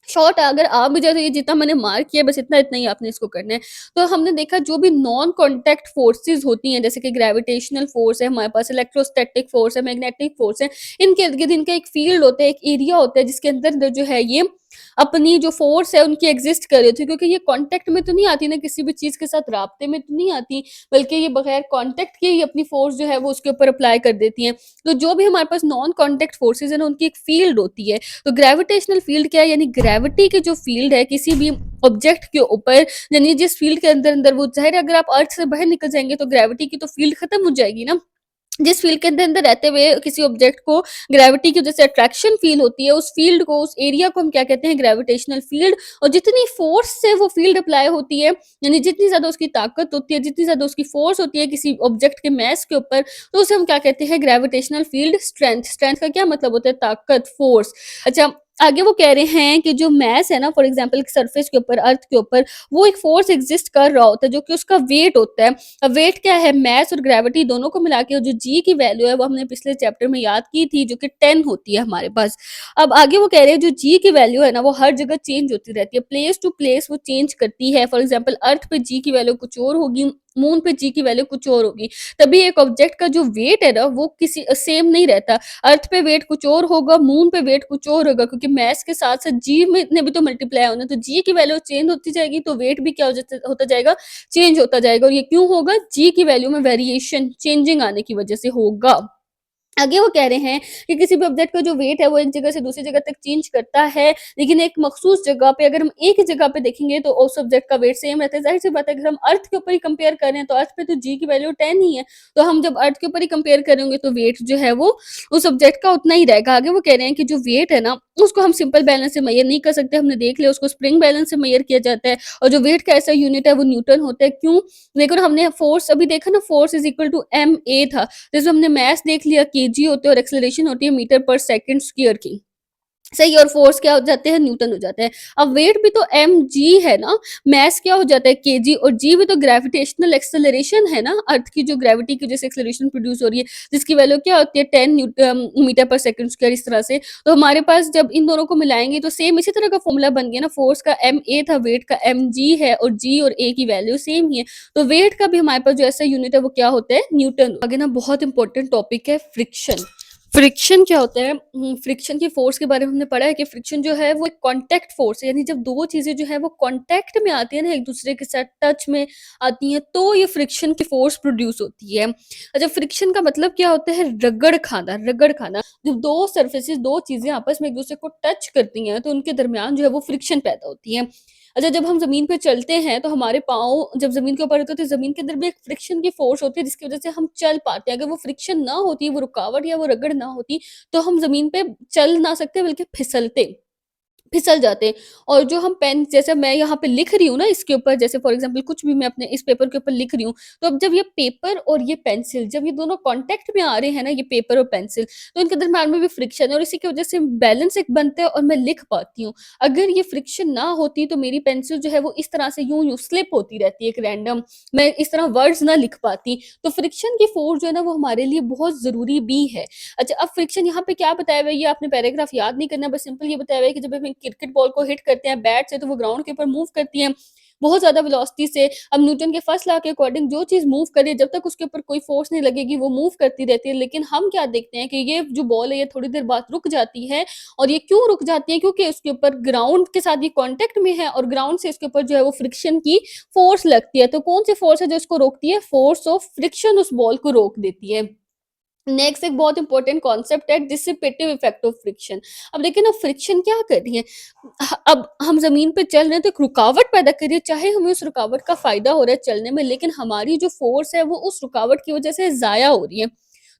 शॉर्ट अगर आ भी जाए तो ये जितना मैंने मार्क किया बस इतना ही आपने इसको करना है। तो हमने देखा जो भी नॉन कॉन्टैक्ट फोर्सेस होती हैं, जैसे कि ग्रेविटेशनल फोर्स है हमारे पास, इलेक्ट्रोस्टैटिक फोर्स है, मैग्नेटिक फोर्स है, इनके इर्द-गिर्द इनका एक फील्ड होता है, एक एरिया होता है जिसके अंदर जो है ये अपनी जो फोर्स है उनकी एग्जिस्ट कर रही होती है, क्योंकि ये कॉन्टैक्ट में तो नहीं आती ना, किसी भी चीज़ के साथ राब्ते में तो नहीं आती, बल्कि ये बगैर कॉन्टैक्ट के ही अपनी फोर्स जो है वो उसके ऊपर अप्लाई कर देती हैं। तो जो भी हमारे पास नॉन कॉन्टैक्ट फोर्सेस है ना, उनकी एक फील्ड होती है। तो ग्रेविटेशनल फील्ड क्या है, यानी ग्रेविटी की जो फील्ड है किसी भी ऑब्जेक्ट के ऊपर, यानी जिस फील्ड के अंदर अंदर वो, जाहिर है अगर आप अर्थ से बाहर निकल जाएंगे तो ग्रेविटी की तो फील्ड खत्म हो जाएगी ना। जिस फील्ड के अंदर अंदर रहते हुए किसी ऑब्जेक्ट को ग्रेविटी की वजह से अट्रैक्शन फील होती है, उस फील्ड को, उस एरिया को हम क्या कहते हैं, ग्रेविटेशनल फील्ड। और जितनी फोर्स से वो फील्ड अप्लाई होती है, यानी जितनी ज्यादा उसकी ताकत होती है, जितनी ज्यादा उसकी फोर्स होती है किसी ऑब्जेक्ट के मैस के ऊपर, तो उसे हम क्या कहते हैं, ग्रेविटेशनल फील्ड स्ट्रेंथ। स्ट्रेंथ का क्या मतलब होता है, ताकत, फोर्स। अच्छा, आगे वो कह रहे हैं कि जो मैस है ना, फॉर एग्जाम्पल सरफेस के ऊपर, अर्थ के ऊपर, वो एक फोर्स एग्जिस्ट कर रहा होता है जो कि उसका वेट होता है। अब वेट क्या है, मैस और ग्रेविटी दोनों को मिला के जो जी की वैल्यू है वो हमने पिछले चैप्टर में याद की थी, जो कि 10 होती है हमारे पास। अब आगे वो कह रहे हैं जो जी की वैल्यू है ना, वो हर जगह चेंज होती रहती है, प्लेस टू प्लेस वो चेंज करती है। फॉर एग्जाम्पल अर्थ पे जी की वैल्यू कुछ और होगी, मून पे जी की वैल्यू कुछ और होगी। तभी एक ऑब्जेक्ट का जो वेट है ना, वो किसी सेम नहीं रहता। अर्थ पे वेट कुछ और होगा, मून पे वेट कुछ और होगा, क्योंकि मैस के साथ साथ जी में ने भी तो मल्टीप्लाई होना है। तो जी की वैल्यू चेंज होती जाएगी तो वेट भी क्या होता जाएगा, चेंज होता जाएगा। और ये क्यों होगा, जी की वैल्यू में वेरिएशन, चेंजिंग आने की वजह से होगा। आगे वो कह रहे हैं कि किसी भी ऑब्जेक्ट का जो वेट है वो एक जगह से दूसरी जगह तक चेंज करता है, लेकिन एक मखसूस जगह पे अगर हम एक ही जगह पे देखेंगे तो उस ऑब्जेक्ट का वेट सेम रहता है। ज़ाहिर सी बात है, अगर हम अर्थ के ऊपर ही कंपेयर कर रहे हैं तो अर्थ पे तो जी की वैल्यू 10 ही है, तो हम जब अर्थ के ऊपर ही कंपेयर करेंगे तो वेट जो है वो उस ऑब्जेक्ट का उतना ही रहेगा। आगे वो कह रहे हैं कि जो वेट है ना, उसको हम सिंपल बैलेंस से मेजर नहीं कर सकते, हमने देख लिया, उसको स्प्रिंग बैलेंस से मेजर किया जाता है। और जो वेट का ऐसा यूनिट है वो न्यूटन होता है। क्यों, देखो हमने फोर्स अभी देखा ना, force is equal to M A था, जैसे हमने मैस देख लिया केजी होते हैं और एक्सेलरेशन होती है मीटर पर सेकंड स्क्वायर की, सही। और फोर्स क्या हो जाते हैं, न्यूटन हो जाते हैं। अब वेट भी तो एम जी है ना, मैस क्या हो जाता है, केजी, और जी भी तो ग्रेविटेशनल एक्सेलरेशन है ना, अर्थ की जो ग्रेविटी की जैसे एक्सेलरेशन प्रोड्यूस हो रही है, जिसकी वैल्यू क्या होती है 10 मीटर पर सेकंड स्क्वायर, इस तरह से। तो हमारे पास जब इन दोनों को मिलाएंगे तो सेम इसी तरह का फॉर्मूला बन गया ना, फोर्स का एम ए था, वेट का एम जी है, और जी और ए की वैल्यू सेम ही है। तो वेट का भी हमारे पास जो ऐसा यूनिट है वो क्या होता है, न्यूटन। आगे ना बहुत इंपॉर्टेंट टॉपिक है फ्रिक्शन। फ्रिक्शन क्या होता है, फ्रिक्शन की फोर्स के बारे में हमने पढ़ा है कि फ्रिक्शन जो है वो एक कांटेक्ट फोर्स है, यानी जब दो चीजें जो है वो कांटेक्ट में आती है ना, एक दूसरे के साथ टच में आती हैं, तो ये फ्रिक्शन की फोर्स प्रोड्यूस होती है। अच्छा, फ्रिक्शन का मतलब क्या होता है, रगड़ खाना। रगड़ खाना, जब दो सर्फेसिस, दो चीजें आपस में एक दूसरे को टच करती हैं तो उनके दरमियान जो है वो फ्रिक्शन पैदा होती है। अच्छा, जब हम ज़मीन पे चलते हैं तो हमारे पाँव जब ज़मीन के ऊपर होते हैं तो ज़मीन के अंदर भी एक फ्रिक्शन की फ़ोर्स होती है जिसकी वज़ह से हम चल पाते हैं। अगर वो फ्रिक्शन ना होती, वो रुकावट या वो रगड़ ना होती, तो हम ज़मीन पे चल ना सकते बल्कि फिसल जाते हैं। और जो हम पेन, जैसे मैं यहाँ पे लिख रही हूँ ना इसके ऊपर, जैसे फॉर एग्जांपल कुछ भी मैं अपने इस पेपर के ऊपर लिख रही हूँ, तो अब जब ये पेपर और ये पेंसिल, जब ये दोनों कांटेक्ट में आ रहे हैं ना, ये पेपर और पेंसिल, तो इनके दरम्यान में भी फ्रिक्शन है और इसी की वजह से बैलेंस एक बनता है और मैं लिख पाती हूँ। अगर ये फ्रिक्शन ना होती तो मेरी पेंसिल जो है वो इस तरह से यूं यूं स्लिप होती रहती है, एक रैंडम, मैं इस तरह वर्ड्स ना लिख पाती। तो फ्रिक्शन की फोर्स जो है ना वो हमारे लिए बहुत जरूरी भी है। अच्छा, अब फ्रिक्शन यहाँ पे क्या बताया हुआ है, ये आपने पैराग्राफ याद नहीं करना, बस सिंपल ये बताया हुआ है कि जब हम एक क्रिकेट बॉल को हिट करते हैं बैट से तो वो ग्राउंड के ऊपर मूव करती हैं बहुत ज़्यादा वेलोसिटी से। अब न्यूटन के फर्स्ट लॉ के अकॉर्डिंग जो चीज़ मूव करे जब तक उसके ऊपर कोई फ़ोर्स नहीं लगेगी वो मूव करती रहती है। लेकिन हम क्या देखते हैं कि ये जो बॉल है ये थोड़ी देर बाद रुक जाती है और ये क्यों रुक जाती है? क्योंकि उसके ऊपर ग्राउंड के साथ ये कॉन्टैक्ट में है और ग्राउंड से इसके ऊपर जो है वो फ्रिक्शन की फ़ोर्स लगती है। तो कौन-सी फ़ोर्स है जो इसको रोकती है? फ़ोर्स ऑफ फ्रिक्शन उस बॉल को रोक देती है। नेक्स्ट एक बहुत इंपॉर्टेंट कॉन्सेप्ट है डिसिपेटिव इफेक्ट ऑफ फ्रिक्शन। अब देखिए ना फ्रिक्शन क्या कर रही है अब हम जमीन पे चल रहे हैं तो एक रुकावट पैदा कर रही है चाहे हमें उस रुकावट का फायदा हो रहा है चलने में लेकिन हमारी जो फोर्स है वो उस रुकावट की वजह से जाया हो रही है।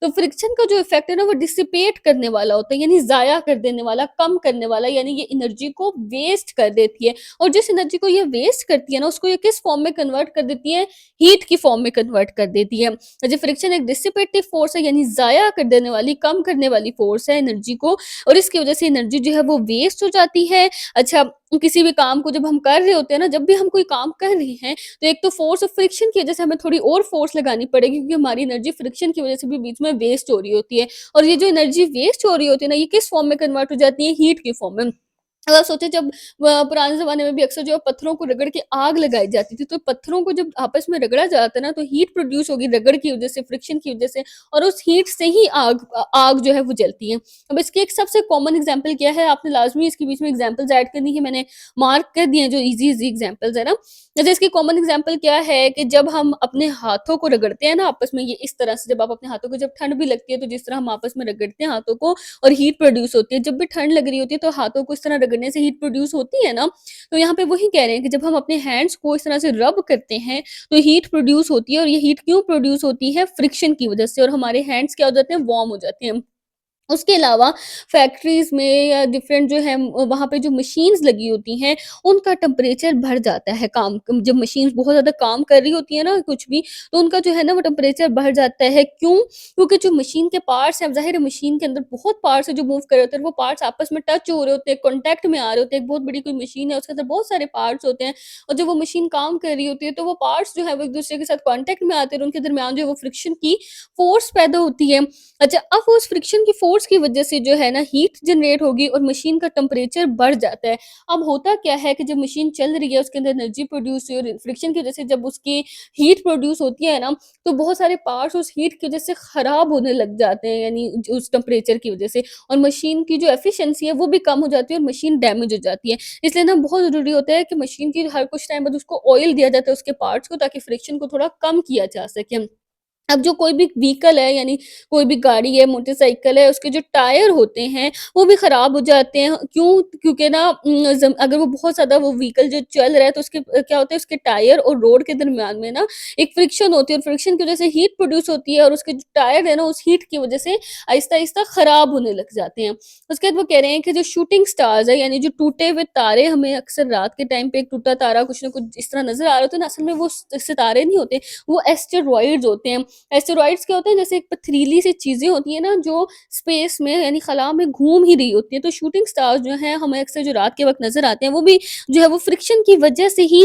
तो फ्रिक्शन का जो इफेक्ट है ना वो डिसिपेट करने वाला होता है यानी जाया कर देने वाला कम करने वाला यानी ये एनर्जी को वेस्ट कर देती है। और जिस एनर्जी को ये वेस्ट करती है ना उसको ये किस फॉर्म में कन्वर्ट कर देती है हीट की फॉर्म में कन्वर्ट कर देती है। जो फ्रिक्शन एक डिसिपेटिव फोर्स है यानी ज़ाया कर देने वाली, कम करने वाली फोर्स है एनर्जी को और इसकी वज़ह से एनर्जी जो है वो वेस्ट हो जाती है। अच्छा, किसी भी काम को जब हम कर रहे होते हैं ना, जब भी हम कोई काम कर रहे हैं, तो एक तो फोर्स ऑफ फ्रिक्शन की वज़ह से हमें थोड़ी और फोर्स लगानी पड़ेगी क्योंकि हमारी एनर्जी फ्रिक्शन की वज़ह से भी बीच में वेस्ट हो रही होती है। और ये जो एनर्जी वेस्ट हो रही होती है ना, ये किस फॉर्म में कन्वर्ट हो जाती है? हीट की फॉर्म में। अब आप सोचिए जब पुराने ज़माने में भी अक्सर जो है पत्थरों को रगड़ के आग लगाई जाती थी, तो पत्थरों को जब आपस में रगड़ा जाता है ना, तो हीट प्रोड्यूस होगी रगड़ की वज़ह से, फ्रिक्शन की वज़ह से और उस हीट से ही आग जो है वो जलती है। अब इसकी एक सबसे कॉमन एग्ज़ाम्पल क्या है, आपने लाज़मी इसके बीच में एग्ज़ाम्पल्स ऐड करनी है, मैंने मार्क कर दिए हैं जो ईज़ी-ईज़ी एग्ज़ाम्पल्स है ना। जैसे इसकी कॉमन एग्ज़ाम्पल क्या है कि जब हम अपने हाथों को रगड़ते हैं ना आपस में, ये इस तरह से जब आप अपने हाथों को जब ठंड भी लगती है, तो जिस तरह हम आपस में रगड़ते हैं हाथों को और हीट प्रोड्यूस होती है। जब भी ठंड लग रही होती है तो हाथों को इस तरह रगड़ने से हीट प्रोड्यूस होती है ना, तो यहाँ पे वही कह रहे हैं कि जब हम अपने हैंड्स को इस तरह से रब करते हैं तो हीट प्रोड्यूस होती है और ये हीट क्यों प्रोड्यूस होती है? फ्रिक्शन की वज़ह से और हमारे हैंड्स क्या हो जाते हैं? वार्म हो जाते हैं। उसके अलावा फैक्ट्रीज़ में या डिफरेंट जो है वहाँ पे जो मशीन्स लगी होती हैं, उनका टेम्परेचर बढ़ जाता है जब मशीन्स बहुत ज़्यादा काम कर रही होती है ना कुछ भी, तो उनका जो है ना वो टेम्परेचर बढ़ जाता है। क्यों? क्योंकि जो मशीन के पार्ट्स हैं, ज़ाहिर है मशीन के अंदर बहुत पार्ट्स हैं जो मूव कर रहे होते हैं, वो पार्ट्स आपस में टच हो रहे होते हैं, कॉन्टैक्ट में आ रहे होते हैं। एक बहुत बड़ी कोई मशीन है, उसके अंदर बहुत सारे पार्ट्स होते हैं और जब वो मशीन काम कर रही होती है, तो वो पार्ट्स जो है वो एक-दूसरे के साथ कॉन्टैक्ट में आते हैं और उनके दरमियान जो है वो फ्रिक्शन की फ़ोर्स पैदा होती है। अच्छा, अब वो उस फ्रिक्शन की फ़ोर्स की वज़ह से जो है ना हीट जनरेट होगी और मशीन का टेम्परेचर बढ़ जाता है। अब होता क्या है कि जब मशीन चल रही है उसके अंदर एनर्जी प्रोड्यूस हुई और फ्रिक्शन की वज़ह से जब उसकी हीट प्रोड्यूस होती है ना, तो बहुत सारे पार्ट्स उस हीट की वज़ह से ख़राब होने लग जाते हैं यानी उस टेम्परेचर की वज़ह से और मशीन की जो एफिशिएंसी है वो भी कम हो जाती है और मशीन डैमेज हो जाती है। इसलिए ना बहुत ज़रूरी होता है कि मशीन की हर कुछ टाइम बाद उसको ऑयल दिया जाता है उसके पार्ट्स को ताकि फ्रिक्शन को थोड़ा कम किया जा सके। अब जो कोई भी व्हीकल है यानी कोई भी गाड़ी है, मोटरसाइकिल है, उसके जो टायर होते हैं, वो भी खराब हो जाते हैं। क्यों? क्योंकि ना अगर वो बहुत ज़्यादा वो व्हीकल जो चल रहा है तो उसके क्या होता है उसके टायर और रोड के दरमियान में ना एक फ्रिक्शन होती है और फ्रिक्शन की वज़ह से हीट प्रोड्यूस होती है और उसके जो टायर है ना उस हीट की वज़ह से आहिस्ता-आहिस्ता खराब होने लग जाते हैं। उसके बाद वो कह रहे हैं कि जो शूटिंग स्टार्स है यानी जो टूटे हुए तारे हमें अक्सर रात के टाइम पे एक टूटा तारा कुछ ना कुछ इस तरह नज़र आ रहा होता है ना, असल में वो सितारे नहीं होते, वो एस्टेरॉइड्स होते हैं। एस्टेरॉइड्स क्या होते हैं जैसे एक पथरीली सी चीज़ें होती हैं ना जो स्पेस में यानी खला में घूम ही रही होती है। तो शूटिंग स्टार्स जो हैं हमें अक्सर जो रात के वक़्त नज़र आते हैं वो भी जो है वो फ्रिक्शन की वज़ह से ही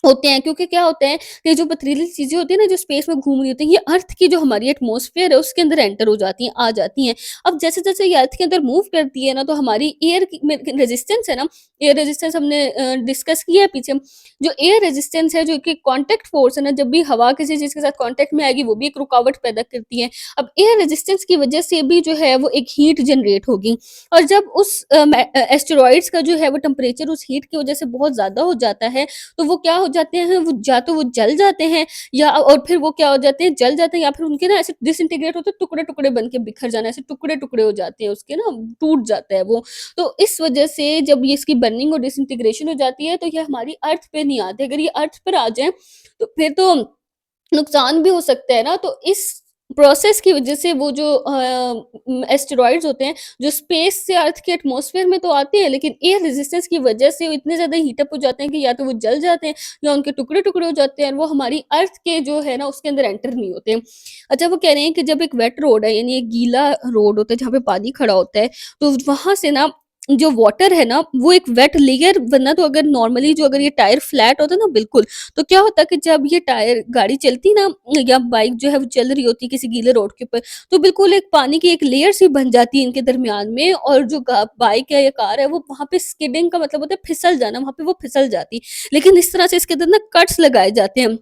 होते हैं क्योंकि क्या होता है कि जो पथरीली चीज़ें होती हैं ना जो स्पेस में घूम रही होती हैं ये अर्थ की जो हमारी एटमॉस्फेयर है उसके अंदर एंटर हो जाती हैं, आ जाती हैं। अब जैसे-जैसे ये अर्थ के अंदर मूव करती है ना तो हमारी एयर की में रेजिस्टेंस है ना, एयर रेजिस्टेंस हमने डिस्कस किया है पीछे। जो एयर रेजिस्टेंस है जो कि कॉन्टैक्ट फ़ोर्स है ना, जब भी हवा किसी चीज़ के साथ कॉन्टैक्ट में आएगी वो भी एक रुकावट पैदा करती है। अब एयर रेजिस्टेंस की वज़ह से भी जो है वो एक हीट जनरेट होगी और जब उस एस्टेरॉइड्स का जो है वो टेम्परेचर उस हीट की वज़ह से बहुत ज़्यादा हो जाता है तो वो क्या हो जाते हैं, वो या तो वो जल जाते हैं या और फिर वो क्या हो जाते हैं, जल जाते हैं या फिर उनके ना ऐसे डिसइंटीग्रेट होते हैं, टुकड़े-टुकड़े बन के बिखर जाना, ऐसे टुकड़े-टुकड़े हो जाते हैं उसके ना, टूट जाता है वो। तो इस वजह से जब ये इसकी बर्निंग और डिसइंटीग्रेशन हो जाती है, तो ये हमारी अर्थ पे नहीं आते। अगर ये अर्थ पर आ जाएँ, तो फिर तो नुकसान भी हो सकता है ना, तो इस प्रोसेस की वज़ह से वो जो एस्टेरॉइड्स होते हैं, जो स्पेस से अर्थ के एटमॉस्फेयर में तो आते हैं, लेकिन एयर रेजिस्टेंस की वज़ह से वो इतने ज़्यादा हीट अप हो जाते हैं कि या तो वो जल जाते हैं या उनके टुकड़े-टुकड़े हो जाते हैं और वो हमारी अर्थ के जो है ना, उसके अंदर एंटर नहीं होते। अच्छा, वो कह रहे हैं कि जब एक वेट रोड है, यानी एक गीला रोड होता है, जहाँ पे पानी खड़ा होता है, तो वहाँ से ना जो वाटर है ना वो एक वेट लेयर, वरना तो अगर नॉर्मली जो अगर ये टायर फ्लैट होता ना बिल्कुल, तो क्या होता कि जब ये टायर गाड़ी चलती ना या बाइक जो है वो चल रही होती किसी गीले रोड के ऊपर, तो बिल्कुल एक पानी की एक लेयर सी बन जाती है इनके दरमियान में, और जो बाइक है या कार है वो वहां पे स्किडिंग का मतलब होता है फिसल जाना, वहां पे वो फिसल जाती। लेकिन इस तरह से इसके अंदर ना कट्स लगाए जाते हैं,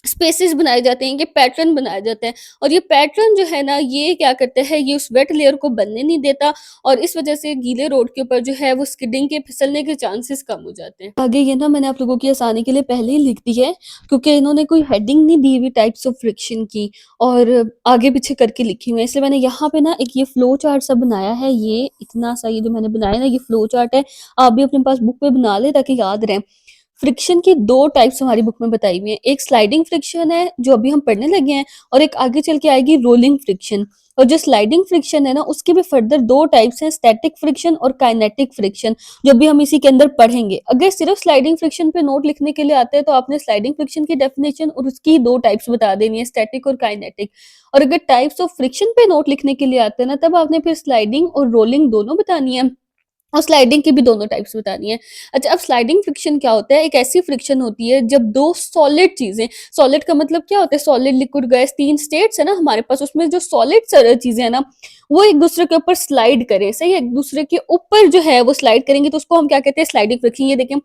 स्पेसेस बनाए जाते हैं, ये पैटर्न बनाया जाता है, और ये पैटर्न जो है ना ये क्या करता है, ये उस वेट लेयर को बनने नहीं देता, और इस वजह से गीले रोड के ऊपर जो है वो स्किडिंग के फिसलने के चांसेस कम हो जाते हैं। आगे ये ना मैंने आप लोगों की आसानी के लिए पहले ही लिख दी है, क्योंकि इन्होंने कोई हेडिंग नहीं दी हुई टाइप्स ऑफ फ्रिक्शन की, और आगे पीछे करके लिखी हुई है, इसलिए मैंने यहाँ पे ना एक ये फ्लो चार्ट सा बनाया है। ये इतना सा ये जो मैंने बनाया ना ये फ्लो चार्ट है, आप भी अपने पास बुक पे बना ले ताकि याद रहे। फ्रिक्शन की 2 टाइप्स हमारी बुक में बताई हुई हैं। एक स्लाइडिंग फ्रिक्शन है, जो अभी हम पढ़ने लगे हैं, और एक आगे चल के आएगी रोलिंग फ्रिक्शन। और जो स्लाइडिंग फ्रिक्शन है ना, उसके भी फर्दर 2 टाइप्स हैं, स्टैटिक फ्रिक्शन और काइनेटिक फ्रिक्शन, जो अभी हम इसी के अंदर पढ़ेंगे। अगर सिर्फ स्लाइडिंग फ्रिक्शन पे नोट लिखने के लिए आते हैं, तो आपने स्लाइडिंग फ्रिक्शन की डेफिनेशन और उसकी 2 टाइप्स बता देनी है, स्टैटिक और काइनेटिक। और अगर टाइप्स ऑफ फ्रिक्शन पे नोट लिखने के लिए आते हैं ना, तब आपने फिर स्लाइडिंग और रोलिंग दोनों बतानी है, और स्लाइडिंग की भी दोनों टाइप्स बतानी है। अच्छा, अब स्लाइडिंग फ्रिक्शन क्या होता है? एक ऐसी फ्रिक्शन होती है जब 2 सॉलिड चीज़ें, सॉलिड का मतलब क्या होता है? सॉलिड, लिक्विड, गैस, 3 स्टेट्स है ना हमारे पास, उसमें जो सॉलिड चीज़ें हैं ना, वो एक-दूसरे के ऊपर स्लाइड करें, सही है? एक-दूसरे के ऊपर जो है वो स्लाइड करेंगे, तो उसको हम क्या कहते हैं? Sliding friction. ये देखें,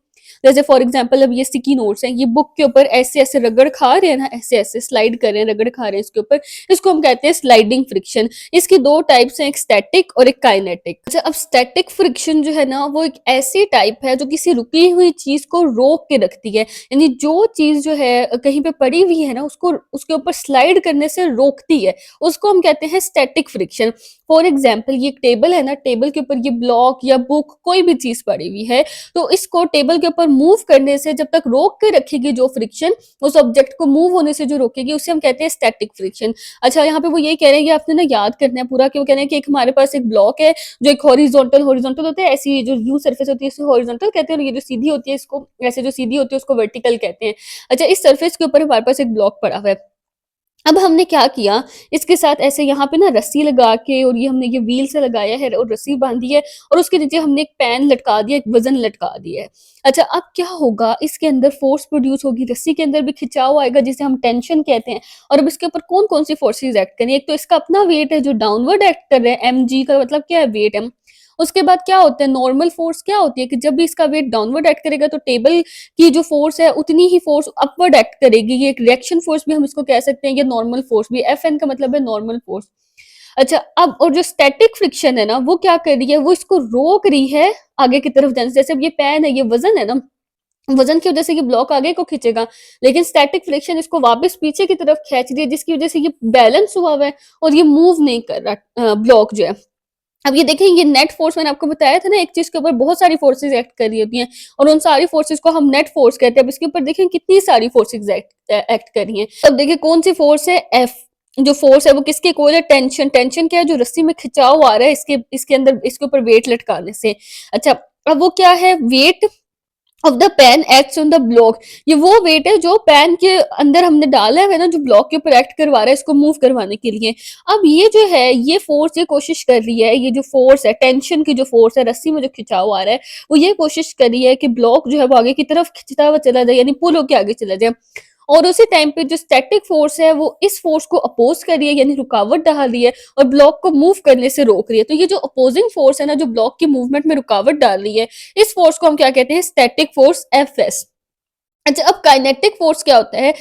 जैसे फॉर एग्जांपल अब ये स्टिकी नोट्स हैं, ये बुक के ऊपर ऐसे-ऐसे रगड़ खा रहे हैं ना, ऐसे-ऐसे स्लाइड कर रहे हैं, रगड़ खा रहे हैं इसके ऊपर, इसको हम कहते हैं स्लाइडिंग फ्रिक्शन। इसकी 2 टाइप्स हैं, एक स्टैटिक और एक काइनेटिक। अच्छा, अब स्टैटिक फ्रिक्शन जो है ना, वो एक ऐसी टाइप है जो किसी रुकी हुई चीज़ को रोक के रखती है। यानी जो चीज़ जो है कहीं पे पड़ी हुई है ना, उसको उसके ऊपर स्लाइड करने से रोकती है, उसको हम कहते हैं स्टैटिक फ्रिक्शन। फॉर एग्जाम्पल ये एक टेबल है ना, टेबल के ऊपर ये ब्लॉक या बुक कोई भी चीज़ पड़ी हुई है, तो इसको टेबल के ऊपर मूव करने से जब तक रोक के रखेगी जो फ्रिक्शन, उस ऑब्जेक्ट को मूव होने से जो रोकेगी, उसे हम कहते हैं स्टैटिक फ्रिक्शन। अच्छा, यहाँ पे वो ये कह रहे हैं कि आपने ना याद करना है पूरा, कि वो कह रहे हैं कि एक हमारे पास एक ब्लॉक है, जो एक हॉरिजॉन्टल हॉरिजॉन्टल होता है, ऐसी जो यू सरफेस होती है इसको हॉरिजॉन्टल कहते हैं, और ये जो सीधी होती है इसको, ऐसे जो सीधी होती है उसको वर्टिकल कहते हैं। अच्छा, इस सरफेस के ऊपर हमारे पास एक ब्लॉक पड़ा हुआ है। अब हमने क्या किया, इसके साथ ऐसे यहाँ पे ना रस्सी लगा के, और ये हमने ये व्हील से लगाया है और रस्सी बांधी है, और उसके नीचे हमने एक पैन लटका दिया, एक वजन लटका दिया है। अच्छा, अब क्या होगा, इसके अंदर फोर्स प्रोड्यूस होगी, रस्सी के अंदर भी खिंचाव आएगा जिसे हम टेंशन कहते हैं, और अब इसके ऊपर कौन कौन सी फोर्सेज एक्ट करें। एक तो इसका अपना वेट है जो डाउनवर्ड एक्ट कर रहे हैं, एम जी का मतलब क्या है, वेट है। उसके बाद क्या होता है, नॉर्मल फोर्स क्या होती है, कि जब भी इसका वेट डाउनवर्ड एक्ट करेगा, तो टेबल की जो फोर्स है उतनी ही फोर्स अपवर्ड एक्ट करेगी। ये एक रिएक्शन फोर्स भी हम इसको कह सकते हैं, या नॉर्मल फोर्स भी, एफ एन का मतलब है नॉर्मल फोर्स। अच्छा, अब और जो स्टैटिक फ्रिक्शन है ना, वो क्या कर रही है, वो इसको रोक रही है आगे की तरफ जाने से। जैसे अब ये पेन है, ये वजन है ना, वजन की वजह से ये ब्लॉक आगे को खींचेगा, लेकिन स्टैटिक फ्रिक्शन इसको वापस पीछे की तरफ खींच रही है, जिसकी वजह से ये बैलेंस हुआ हुआ है और ये मूव नहीं कर रहा, ब्लॉक जो है। अब ये देखें, ये नेट फोर्स मैंने आपको बताया था ना, एक चीज के ऊपर बहुत सारी फोर्सेस एक्ट कर रही होती हैं, और उन सारी फोर्सेस को हम नेट फोर्स कहते हैं। अब इसके ऊपर देखें कितनी सारी फोर्सेस एक्ट कर रही हैं। अब देखिए कौन सी फोर्स है, एफ। जो फोर्स है वो किसके इक्वल है, टेंशन। टेंशन क्या है, जो रस्सी में खिंचाव आ रहा है इसके इसके अंदर, इसके ऊपर वेट लटकाने से। अच्छा, अब वो क्या है, weight of the pen acts on the block. ये वो वेट है जो पेन के अंदर हमने डाला है ना, जो ब्लॉक के ऊपर एक्ट करवा रहा है इसको मूव करवाने के लिए। अब ये जो है, ये फोर्स ये कोशिश कर रही है, ये जो फोर्स है, टेंशन की जो फोर्स है, रस्सी में जो खिंचाव आ रहा है, वो ये कोशिश कर रही है कि ब्लॉक जो है वो आगे की तरफ खिंचता हुआ चला जाए, यानी पुल होके आगे चला जाए। और उसी टाइम पे जो स्टैटिक फोर्स है वो इस फोर्स को अपोज कर रही है, यानी रुकावट डाल रही है, और ब्लॉक को मूव करने से रोक रही है। तो ये जो अपोजिंग फोर्स है ना, जो ब्लॉक की मूवमेंट में रुकावट डाल रही है, इस फोर्स को हम क्या कहते हैं, स्टैटिक फोर्स, एफ एस। अच्छा, अब काइनेटिक फोर्स क्या होता है,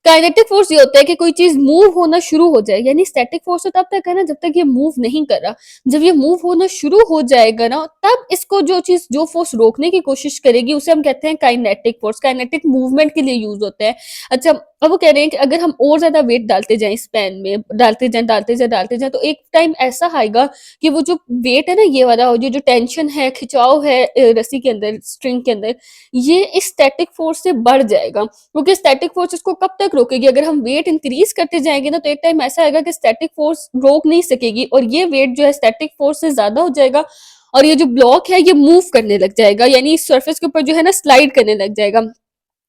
काइनेटिक फोर्स ये होता है कि कोई चीज मूव होना शुरू हो जाए, यानी स्टैटिक फोर्स तो तब तक है ना जब तक ये मूव नहीं कर रहा। जब ये मूव होना शुरू हो जाएगा ना, तब इसको जो चीज, जो फोर्स रोकने की कोशिश करेगी, उसे हम कहते हैं काइनेटिक फोर्स। काइनेटिक मूवमेंट के लिए यूज होता है। अच्छा, अब वो कह रहे हैं कि अगर हम और ज्यादा वेट डालते जाएं इस पेन में, डालते जाएं, तो एक टाइम ऐसा आएगा कि वो जो वेट है ना, ये वाला, जो जो टेंशन है, खिंचाव है रस्सी के अंदर, स्ट्रिंग के अंदर, ये इस स्टैटिक फोर्स से बढ़ जाएगा। क्योंकि स्टैटिक फोर्स इसको कब तक रोकेगी, अगर हम वेट इंक्रीज करते जाएंगे ना, तो एक टाइम ऐसा आएगा कि स्टैटिक फोर्स रोक नहीं सकेगी, और ये वेट जो है स्टैटिक फोर्स से ज्यादा हो जाएगा, और ये जो ब्लॉक है ये मूव करने लग जाएगा, यानी इस सरफेस के ऊपर जो है ना स्लाइड करने लग जाएगा।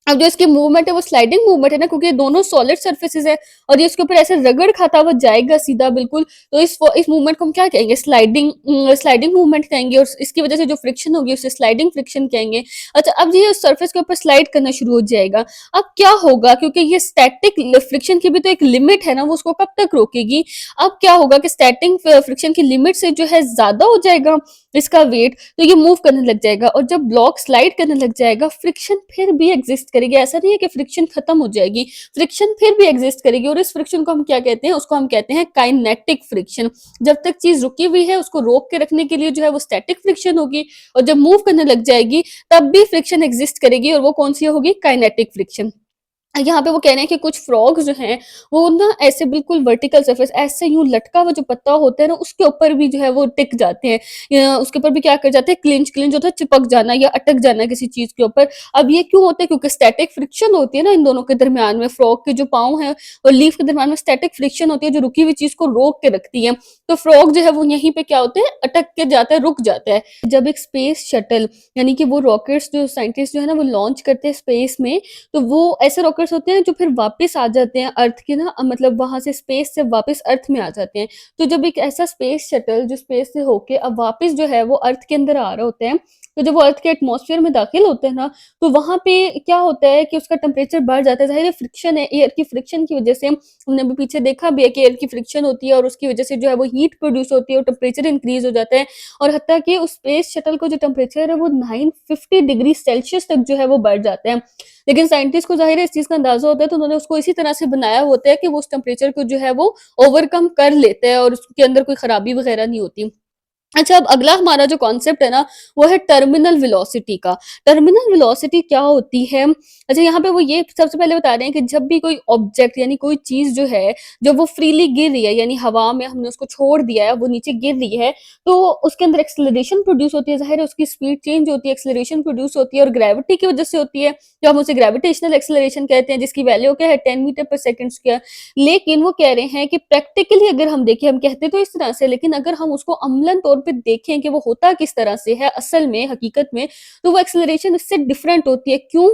अब जो इसकी मूवमेंट है वो स्लाइडिंग मूवमेंट है ना, क्योंकि ये दोनों सॉलिड सर्फेसेस है और ये इसके ऊपर ऐसे रगड़ खाता हुआ जाएगा सीधा बिल्कुल। तो इस मूवमेंट को हम क्या कहेंगे, स्लाइडिंग मूवमेंट कहेंगे, और इसकी वजह से जो फ्रिक्शन होगी उसे स्लाइडिंग फ्रिक्शन कहेंगे। अच्छा, अब ये सर्फेस के ऊपर स्लाइड करना शुरू हो जाएगा। अब क्या होगा, क्योंकि ये स्टैटिक फ्रिक्शन की भी तो एक लिमिट है ना, वो उसको कब तक रोकेगी। अब क्या होगा कि स्टैटिक फ्रिक्शन की लिमिट से जो है ज्यादा हो जाएगा इसका वेट, तो ये मूव करने लग जाएगा। और जब ब्लॉक स्लाइड करने लग जाएगा, फ्रिक्शन फिर भी एग्जिस्ट करेगी। ऐसा नहीं है कि फ्रिक्शन खत्म हो जाएगी, फ्रिक्शन फिर भी एग्जिस्ट करेगी। और इस फ्रिक्शन को हम क्या कहते हैं, उसको हम कहते हैं काइनेटिक फ्रिक्शन। जब तक चीज रुकी हुई है उसको रोक के रखने के लिए जो है वो स्टैटिक फ्रिक्शन होगी, और जब मूव करने लग जाएगी तब भी फ्रिक्शन एग्जिस्ट करेगी, और वो कौन सी होगी, काइनेटिक फ्रिक्शन। यहाँ पे वो कह रहे हैं कि कुछ फ्रॉग्स जो हैं वो ना ऐसे बिल्कुल वर्टिकल सरफेस, ऐसे यूं लटका हुआ जो पत्ता होता है ना उसके ऊपर भी जो है वो टिक जाते हैं, या उसके ऊपर भी क्या कर जाते हैं, क्लिंच क्लिंच होता है, चिपक जाना या अटक जाना किसी चीज के ऊपर। अब ये क्यों होता है, क्योंकि स्टैटिक फ्रिक्शन होती है ना इन दोनों के दरमियान में, फ्रॉग के जो पाँव हैं और लीफ के दरमियान में स्टैटिक फ्रिक्शन होती है जो रुकी हुई चीज को रोक के रखती है। तो फ्रॉग जो है वो यहीं पे क्या होते हैं, अटक के जाता है, रुक जाता है। जब एक स्पेस शटल यानी कि वो रॉकेट्स जो साइंटिस्ट जो है ना वो लॉन्च करते हैं स्पेस में, तो वो ऐसे रॉकेट्स होते हैं जो फिर वापस आ जाते हैं अर्थ के ना, मतलब वहां से स्पेस से वापस अर्थ में आ जाते हैं। तो जब एक ऐसा स्पेस शटल जो स्पेस से होके अब वापस जो है वो अर्थ के अंदर आ रहे होते हैं, तो जब वो अर्थ के एटमॉस्फेयर में दाखिल होते हैं ना, तो वहां पे क्या होता है कि उसका टेम्परेचर बढ़ जाता है। जाहिर है फ्रिक्शन है, एयर की फ्रिक्शन की वजह से, हमने अभी पीछे देखा भी है कि एयर की फ्रिक्शन होती है और उसकी वजह से जो है वो हीट प्रोड्यूस होती है और टेम्परेचर इंक्रीज हो जाता है। और हत्ता कि उस स्पेस शटल को जो टेम्परेचर है वो 950 डिग्री सेल्सियस तक जो है वो बढ़ जाता है। लेकिन साइंटिस्ट को ज़ाहिर है इस चीज़ का अंदाज़ा होता है, तो उन्होंने उसको इसी तरह से बनाया होता है कि वो उस टेम्परेचर को जो है वो ओवरकम कर लेता है और उसके अंदर कोई खराबी वगैरह नहीं होती। अच्छा, अब अगला हमारा जो कॉन्सेप्ट है ना, वो है टर्मिनल वेलोसिटी का। टर्मिनल वेलोसिटी क्या होती है? अच्छा, यहाँ पे वो ये सबसे पहले बता रहे हैं कि जब भी कोई ऑब्जेक्ट यानी कोई चीज़ जो है, जब वो फ्रीली गिर रही है यानी हवा में हमने उसको छोड़ दिया है, वो नीचे गिर रही है, तो उसके अंदर एक्सेलरेशन प्रोड्यूस होती है, ज़ाहिर है उसकी स्पीड चेंज होती है, एक्सेलरेशन प्रोड्यूस होती है और ग्रेविटी की वजह से होती है, जो हम उसे ग्रेविटेशनल एक्सेलरेशन कहते हैं, जिसकी वैल्यू क्या है 10 मीटर पर सेकंड स्क्वायर। लेकिन वो कह रहे हैं कि प्रैक्टिकली अगर हम देखें, हम कहते तो इस तरह से, लेकिन अगर हम उसको अमलन तौर पे देखें कि वो होता किस तरह से है असल में, हकीकत में, तो वो एक्सेलरेशन इससे डिफरेंट होती है। क्यों?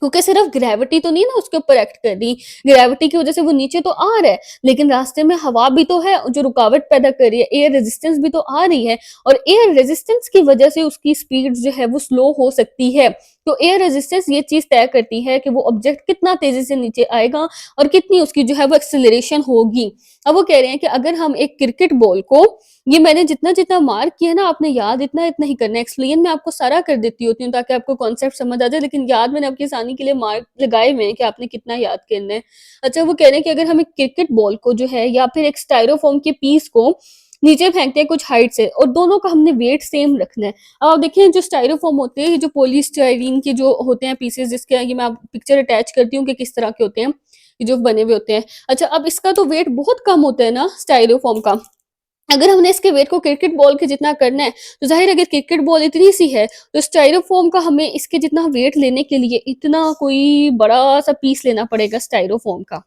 क्योंकि सिर्फ ग्रेविटी तो नहीं ना उसके ऊपर एक्ट कर रही, ग्रेविटी की वजह से वो नीचे तो आ रहा है, लेकिन रास्ते में हवा भी तो है जो रुकावट पैदा कर रही है, एयर रेजिस्टेंस भी तो आ रही है, और एयर रेजिस्टेंस की वजह से उसकी स्पीड जो है वो स्लो हो सकती है। तो एयर रेजिस्टेंस ये चीज तय करती है कि वो ऑब्जेक्ट कितना तेजी से नीचे आएगा और कितनी उसकी जो है वो एक्सेलरेशन होगी। अब वो कह रहे हैं कि अगर हम एक क्रिकेट बॉल को, ये मैंने जितना जितना मार्क किया ना, आपने याद इतना इतना ही करना है। एक्सप्लेन मैं आपको सारा कर देती होती हूँ ताकि आपको कॉन्सेप्ट समझ आ जाए, लेकिन याद मैंने आपकी आसानी के लिए मार्क लगाए हुए हैं कि आपने कितना याद करना है। अच्छा, वो कह रहे हैं कि अगर हम एक क्रिकेट बॉल को जो है या फिर एक स्टाइरोफोम के पीस को नीचे फेंकते हैं कुछ हाइट से, और दोनों का हमने वेट सेम रखना है। अब आप देखिए, जो स्टाइरोफोम होते हैं, जो पॉलीस्टाइरीन के जो होते हैं पीसेस, जिसके ये मैं पिक्चर अटैच करती हूँ कि किस तरह के होते हैं, ये जो बने हुए होते हैं। अच्छा, अब इसका तो वेट बहुत कम होता है ना स्टाइरोफोम का। अगर हमने इसके वेट को क्रिकेट बॉल के जितना करना है, तो ज़ाहिर है अगर क्रिकेट बॉल इतनी सी है, तो स्टाइरोफोम का हमें इसके जितना वेट लेने के लिए इतना कोई बड़ा-सा पीस लेना पड़ेगा स्टाइरोफोम का।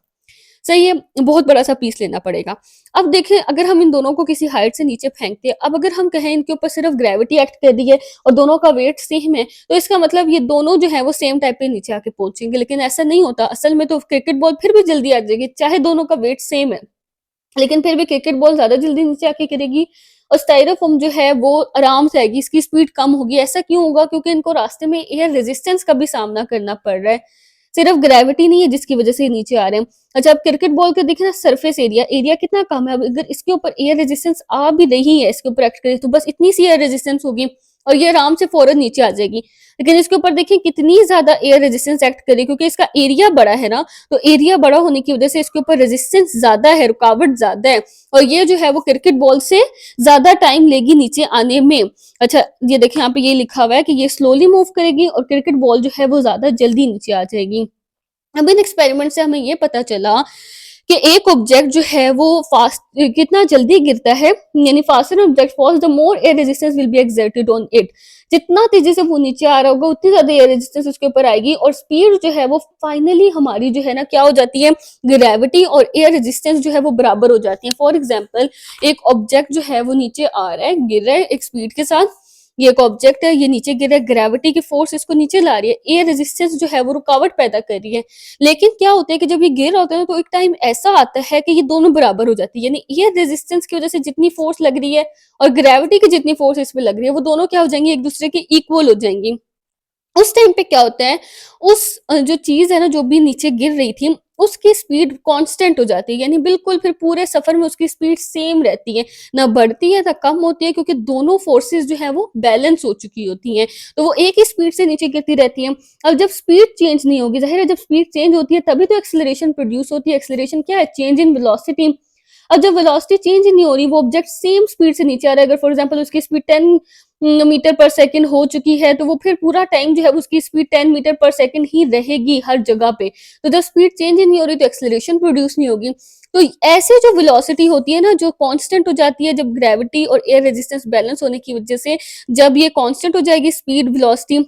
सही है, बहुत बड़ा-सा पीस लेना पड़ेगा। अब देखें, अगर हम इन दोनों को किसी हाइट से नीचे फेंकते हैं, अब अगर हम कहें इनके ऊपर सिर्फ ग्रेविटी एक्ट कर रही है और दोनों का वेट सेम है, तो इसका मतलब ये दोनों जो है वो सेम टाइप पे नीचे आके पहुँचेंगे, लेकिन ऐसा नहीं होता। असल में तो क्रिकेट बॉल फिर भी जल्दी आ जाएगी, चाहे दोनों का वेट सेम है। लेकिन फिर भी क्रिकेट बॉल ज़्यादा जल्दी नीचे आके गिरेगी और स्टाइरोफोम जो है वो आराम से आएगी, इसकी स्पीड कम होगी। ऐसा क्यों होगा? क्योंकि इनको रास्ते में एयर रेजिस्टेंस का भी सामना करना पड़ रहा है। सिर्फ ग्रेविटी नहीं है जिसकी वजह से ये नीचे आ रहे हैं। अच्छा, अब क्रिकेट बॉल का देखिए ना, सरफेस एरिया एरिया कितना कम है। अब अगर इसके ऊपर एयर रेजिस्टेंस आ भी रही है, इसके ऊपर एक्ट करे, तो बस इतनी सी एयर रेजिस्टेंस होगी और ये आराम से फौरन नीचे आ जाएगी। लेकिन इसके ऊपर देखिए कितनी ज़्यादा एयर रेजिस्टेंस एक्ट करे, क्योंकि इसका एरिया बड़ा है ना, तो एरिया बड़ा होने की वजह से इसके ऊपर रेजिस्टेंस ज़्यादा है, रुकावट ज़्यादा है, और ये जो है वो क्रिकेट बॉल से ज़्यादा टाइम लेगी नीचे आने में। अच्छा, ये देखिए यहाँ पे ये लिखा हुआ है कि ये स्लोली मूव करेगी और क्रिकेट बॉल जो है वो ज़्यादा जल्दी नीचे आ जाएगी। अब इन एक्सपेरिमेंट से हमें ये पता चला कि एक ऑब्जेक्ट जो है वो फास्ट कितना जल्दी गिरता है, यानी faster object falls the more air resistance will be exerted on it. जितना तेजी से वो नीचे आ रहा होगा उतनी ज्यादा एयर रेजिस्टेंस उसके ऊपर आएगी, और स्पीड जो है वो फाइनली हमारी जो है ना क्या हो जाती है, ग्रेविटी और एयर रेजिस्टेंस जो है वो बराबर हो जाती है। फॉर एग्जाम्पल, एक ऑब्जेक्ट जो है वो नीचे आ रहा है, गिर रहा है एक स्पीड के साथ, ये एक ऑब्जेक्ट है, ये नीचे गिर रहा है, ग्रेविटी की फोर्स इसको नीचे ला रही है, एयर रेजिस्टेंस जो है वो रुकावट पैदा कर रही है। लेकिन क्या होता है कि जब ये गिर रहा होता है ना, तो एक टाइम ऐसा आता है कि ये दोनों बराबर हो जाती है, यानी एयर रेजिस्टेंस की वजह से जितनी फोर्स लग रही है और ग्रेविटी की जितनी फोर्स इस पे लग रही है, वो दोनों क्या हो जाएंगी, एक दूसरे के इक्वल हो जाएंगी। उस टाइम पे क्या होता है, उस जो चीज़ है ना, जो भी नीचे गिर रही थी, उसकी स्पीड कांस्टेंट हो जाती है, यानी बिल्कुल फिर पूरे सफ़र में उसकी स्पीड सेम रहती है, ना बढ़ती है ना कम होती है, क्योंकि दोनों फोर्सेस जो है वो बैलेंस हो चुकी होती हैं। तो वो एक ही स्पीड से नीचे गिरती रहती हैं। अब जब स्पीड चेंज नहीं होगी, ज़ाहिर है जब स्पीड चेंज होती है तभी तो एक्सेलरेशन प्रोड्यूस होती है। एक्सेलरेशन क्या है? Change in velocity. अब जब वेलोसिटी चेंज ही नहीं हो रही, वो ऑब्जेक्ट सेम स्पीड से नीचे आ रहा है, अगर फॉर एग्जांपल उसकी स्पीड 10 मीटर पर सेकंड हो चुकी है, तो वो फिर पूरा टाइम जो है उसकी स्पीड 10 मीटर पर सेकंड ही रहेगी हर जगह पे। तो जब स्पीड चेंज ही नहीं हो रही, तो एक्सेलरेशन प्रोड्यूस नहीं होगी। तो ऐसे जो वेलोसिटी होती है ना, जो कांस्टेंट हो जाती है जब ग्रेविटी और एयर रेजिस्टेंस बैलेंस होने की वजह से, जब ये कांस्टेंट हो जाएगी स्पीड वेलोसिटी,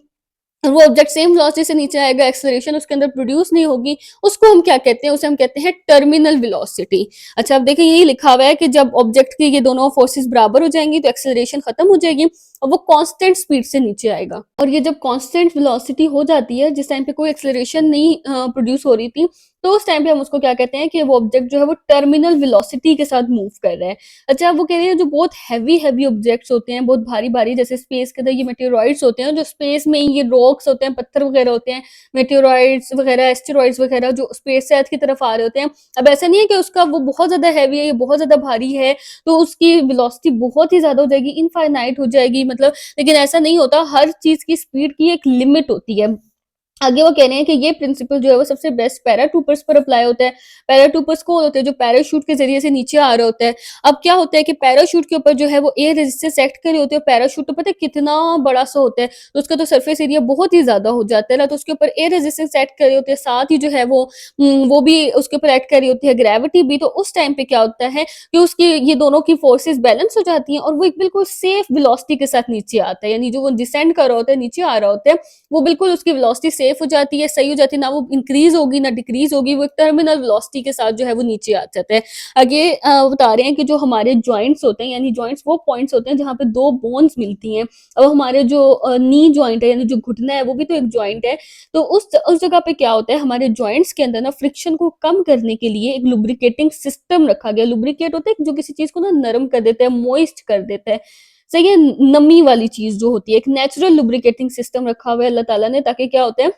वो ऑब्जेक्ट सेम वेलोसिटी से नीचे आएगा, एक्सेलरेशन उसके अंदर प्रोड्यूस नहीं होगी, उसको हम क्या कहते हैं? उसे हम कहते हैं टर्मिनल वेलोसिटी। अच्छा, अब देखिए यही लिखा हुआ है कि जब ऑब्जेक्ट की ये दोनों फोर्सेस बराबर हो जाएंगी, तो एक्सेलरेशन खत्म हो जाएगी और वो कांस्टेंट स्पीड से नीचे आएगा। और ये जब कांस्टेंट वेलोसिटी हो जाती है, जिस टाइम पे कोई एक्सेलरेशन नहीं प्रोड्यूस हो रही थी, तो उस टाइम पे हम उसको क्या कहते हैं कि वो ऑब्जेक्ट जो है वो टर्मिनल वेलोसिटी के साथ मूव कर रहा है। अच्छा, वो कह रहे हैं जो बहुत हैवी ऑब्जेक्ट्स होते हैं, बहुत भारी-भारी, जैसे स्पेस के अंदर ये मेटेओरॉइड्स होते हैं, जो स्पेस में ये रॉक्स होते हैं, पत्थर वगैरह होते हैं, मेटेओरॉइड्स वगैरह, एस्टेरॉइड्स वगैरह जो स्पेस से अर्थ की तरफ आ रहे होते हैं। अब ऐसा नहीं है कि उसका वो बहुत ज़्यादा हैवी है, ये बहुत ज़्यादा भारी है, तो उसकी वेलोसिटी बहुत ही ज़्यादा हो जाएगी, इनफाइनाइट हो जाएगी मतलब, लेकिन ऐसा नहीं होता, हर चीज़ की स्पीड की एक लिमिट होती है। आगे वो कह रहे हैं कि ये प्रिंसिपल जो है वो सबसे बेस्ट पैराट्रूपर्स पर अप्लाई होता है। पैराट्रूपर्स कौन होते हैं? जो पैराशूट के ज़रिए से नीचे आ रहे होते हैं। अब क्या होता है कि पैराशूट के ऊपर जो है वो एयर रेजिस्टेंस एक्ट कर रही होती है। पैराशूट तो पता है कितना बड़ा-सा होता है, तो उसका तो सरफेस एरिया बहुत ही ज़्यादा हो जाता है ना, तो उसके ऊपर एयर रेजिस्टेंस एक्ट कर रही होती है। साथ ही जो है वो भी उसके ऊपर एक्ट कर रही होती है, ग्रेविटी भी। तो उस टाइम पे क्या होता है कि उसकी ये दोनों की फोर्सेस बैलेंस हो जाती हैं और वो एक बिल्कुल सेफ वेलोसिटी के साथ नीचे आता है। यानी जो वो डिसेंड कर रहा होता है, नीचे आ रहा होता है, वो बिल्कुल उसकी वेलोसिटी सेफ हो जाती है, सही हो जाती है, ना वो इंक्रीज़ होगी, ना डिक्रीज़ होगी, वो एक टर्मिनल वेलोसिटी के साथ जो है वो नीचे आ जाता है। आगे बता रहे हैं कि जो हमारे जॉइंट्स होते हैं, यानी जॉइंट्स वो पॉइंट्स होते हैं जहाँ पे 2 बोन्स मिलती हैं। अब हमारे जो नी जॉइंट है, यानी जो घुटना है, वो भी तो एक जॉइंट है। तो उस जगह पे क्या होता है, हमारे जॉइंट्स के अंदर ना फ्रिक्शन को कम करने के लिए एक लुब्रिकेटिंग सिस्टम रखा गया। लुब्रिकेट होता है जो किसी चीज़ को ना नरम कर देता है, मॉइस्ट कर देता है। सही है, नमी वाली चीज़ जो होती है, एक नेचुरल लुब्रिकेटिंग सिस्टम रखा हुआ है अल्लाह ताला ने, ताकि क्या होता है,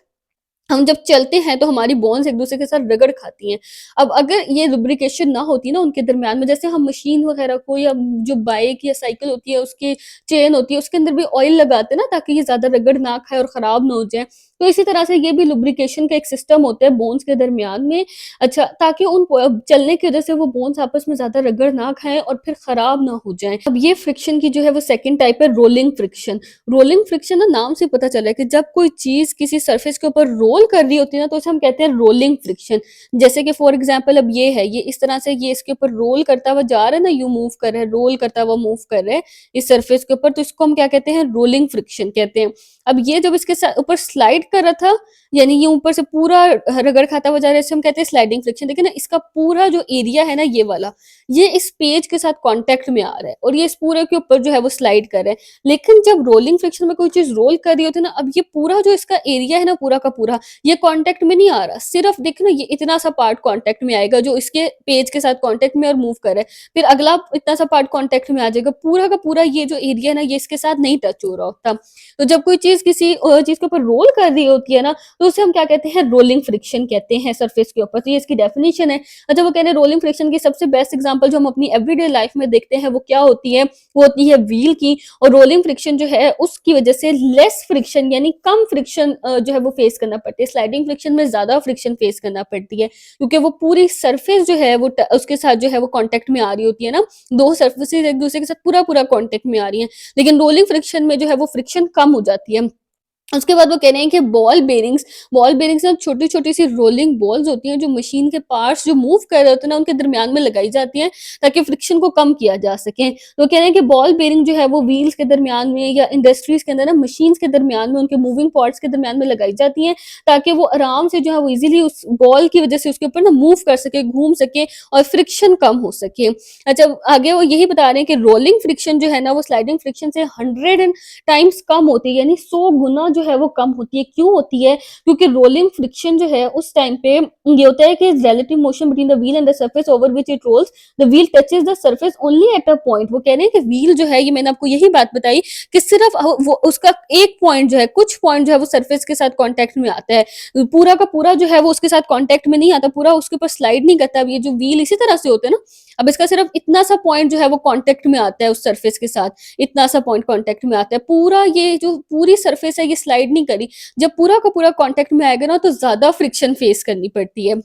हम जब चलते हैं तो हमारी बोन्स एक-दूसरे के साथ रगड़ खाती हैं। अब अगर ये लुब्रिकेशन ना होती ना उनके दरमियान में, जैसे हम मशीन वगैरह को या जो बाइक या साइकिल होती है उसकी चेन होती है, उसके अंदर भी ऑयल लगाते हैं ना, ताकि ये ज़्यादा रगड़ ना खाए और ख़राब ना हो जाए। तो इसी तरह से ये भी लुब्रिकेशन का एक सिस्टम होता है बोन्स के दरमियान में। अच्छा, ताकि उन चलने की वज़ह से वो बोन्स आपस में ज़्यादा रगड़ ना खाएँ और फिर ख़राब ना हो जाएँ। अब ये फ्रिक्शन की जो है वो सेकंड टाइप है, रोलिंग फ्रिक्शन। रोलिंग फ्रिक्शन ना नाम से पता चल रहा है कि जब कोई चीज़ किसी सरफेस के ऊपर रोल कर रही होती है ना, तो उसे हम कहते हैं रोलिंग फ्रिक्शन। जैसे कि फॉर एग्जांपल अब ये इस तरह से ये इसके ऊपर रोल करता हुआ जा रहा है ना, यूँ मूव कर रहा है, रोल करता हुआ मूव कर रहा है इस सरफेस के ऊपर, तो इसको हम क्या कहते हैं? रोलिंग फ्रिक्शन कहते हैं। अब ये जब इसके ऊपर स्लाइड कर रहा था, यानी ये ऊपर से पूरा रगड़ खाता हुआ जा रहा है, इसे हम कहते हैं स्लाइडिंग फ्रिक्शन। देखिए ना, इसका पूरा जो एरिया है ना ये वाला, ये इस पेज के साथ कॉन्टैक्ट में आ रहा है और ये इस पूरे के ऊपर जो है वो स्लाइड कर रहा है। लेकिन जब रोलिंग फ्रिक्शन में कोई चीज़ रोल कर रही होती है ना, अब ये पूरा जो इसका एरिया है ना, पूरा का पूरा, ये कॉन्टैक्ट में नहीं आ रहा। सिर्फ़ देखो ना, ये इतना सा पार्ट कॉन्टैक्ट में आएगा जो इसके पेज के साथ कॉन्टैक्ट में और मूव कर रहा है। फिर अगला इतना सा पार्ट कॉन्टैक्ट में आ जाएगा। पूरा का पूरा ये जो एरिया है ना, ये इसके साथ नहीं टच हो रहा होता। तो जब कोई चीज़ किसी चीज़ के ऊपर रोल कर रही होती है ना, तो उसे हम क्या कहते हैं? रोलिंग फ्रिक्शन कहते हैं सरफेस के ऊपर। तो ये इसकी डेफिनिशन है। अच्छा, वो कह रहे हैं रोलिंग फ्रिक्शन की सबसे बेस्ट एग्ज़ाम्पल जो हम अपनी एवरीडे लाइफ़ में देखते हैं, वो क्या होती है? वो होती है व्हील की। और रोलिंग फ्रिक्शन जो है उसकी वजह से लेस फ्रिक्शन, यानी कम फ्रिक्शन जो है वो फेस करना पड़ती है। स्लाइडिंग फ्रिक्शन में ज़्यादा फ्रिक्शन फेस करना पड़ती है, क्योंकि वो पूरी सरफेस जो है वो उसके साथ जो है वो कांटेक्ट में आ रही होती है ना, 2 सरफेसेस एक दूसरे के साथ पूरा-पूरा कांटेक्ट में आ रही हैं। लेकिन रोलिंग फ्रिक्शन में जो है वो फ्रिक्शन कम हो जाती है। उसके बाद वो कह रहे हैं कि बॉल बेरिंग्स ना छोटी-छोटी सी रोलिंग बॉल्स होती हैं जो मशीन के पार्ट्स जो मूव कर रहे होते हैं ना उनके दरमियान में लगाई जाती हैं ताकि फ्रिक्शन को कम किया जा सके। तो कह रहे हैं कि बॉल बेरिंग जो है वो व्हील्स के दरमियान में या इंडस्ट्रीज़ के अंदर ना मशीन्स के दरमियान में उनके मूविंग पार्ट्स के दरमियान में लगाई जाती हैं ताकि वो आराम से जो है वो ईज़िली उस बॉल की वज़ह से उसके ऊपर ना मूव कर सके, घूम सके और फ्रिक्शन कम हो सके। अच्छा, आगे वो यही बता रहे हैं कि रोलिंग फ्रिक्शन जो है ना वो स्लाइडिंग फ्रिक्शन से 100 टाइम्स कम होती है, यानी 100 गुना जो है वो कम होती है। क्यों होती है? क्योंकि रोलिंग फ्रिक्शन जो है उस टाइम पे ये होता है कि relative motion between the wheel and the surface over which it rolls, the wheel touches the surface only at a point. वो कह रहे हैं कि व्हील जो है, ये मैंने आपको यही बात बताई कि सिर्फ वो उसका एक पॉइंट जो है, कुछ पॉइंट जो है वो सरफेस के साथ कांटेक्ट में आता है। पूरा का पूरा जो है वो उसके साथ कांटेक्ट में नहीं आता, पूरा उसके ऊपर स्लाइड नहीं करता। अब ये जो व्हील इसी तरह से होते हैं ना, अब इसका सिर्फ इतना सा पॉइंट जो है वो कांटेक्ट में आता है उस सरफेस के साथ, इतना सा पॉइंट कांटेक्ट में आता है। पूरा ये जो पूरी सरफेस है ये स्लाइड नहीं करी। जब पूरा का पूरा कांटेक्ट में आएगा ना तो ज़्यादा फ्रिक्शन फेस करनी पड़ती है।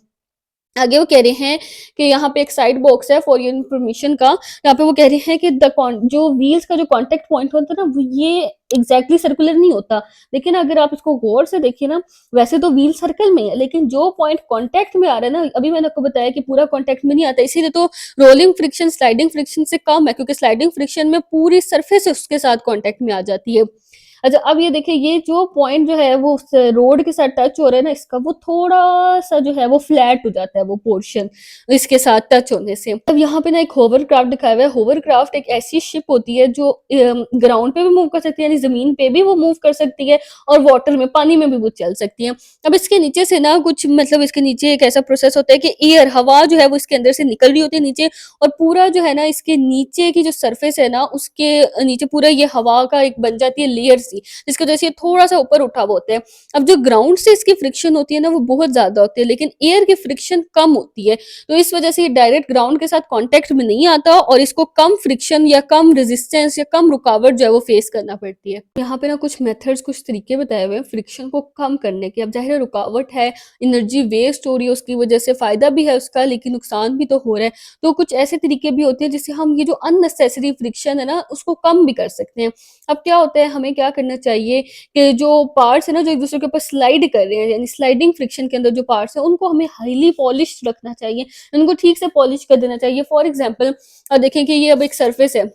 आगे वो कह रहे हैं कि यहाँ पे एक साइड बॉक्स है फॉर योर इन्फॉर्मेशन का। यहाँ पे वो कह रहे हैं कि द कॉन जो व्हील्स का जो कॉन्टैक्ट पॉइंट होता है ना, वो ये एग्ज़ैक्टली सर्कुलर नहीं होता। लेकिन अगर आप इसको गौर से देखिए ना, वैसे तो व्हील सर्कल में है, लेकिन जो पॉइंट कॉन्टैक्ट में आ रहा है ना, अभी मैंने आपको बताया कि पूरा कॉन्टैक्ट में नहीं आता, इसीलिए तो रोलिंग फ्रिक्शन स्लाइडिंग फ्रिक्शन से कम है, क्योंकि स्लाइडिंग फ्रिक्शन में पूरी सरफेस उसके साथ कॉन्टैक्ट में आ जाती है। अच्छा, अब ये देखिए, ये जो पॉइंट जो है वो उस रोड के साथ टच हो रहा है ना इसका, वो थोड़ा-सा जो है वो फ्लैट हो जाता है वो पोर्शन, इसके साथ टच होने से। अब यहाँ पे ना एक होवरक्राफ्ट दिखाया हुआ है। होवरक्राफ्ट एक ऐसी शिप होती है जो ग्राउंड पे भी मूव कर सकती है, यानी ज़मीन पे भी वो मूव कर सकती है और वाटर में, पानी में भी वो चल सकती है। अब इसके नीचे से ना कुछ मतलब इसके नीचे एक ऐसा प्रोसेस होता है कि एयर हवा जो है वो इसके अंदर से निकल रही होती है नीचे, और पूरा जो है ना इसके नीचे की जो सरफेस है ना उसके नीचे पूरा ये हवा का एक बन जाती है लेयर सी, जिसकी वजह से ये थोड़ा-सा ऊपर उठा हुआ होता है। अब जो ग्राउंड से इसकी फ्रिक्शन होती है ना वो बहुत ज़्यादा होती है, लेकिन एयर की फ्रिक्शन कम होती है। तो इस वजह से ये डायरेक्ट ग्राउंड के साथ कॉन्टैक्ट में नहीं आता और इसको कम फ्रिक्शन या कम रेजिस्टेंस या कम रुकावट जो है वो फेस करना पड़ती है। यहाँ पे ना कुछ मेथड्स, कुछ तरीके बताए हुए हैं फ्रिक्शन को कम करने के। अब ज़ाहिर है रुकावट है, एनर्जी वेस्ट हो रही है उसकी वजह से, फ़ायदा भी है उसका लेकिन नुकसान भी तो हो रहा है। तो कुछ ऐसे तरीके भी होते हैं जिससे हम ये जो अननेसेसरी फ्रिक्शन है ना उसको कम भी कर सकते हैं। अब क्या होता है, हमें क्या करना चाहिए कि जो पार्ट्स है ना जो एक दूसरे के ऊपर स्लाइड कर रहे हैं, यानी स्लाइडिंग फ्रिक्शन के अंदर जो पार्ट्स हैं उनको हमें हाईली पॉलिश्ड रखना चाहिए, उनको ठीक से पॉलिश कर देना चाहिए। फॉर एग्जांपल देखें कि ये अब एक सरफेस है,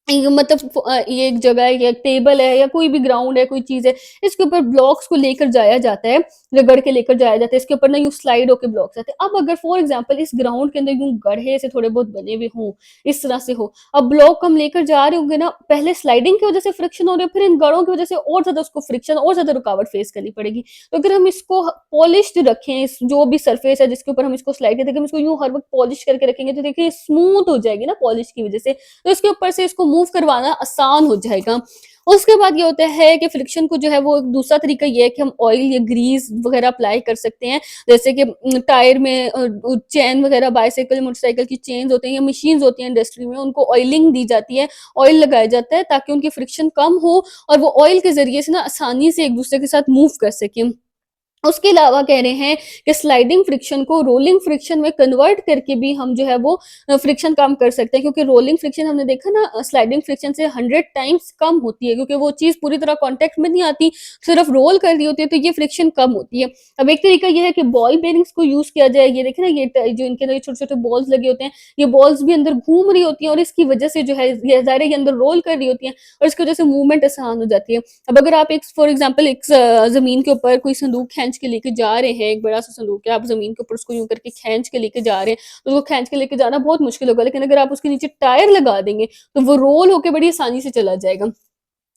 ये मतलब ये एक जगह है या एक टेबल है या कोई भी ग्राउंड है, कोई चीज़ है, इसके ऊपर ब्लॉक्स को लेकर जाया जाता है, रगड़ के लेकर जाया जाता है, इसके ऊपर ना यूँ स्लाइड होके ब्लॉक्स आते हैं। अब अगर फॉर एग्ज़ाम्पल इस ग्राउंड के अंदर यूँ गड्ढे से थोड़े बहुत बने हुए हों, इस तरह से हो, अब ब्लॉक हम लेकर जा रहे होंगे ना, पहले स्लाइडिंग की वज़ह से फ्रिक्शन हो रही है, फिर इन गड़ों की वज़ह से और ज़्यादा उसको फ्रिक्शन और ज़्यादा रुकावट फेस करनी पड़ेगी। तो अगर हम इसको पॉलिश्ड रखें, इस जो भी सरफेस है जिसके ऊपर हम इसको स्लाइड करते हैं, हम इसको यूँ हर वक़्त पॉलिश करके रखेंगे तो देखिए स्मूथ हो जाएगी ना पॉलिश की वज़ह से। तो इसके ऊपर से इसको मूव करवाना आसान हो जाएगा। उसके बाद ये होता है कि फ्रिक्शन को जो है वो दूसरा तरीका ये है कि हम ऑयल या ग्रीस वगैरह अप्लाई कर सकते हैं। जैसे कि टायर में चेन वगैरह, बाइसाइकिल, मोटरसाइकिल की चेन्स होती हैं या मशीन्स होती हैं इंडस्ट्री में, उनको ऑयलिंग दी जाती है, ऑयल लगाया जाता है ताकि उनकी फ्रिक्शन कम हो और वो ऑयल के ज़रिए से ना आसानी से एक-दूसरे के साथ मूव कर सकें। उसके अलावा कह रहे हैं कि स्लाइडिंग फ्रिक्शन को रोलिंग फ्रिक्शन में कन्वर्ट करके भी हम जो है वो फ्रिक्शन कम कर सकते हैं, क्योंकि रोलिंग फ्रिक्शन हमने देखा ना स्लाइडिंग फ्रिक्शन से 100 टाइम्स कम होती है, क्योंकि वो चीज़ पूरी तरह कॉन्टैक्ट में नहीं आती, सिर्फ रोल कर रही होती है, तो ये फ्रिक्शन कम होती है। अब एक तरीका ये है कि बॉल बेयरिंग्स को यूज़ किया जाए। ये देखें ना, ये जो इनके अंदर छोटे-छोटे बॉल्स लगे होते हैं, ये बॉल्स भी अंदर घूम रही होती हैं और इसकी वजह से जो है ये ज़ाहिर है ये अंदर रोल कर रही होती हैं और इसकी वजह से मूवमेंट आसान हो जाती है। अब अगर आप एक फॉर एग्ज़ाम्पल एक ज़मीन के ऊपर कोई संदूक खींच के लेके जा रहे हैं, एक बड़ा-सा संदूक है, आप ज़मीन के ऊपर उसको यूँ करके खींच के लेके जा रहे हैं, तो वो खींच के लेके जाना बहुत मुश्किल होगा, लेकिन अगर आप उसके नीचे टायर लगा देंगे, तो वो रोल होके बड़ी आसानी से चला जाएगा।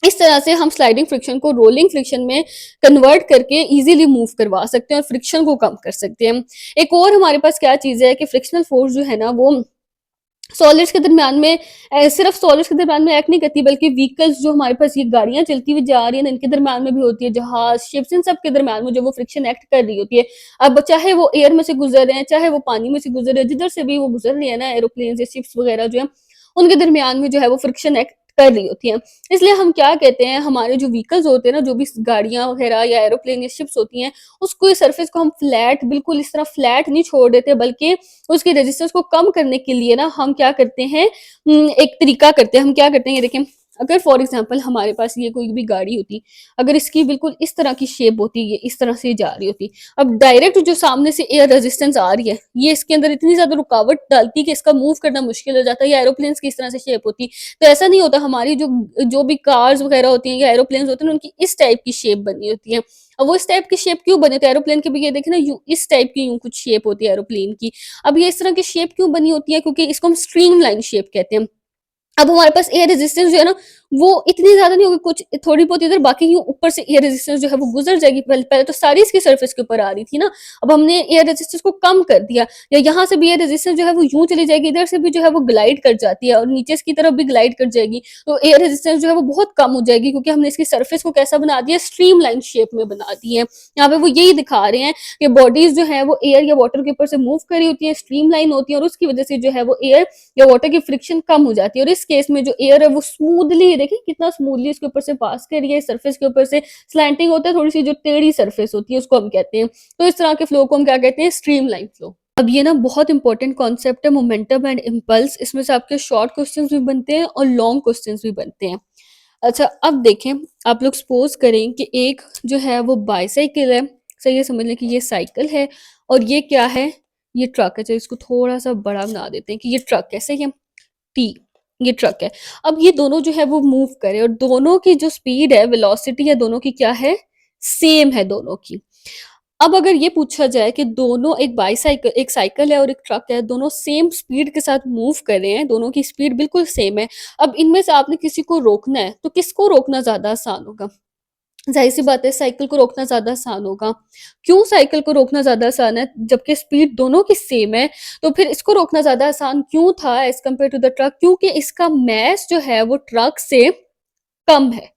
इस तरह से हम स्लाइडिंग फ्रिक्शन को रोलिंग फ्रिक्शन में कन्वर्ट करके ईज़िली मूव करवा सकते हैं और फ्रिक्शन को कम कर सकते हैं। एक और हमारे पास क्या चीज़ है कि फ्रिक्शनल फ़ोर्स जो है ना वो सॉलिड्स के दरमियान में सिर्फ सॉलिड्स के दरमियान में एक्ट नहीं करती, बल्कि व्हीकल्स जो हमारे पास ये गाड़ियाँ चलती हुई जा रही हैं ना, इनके दरमियान में भी होती है, जहाज़, शिप्स, इन सब के दरमियान में जो वो फ्रिक्शन एक्ट कर रही होती है। अब चाहे वो एयर में से गुज़र रहे हैं, चाहे वो पानी में से गुज़र रहे हैं, जिधर से भी वो गुज़र रही है ना एरोप्लेन्स या शिप्स वग़ैरह जो हैं, उनके दरमियान में जो है वो फ्रिक्शन एक्ट कर रही होती हैं। इसलिए हम क्या कहते हैं, हमारे जो व्हीकल्स होते हैं ना, जो भी गाड़ियाँ वग़ैरह या एरोप्लेन या शिप्स होती हैं, उसको सरफेस को हम फ्लैट बिल्कुल इस तरह फ्लैट नहीं छोड़ देते, बल्कि उसकी रेजिस्टेंस को कम करने के लिए ना हम क्या करते हैं, एक तरीका करते हैं। हम क्या करते हैं, ये देखें, अगर फॉर एग्ज़ाम्पल हमारे पास ये कोई भी गाड़ी होती, अगर इसकी बिल्कुल इस तरह की शेप होती, ये इस तरह से जा रही होती, अब डायरेक्ट जो सामने से एयर रेजिस्टेंस आ रही है, ये इसके अंदर इतनी ज़्यादा रुकावट डालती कि इसका मूव करना मुश्किल हो जाता है, या एरोप्लेन्स की इस तरह से शेप होती। तो ऐसा नहीं होता, हमारी जो जो भी कार्स वगैरह होती हैं या एरोप्लेन्स होते हैं, उनकी इस टाइप की शेप बनी होती है। अब वो इस टाइप की शेप क्यों बनी होती है? एरोप्लेन की भी ये देखें ना, यूँ इस टाइप की यूँ कुछ शेप होती है एरोप्लेन की। अब ये इस तरह की शेप क्यों बनी होती है? क्योंकि इसको हम स्ट्रीमलाइन शेप कहते हैं। अब हमारे पास एयर रेजिस्टेंस जो है ना, वो इतनी ज़्यादा नहीं होगी, कुछ थोड़ी बहुत इधर, बाकी यूँ ऊपर से एयर रेजिस्टेंस जो है वो गुज़र जाएगी। पहले पहले तो सारी इसकी सरफेस के ऊपर आ रही थी ना, अब हमने एयर रेजिस्टेंस को कम कर दिया, या यहाँ से भी एयर रेजिस्टेंस जो है वो यूँ चली जाएगी, इधर से भी जो है वो ग्लाइड कर जाती है और नीचे की तरफ भी ग्लाइड कर जाएगी। तो एयर रेजिस्टेंस जो है वो बहुत कम हो जाएगी, क्योंकि हमने इसकी सरफेस को कैसा बना दिया, स्ट्रीमलाइन शेप में बना दी है। यहाँ पे वो यही दिखा रहे हैं कि बॉडीज़ जो है वो एयर या वाटर के ऊपर से मूव कर रही होती है, स्ट्रीमलाइन होती है, और उसकी वज़ह से जो है वो एयर या वाटर की फ्रिक्शन कम हो जाती है, और इस केस में जो एयर है वो स्मूथली, देखिए कितना स्मूथली इसके ऊपर से पास कर रही है, सरफेस के ऊपर से स्लैंटिंग होता है, थोड़ी सी जो टेढ़ी सरफेस होती है उसको हम कहते हैं। तो इस तरह के फ्लो को हम क्या कहते हैं, स्ट्रीमलाइन फ्लो। अब ये ना बहुत इंपॉर्टेंट कॉन्सेप्ट है, मोमेंटम एंड इम्पल्स। इसमें से आपके शॉर्ट क्वेश्चंस भी बनते हैं और लॉन्ग क्वेश्चंस भी बनते हैं। अच्छा, अब देखें, आप लोग सपोज करें कि एक जो है वो बाईसाइकिल है, सही है, समझ लें कि ये साइकिल है, और ये क्या है, ये ट्रक है। चलिए इसको थोड़ा सा बड़ा बना देते हैं कि ये ट्रक है, सही है, टी, ये ट्रक है। अब ये दोनों जो है वो मूव करे, और दोनों की जो स्पीड है, वेलोसिटी है, दोनों की क्या है, सेम है दोनों की। अब अगर ये पूछा जाए कि दोनों, एक साइकिल है और एक ट्रक है, दोनों सेम स्पीड के साथ मूव कर रहे हैं, दोनों की स्पीड बिल्कुल सेम है। अब इनमें से आपने किसी को रोकना है, तो किसको रोकना ज़्यादा आसान होगा? ज़ाहिर-सी बात है, साइकिल को रोकना ज़्यादा आसान होगा। क्यों साइकिल को रोकना ज़्यादा आसान है? जबकि स्पीड दोनों की सेम है, तो फिर इसको रोकना ज़्यादा आसान क्यों था as compare to the truck? क्योंकि इसका मास जो है वो ट्रक से कम है।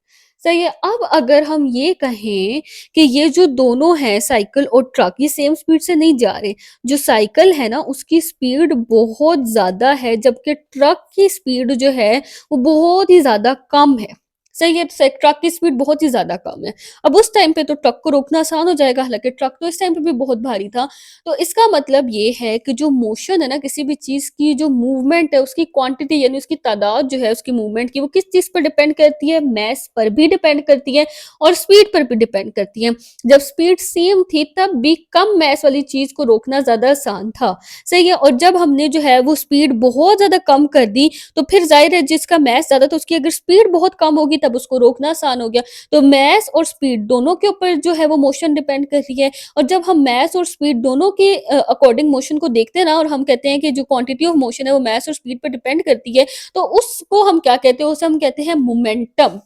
सही है। अब अगर हम ये कहें कि ये जो दोनों हैं, साइकिल और ट्रक, ये सेम स्पीड से नहीं जा रहे। जो साइकिल है ना, उसकी स्पीड बहुत ज़्यादा है, जबकि ट्रक की स्पीड जो है वो बहुत ही ज़्यादा कम है। सही है, ट्रक की स्पीड बहुत ही ज़्यादा कम है। अब उस टाइम पे तो ट्रक को रोकना आसान हो जाएगा, हालाँकि ट्रक तो इस टाइम पे भी बहुत भारी था। तो इसका मतलब ये है कि जो मोशन है ना, किसी भी चीज़ की जो मूवमेंट है, उसकी क्वांटिटी यानी उसकी तादाद जो है उसकी मूवमेंट की, वो किस चीज़ पर डिपेंड करती है? मास पर भी डिपेंड करती है और स्पीड पर भी डिपेंड करती है। जब स्पीड सेम थी तब भी कम मास वाली चीज़ को रोकना ज़्यादा आसान था, सही है? और जब हमने जो है वो स्पीड बहुत ज़्यादा कम कर दी, तो फिर ज़ाहिर है जिसका मास ज़्यादा था उसकी अगर स्पीड बहुत कम होगी तब उसको रोकना आसान हो गया। तो मास और स्पीड दोनों के ऊपर जो है वो मोशन डिपेंड कर रही है, और जब हम मास और स्पीड दोनों के अकॉर्डिंग मोशन को देखते हैं ना, और हम कहते हैं कि जो क्वांटिटी ऑफ मोशन है वो मास और स्पीड पर डिपेंड करती है, तो उसको हम क्या कहते हैं? उसे हम कहते हैं मोमेंटम।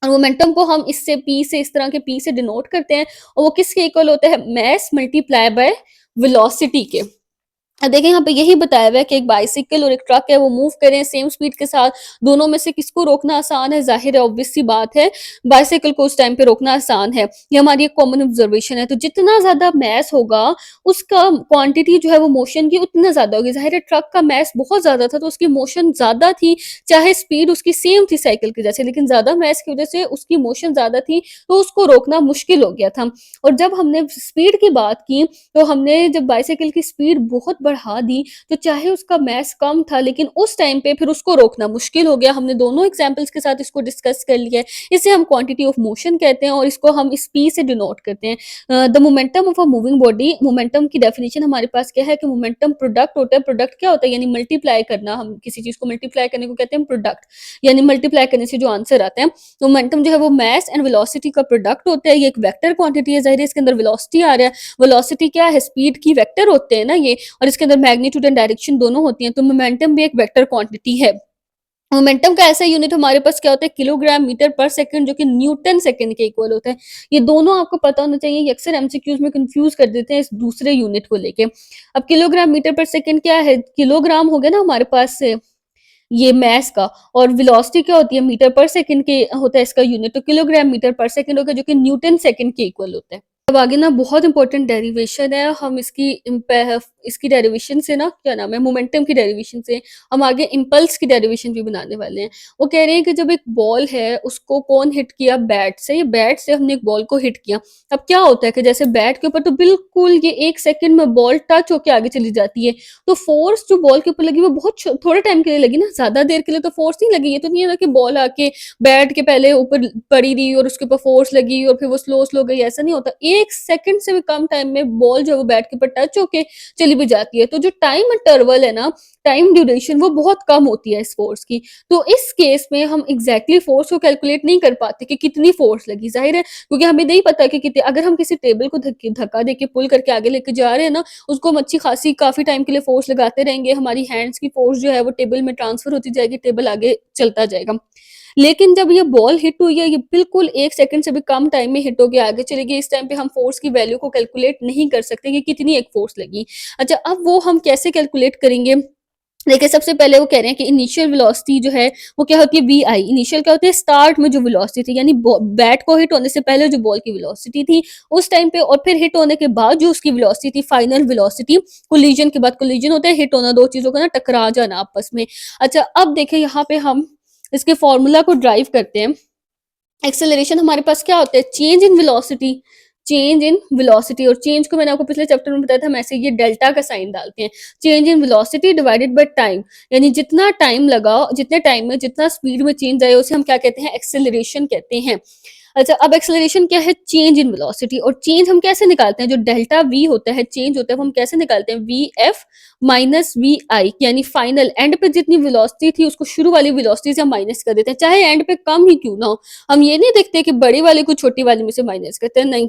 और मोमेंटम को हम इससे पी से, इस तरह के पी से डिनोट करते हैं, और वो किसके इक्वल होता है? मास मल्टीप्लाई बाय वेलोसिटी के। देखिए यहाँ पे यही बताया हुआ है कि एक बाइसिकल और एक ट्रक है, वो मूव कर रहे हैं सेम स्पीड के साथ, दोनों में से किसको रोकना आसान है? ज़ाहिर है, ऑब्वियस सी बात है, बाइसिकल को उस टाइम पे रोकना आसान है। ये हमारी एक कॉमन ऑब्जर्वेशन है। तो जितना ज़्यादा मास होगा, उसका क्वांटिटी जो है वो मोशन की उतना ज़्यादा होगी। ज़ाहिर है, ट्रक का मास बहुत ज़्यादा था, तो उसकी मोशन ज़्यादा थी, चाहे स्पीड उसकी सेम थी साइकिल की जैसे, लेकिन ज़्यादा मास की वजह से उसकी मोशन ज़्यादा थी, तो उसको रोकना मुश्किल हो गया था। और जब हमने स्पीड की बात की, तो हमने जब बाइसाइकिल की स्पीड बहुत बढ़ा दी, तो चाहे उसका मास कम था, लेकिन उस टाइम पे फिर उसको रोकना मुश्किल हो गया। हमने दोनों एग्जांपल्स के साथ इसको डिस्कस कर लिया है। इसे हम क्वांटिटी ऑफ मोशन कहते हैं, और इसको हम इस पी से डिनोट करते हैं। The momentum of a moving body, momentum की डेफिनेशन हमारे पास क्या है कि मोमेंटम प्रोडक्ट होता है। प्रोडक्ट क्या होता है? यानी मल्टीप्लाई करना। हम किसी चीज़ को मल्टीप्लाई करने को कहते हैं प्रोडक्ट, यानी मल्टीप्लाई करने से जो आंसर आता है। तो मोमेंटम जो है वो मास एंड वेलोसिटी का प्रोडक्ट होता है। ये एक वेक्टर क्वांटिटी है, ज़ाहिर है इसके अंदर वेलोसिटी आ रहा है। वेलोसिटी क्या है? स्पीड की वेक्टर होते हैं ना ये, और इसके अंदर मैग्नीट्यूड एंड डायरेक्शन दोनों होती हैं, तो मोमेंटम भी एक वेक्टर क्वांटिटी है। मोमेंटम का ऐसा यूनिट हमारे पास क्या होता है? किलोग्राम मीटर पर सेकंड, जो कि न्यूटन सेकंड के इक्वल होता है। ये दोनों आपको पता होना चाहिए, ये अक्सर एमसीक्यूज में कंफ्यूज कर देते हैं इस दूसरे यूनिट को लेके। अब किलोग्राम मीटर पर सेकंड क्या है? किलोग्राम हो गया ना हमारे पास से ये मास का, और वेलोसिटी क्या होती है? मीटर पर सेकंड के होता है इसका यूनिट, तो किलोग्राम मीटर पर सेकंड हो गया, जो कि न्यूटन सेकंड के इक्वल होता है। अब आगे ना बहुत इंपॉर्टेंट डेरिवेशन है, हम इसकी डेरिवेशन से ना क्या नाम है, मोमेंटम की डेरिवेशन से हम आगे इम्पल्स की डेरिवेशन भी बनाने वाले हैं। वो कह रहे हैं कि जब एक बॉल है उसको कौन हिट किया, बैट से हमने एक बॉल को हिट किया। अब क्या होता है कि जैसे बैट के ऊपर तो बिल्कुल ये 1 सेकंड में बॉल टच होके आगे चली जाती है, तो फोर्स जो बॉल के ऊपर लगी वो बहुत थोड़े टाइम के लिए लगी ना, ज्यादा देर के लिए तो फोर्स नहीं लगी। ये तो नहीं है ना कि बॉल आके बैट के पहले ऊपर पड़ी रही और उसके ऊपर फोर्स लगी और फिर वो स्लो स्लो गई, ऐसा नहीं होता। 1 सेकंड से भी कम टाइम में बॉल जो है वो बैट के ऊपर टच होके चली भी जाती है। तो जो टाइम इंटरवल है ना, टाइम ड्यूरेशन वो बहुत कम होती है इस फोर्स की। तो इस केस में हम एग्जैक्टली फोर्स को कैलकुलेट नहीं कर पाते कि कितनी फोर्स लगी, जाहिर है क्योंकि हमें नहीं पता कि कितने, अगर हम किसी टेबल को धक्का दे के पुल करके आगे लेके जा रहे हैं ना, उसको हम अच्छी खासी काफी टाइम के लिए फोर्स लगाते रहेंगे, हमारी हैंड्स की फोर्स जो है वो टेबल में ट्रांसफर होती जाएगी, टेबल आगे चलता जाएगा। लेकिन जब ये बॉल हिट हुई है, ये बिल्कुल 1 सेकंड से भी कम टाइम में हिट होके आगे चली गई, इस टाइम पे हम फोर्स की वैल्यू को कैलकुलेट नहीं कर सकते कि कितनी एक फोर्स लगी। अच्छा, अब वो हम कैसे कैलकुलेट करेंगे? देखिए, सबसे पहले वो कह रहे हैं कि इनिशियल वेलोसिटी जो है वो क्या होती है, वी.आई। इनिशियल क्या होती है, स्टार्ट में जो वेलोसिटी थी, यानी बैट को हिट होने से पहले जो बॉल की वेलोसिटी थी उस टाइम पे, और फिर हिट होने के बाद जो उसकी वेलोसिटी थी, फाइनल वेलोसिटी। कोलिजन के बाद, कोलिजन होता है हिट होना, दो चीजों का ना टकरा जाना आपस में। अच्छा, अब देखिए यहाँ पे हम इसके फॉर्मूला को ड्राइव करते हैं। एक्सेलरेशन हमारे पास क्या होता है, change in velocity, change in velocity, और चेंज को मैंने आपको पिछले चैप्टर में बताया था, हम ऐसे ये डेल्टा का साइन डालते हैं। Change in velocity divided by time, यानी जितना टाइम लगा, जितने टाइम में जितना स्पीड में चेंज आया उसे हम क्या कहते हैं, एक्सेलरेशन कहते हैं। अच्छा, अब एक्सेलरेशन क्या है, चेंज इन वेलोसिटी, और चेंज हम कैसे निकालते हैं, जो डेल्टा वी होता है, चेंज होता है, वो हम कैसे निकालते हैं, वी एफ माइनस वी आई, यानी फाइनल एंड पे जितनी वेलोसिटी थी उसको शुरू वाली वेलोसिटी से हम माइनस कर देते हैं, चाहे एंड पे कम ही क्यों ना हो। हम ये नहीं देखते कि बड़ी वाले को छोटी वाली में से माइनस करते हैं, नहीं,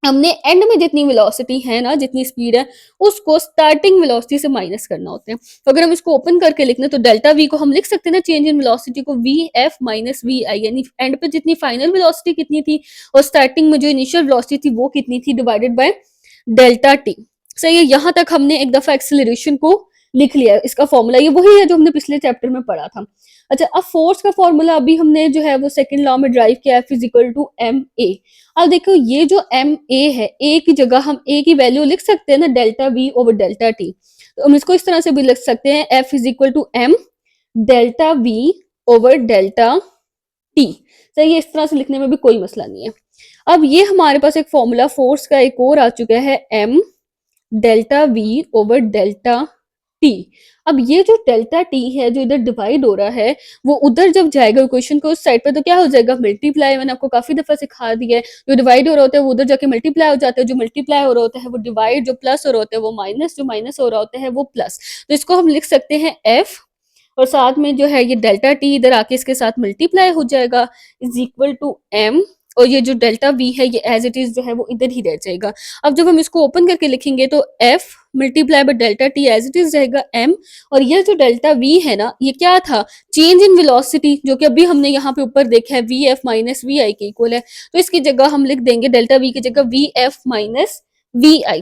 हमने एंड में जितनी वेलोसिटी है ना, जितनी स्पीड है, उसको स्टार्टिंग वेलोसिटी से माइनस करना होता है। तो अगर हम इसको ओपन करके लिखना तो डेल्टा वी को हम लिख सकते हैं ना, चेंज इन वेलोसिटी को वी एफ माइनस वी आई, यानी एंड पे जितनी फाइनल वेलोसिटी कितनी थी और स्टार्टिंग में जो इनिशियल वेलोसिटी थी वो कितनी थी, डिवाइडेड बाय डेल्टा टी। सही है, यहाँ तक हमने एक दफा एक्सेलरेशन को लिख लिया है। इसका फॉर्मूला ये वही है जो हमने पिछले चैप्टर में पढ़ा था। अच्छा, अब फोर्स का फॉर्मूला अभी हमने जो है वो सेकंड लॉ में ड्राइव किया, F is equal to M A. अब देखो, ये जो एम ए है, ए की जगह हम ए की वैल्यू लिख सकते हैं ना, delta V over delta T. तो हम इसको इस तरह से भी लिख सकते हैं, F is equal to M delta V over delta T. सही है, इस तरह से लिखने में भी कोई मसला नहीं है। अब ये हमारे पास एक फॉर्मूला फोर्स का एक और आ चुका है, M delta V over delta T. अब ये जो डेल्टा टी है जो इधर डिवाइड हो रहा है, वो उधर जब जाएगा इक्वेशन को उस साइड पे तो क्या हो जाएगा, मल्टीप्लाई। मैंने आपको काफी दफा सिखा दिया है, जो डिवाइड हो रहा होता है वो उधर जाके मल्टीप्लाई हो जाता है, जो मल्टीप्लाई हो रहा होता है वो डिवाइड, जो प्लस हो रहा होता है वो माइनस, जो माइनस हो रहा होता है वो प्लस। तो इसको हम लिख सकते हैं एफ, और साथ में जो है ये डेल्टा टी इधर आके इसके साथ मल्टीप्लाई हो जाएगा, इज इक्वल टू एम, और ये जो डेल्टा वी है ये एज इट इज जो है वो इधर ही रह जाएगा। अब जब हम इसको ओपन करके लिखेंगे तो F multiply by delta T as it is रहेगा एम, और ये जो डेल्टा वी है ना, ये क्या था, चेंज इन वेलोसिटी, जो कि अभी हमने यहाँ पे ऊपर देखा है वी एफ माइनस वी आई के इक्वल है। तो इसकी जगह हम लिख देंगे डेल्टा वी की जगह वी एफ माइनस वी आई।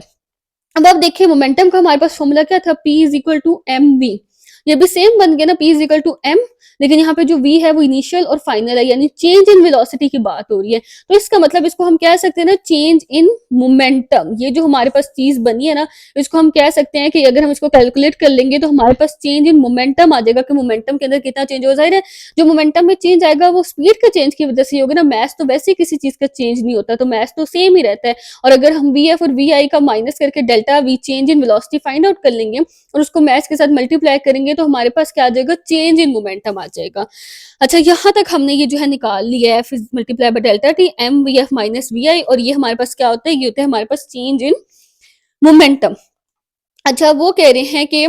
अब देखिए, मोमेंटम का हमारे पास फॉर्मूला क्या था, P is equal to M V. ये भी सेम बन गया ना, P is equal to M, लेकिन यहाँ पे जो V है वो इनिशियल और फाइनल है, यानी चेंज इन वेलोसिटी की बात हो रही है। तो इसका मतलब इसको हम कह सकते हैं ना, चेंज इन मोमेंटम। ये जो हमारे पास चीज बनी है ना, इसको हम कह सकते हैं कि अगर हम इसको कैलकुलेट कर लेंगे तो हमारे पास चेंज इन मोमेंटम आ जाएगा, कि मोमेंटम के अंदर कितना चेंज हो जाएगा। जो मोमेंटम में चेंज आएगा वो स्पीड के चेंज की वजह से ही होगा ना, मैथ तो वैसे ही किसी चीज का चेंज नहीं होता, तो मैथ तो सेम ही रहता है। और अगर हम वी एफ और वी आई का माइनस करके delta we change in velocity find out कर लेंगे और उसको मैथ के साथ मल्टीप्लाई करेंगे तो हमारे पास क्या आ जाएगा, चेंज इन मोमेंटम आ जाएगा। अच्छा, यहाँ तक हमने ये जो है निकाल लिया है, F is multiply by delta T M V F minus V I, और ये हमारे पास क्या होता है, ये होता है हमारे पास चेंज इन मोमेंटम। अच्छा, वो कह रहे हैं कि,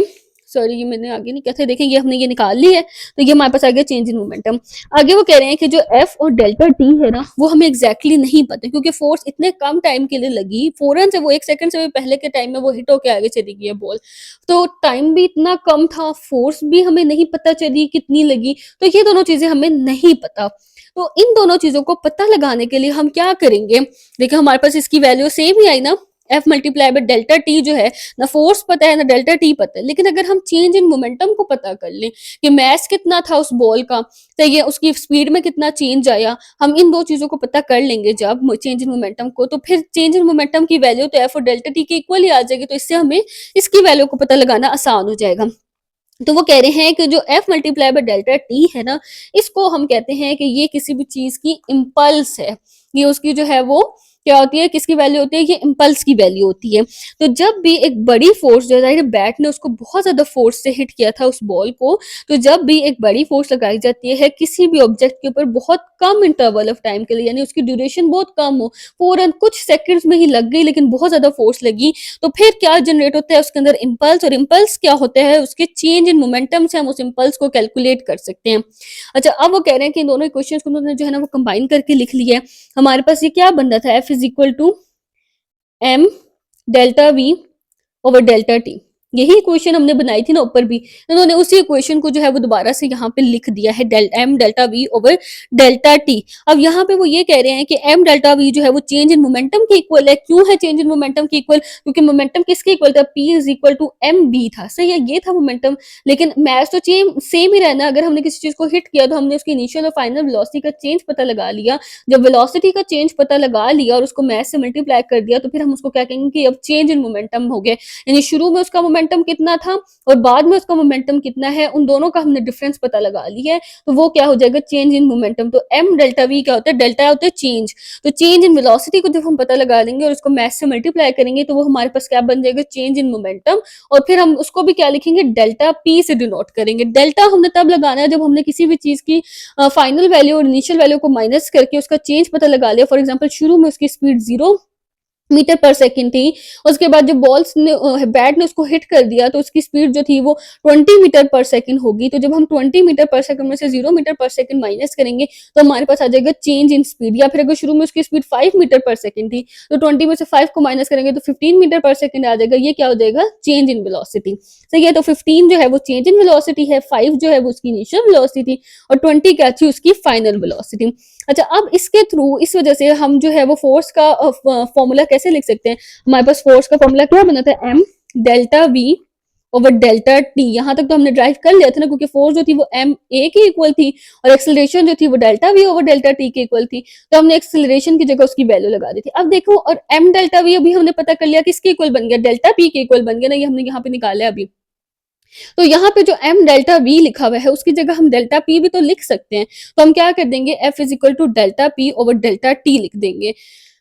सॉरी ये मैंने आगे नहीं कहते, देखें ये हमने ये निकाल ली है, तो ये हमारे पास आ गया चेंज इन मोमेंटम। आगे वो कह रहे हैं कि जो एफ और डेल्टा टी है ना, वो हमें एग्जैक्टली नहीं पता, क्योंकि फोर्स इतने कम टाइम के लिए लगी, फौरन से वो 1 सेकंड से भी पहले के टाइम में वो हिट होके आगे चली गई है बॉल, तो टाइम भी इतना कम था, फोर्स भी हमें नहीं पता चली कितनी लगी, तो ये दोनों चीजें हमें नहीं पता। तो इन दोनों चीजों को पता लगाने के लिए हम क्या करेंगे, देखिए हमारे पास इसकी वैल्यू सेम ही आई ना, F multiply by delta T जो है, ना फोर्स पता है ना डेल्टा टी पता है, लेकिन अगर हम चेंज इन मोमेंटम को पता कर लें कि मैस कितना था उस बॉल का, तो ये उसकी स्पीड में कितना चेंज आया, हम इन दो चीजों को पता कर लेंगे जब चेंज इन मोमेंटम को, तो फिर चेंज इन मोमेंटम की वैल्यू तो एफ और डेल्टा टी के इक्वल ही आ जाएगी, तो इससे हमें इसकी वैल्यू को पता लगाना आसान हो जाएगा। तो वो कह रहे हैं कि जो F multiply by delta T है ना, इसको हम कहते हैं कि ये किसी भी चीज की इम्पल्स है। ये उसकी जो है वो क्या होती है, किसकी वैल्यू होती है, ये इम्पल्स की वैल्यू होती है। तो जब भी एक बड़ी फोर्स जो है, बैट ने उसको बहुत ज्यादा फोर्स से हिट किया था उस बॉल को, तो जब भी एक बड़ी फोर्स लगाई जाती है किसी भी ऑब्जेक्ट के ऊपर बहुत कम इंटरवल ऑफ टाइम के लिए, यानी उसकी ड्यूरेशन बहुत कम हो, फौरन कुछ सेकंड्स में ही लग गई लेकिन बहुत ज्यादा फोर्स लगी, तो फिर क्या जनरेट होता है उसके अंदर, इम्पल्स। और इम्पल्स क्या होता है, उसके चेंज इन मोमेंटम से हम उस इम्पल्स को कैलकुलेट कर सकते हैं। अच्छा, अब वो कह रहे हैं कि दोनों इक्वेशंस को उन्होंने जो है ना वो कंबाइन करके लिख लिया है। हमारे पास ये क्या बन रहा था, F is equal to M delta V over delta T. यही इक्वेशन हमने बनाई थी ना ऊपर भी, उन्होंने उसी इक्वेशन को जो है वो दोबारा से यहाँ पे लिख दिया है, M delta V over delta T. अब यहाँ पे वो ये कह रहे हैं कि एम डेल्टा वी जो है वो चेंज इन मोमेंटम के इक्वल है। क्यों है चेंज इन मोमेंटम के इक्वल, क्योंकि मोमेंटम किसके इक्वल था, P is equal to M V था, सही है, ये था मोमेंटम। लेकिन मैथ तो सेम ही रहना, अगर हमने किसी चीज को हिट किया तो हमने उसकी इनिशियल और फाइनल वेलोसिटी का चेंज पता लगा लिया। जब वेलोसिटी का चेंज पता लगा लिया और उसको मैथ से मल्टीप्लाई कर दिया, तो फिर हम उसको क्या कहेंगे कि अब चेंज इन मोमेंटम हो गया। यानी शुरू में उसका मोमेंटम कितना था और बाद में उसका मोमेंटम कितना है, उन दोनों का हमने डिफरेंस पता लगा लिया है, तो वो क्या हो जाएगा, चेंज इन मोमेंटम। तो एम डेल्टा वी क्या होता है, डेल्टा होता है चेंज, तो चेंज इन वेलोसिटी को जब हम पता लगा लेंगे और उसको मैथ से मल्टीप्लाई करेंगे, तो वो हमारे पास क्या बन जाएगा, चेंज इन मोमेंटम। और फिर हम उसको भी क्या लिखेंगे, डेल्टा पी से डिनोट करेंगे। डेल्टा हमने तब लगाना है जब हमने किसी भी चीज की फाइनल वैल्यू और इनिशियल वैल्यू को माइनस करके उसका चेंज पता लगा लिया। फॉर एग्जाम्पल शुरू में उसकी स्पीड 0 मीटर पर सेकंड थी, उसके बाद जब बॉल्स ने बैट ने उसको हिट कर दिया तो उसकी स्पीड जो थी वो 20 मीटर पर सेकंड होगी। तो जब हम 20 मीटर पर सेकंड में से 0 मीटर पर सेकंड माइनस करेंगे तो हमारे पास आ जाएगा चेंज इन स्पीड। या फिर अगर शुरू में उसकी स्पीड 5 मीटर पर सेकंड थी तो 20 में से 5 को माइनस करेंगे तो 15 मीटर पर सेकंड आ जाएगा। ये क्या हो जाएगा, चेंज इन वेलोसिटी। सही है, तो 15 जो है वो चेंज इन वेलोसिटी है, 5 जो है वो उसकी इनिशियल वेलोसिटी थी और 20 क्या थी, उसकी फाइनल वेलोसिटी। अच्छा, अब इसके थ्रू इस वजह से हम जो है वो फोर्स का फॉर्मूला कैसे लिख सकते हैं। हमारे पास फोर्स का फॉर्मूला क्या बना था, M delta V over delta T. यहाँ तक तो हमने ड्राइव कर लिया था ना, क्योंकि फोर्स जो थी वो एम ए के इक्वल थी और एक्सेलरेशन जो थी वो delta V over delta T के इक्वल थी, तो हमने एक्सेलरेशन की जगह उसकी वैल्यू लगा दी थी। अब देखो, और एम डेल्टा वी अभी हमने पता कर लिया किसके इक्वल बन गया, डेल्टा पी के इक्वल बन गया ना, ये हमने यहाँ पे निकाला है अभी। तो यहाँ पे जो एम डेल्टा वी लिखा हुआ है उसकी जगह हम डेल्टा पी भी तो लिख सकते हैं। तो हम क्या कर देंगे, F is equal to delta P over delta T लिख देंगे।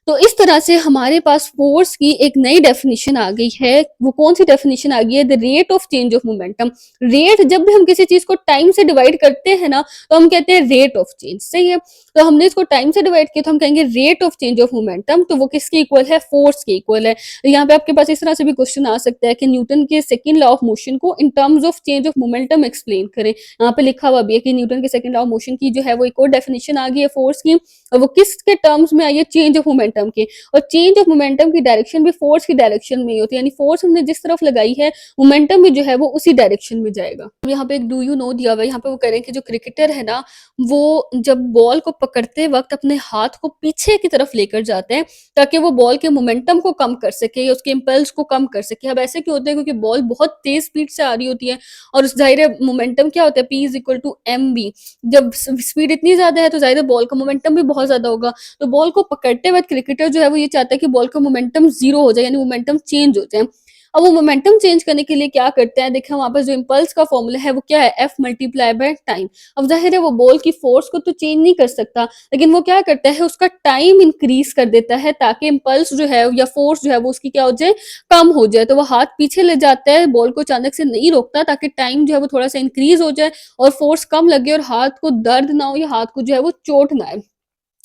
तो इस तरह से हमारे पास फोर्स की एक नई डेफिनेशन आ गई है। वो कौन सी डेफिनेशन आ गई है, the rate of change of momentum. Rate, जब भी हम किसी चीज को टाइम से डिवाइड करते हैं ना तो हम कहते हैं रेट ऑफ चेंज, सही है। तो हमने इसको टाइम से डिवाइड किया तो हम कहेंगे rate of change of momentum, तो वो किसके इक्वल है, फोर्स के इक्वल है। तो यहाँ पे आपके पास इस तरह से भी क्वेश्चन आ सकता है कि न्यूटन के सेकंड लॉ ऑफ मोशन को in terms of change of momentum explain करें। यहाँ पे लिखा हुआ भी है कि न्यूटन के सेकंड लॉ ऑफ मोशन की जो है वो एक और डेफिनेशन आ गई है फोर्स की, और वो किसके टर्म्स में आई है, चेंज ऑफ मोमेंटम के। और चेंज ऑफ मोमेंटम की डायरेक्शन भी फोर्स की डायरेक्शन में ही होती है, यानी फोर्स हमने जिस तरफ लगाई है मोमेंटम भी जो है वो उसी डायरेक्शन में जाएगा। अब यहाँ पे एक डू यू नो दिया हुआ है, यहाँ पे वो करें कि जो क्रिकेटर है ना वो जब बॉल को पकड़ते वक्त अपने हाथ को पीछे की तरफ लेकर जाते हैं ताकि वो बॉल के मोमेंटम को कम कर सके या उसके इम्पल्स को कम कर सके। अब ऐसे क्यों होता है, क्योंकि बॉल बहुत तेज स्पीड से आ रही होती है और उस जाहिर है मोमेंटम क्या होता है, P is equal to M V. जब स्पीड इतनी ज्यादा है तो जाहिर है बॉल का मोमेंटम भी बहुत ज्यादा होगा। तो बॉल को पकड़ते वक्त क्रिकेटर जो है वो ये चाहता है कि बॉल का मोमेंटम 0 हो जाए, यानी मोमेंटम चेंज हो जाए। अब वो मोमेंटम चेंज करने के लिए क्या करते हैं, देखिए वहां पर जो इम्पल्स का फॉर्मूला है वो क्या है, एफ मल्टीप्लाई बाय टाइम। अब जाहिर है वो बॉल की फोर्स को तो चेंज नहीं कर सकता, लेकिन वो क्या करता है, उसका टाइम इंक्रीज कर देता है ताकि इम्पल्स जो है या फोर्स जो है वो उसकी क्या हो जाए, कम हो जाए। तो वो हाथ पीछे ले जाता है, बॉल को अचानक से नहीं रोकता ताकि टाइम जो है वो थोड़ा सा इंक्रीज हो जाए और फोर्स कम लगे और हाथ को दर्द ना हो या हाथ को जो है वो चोट ना आए।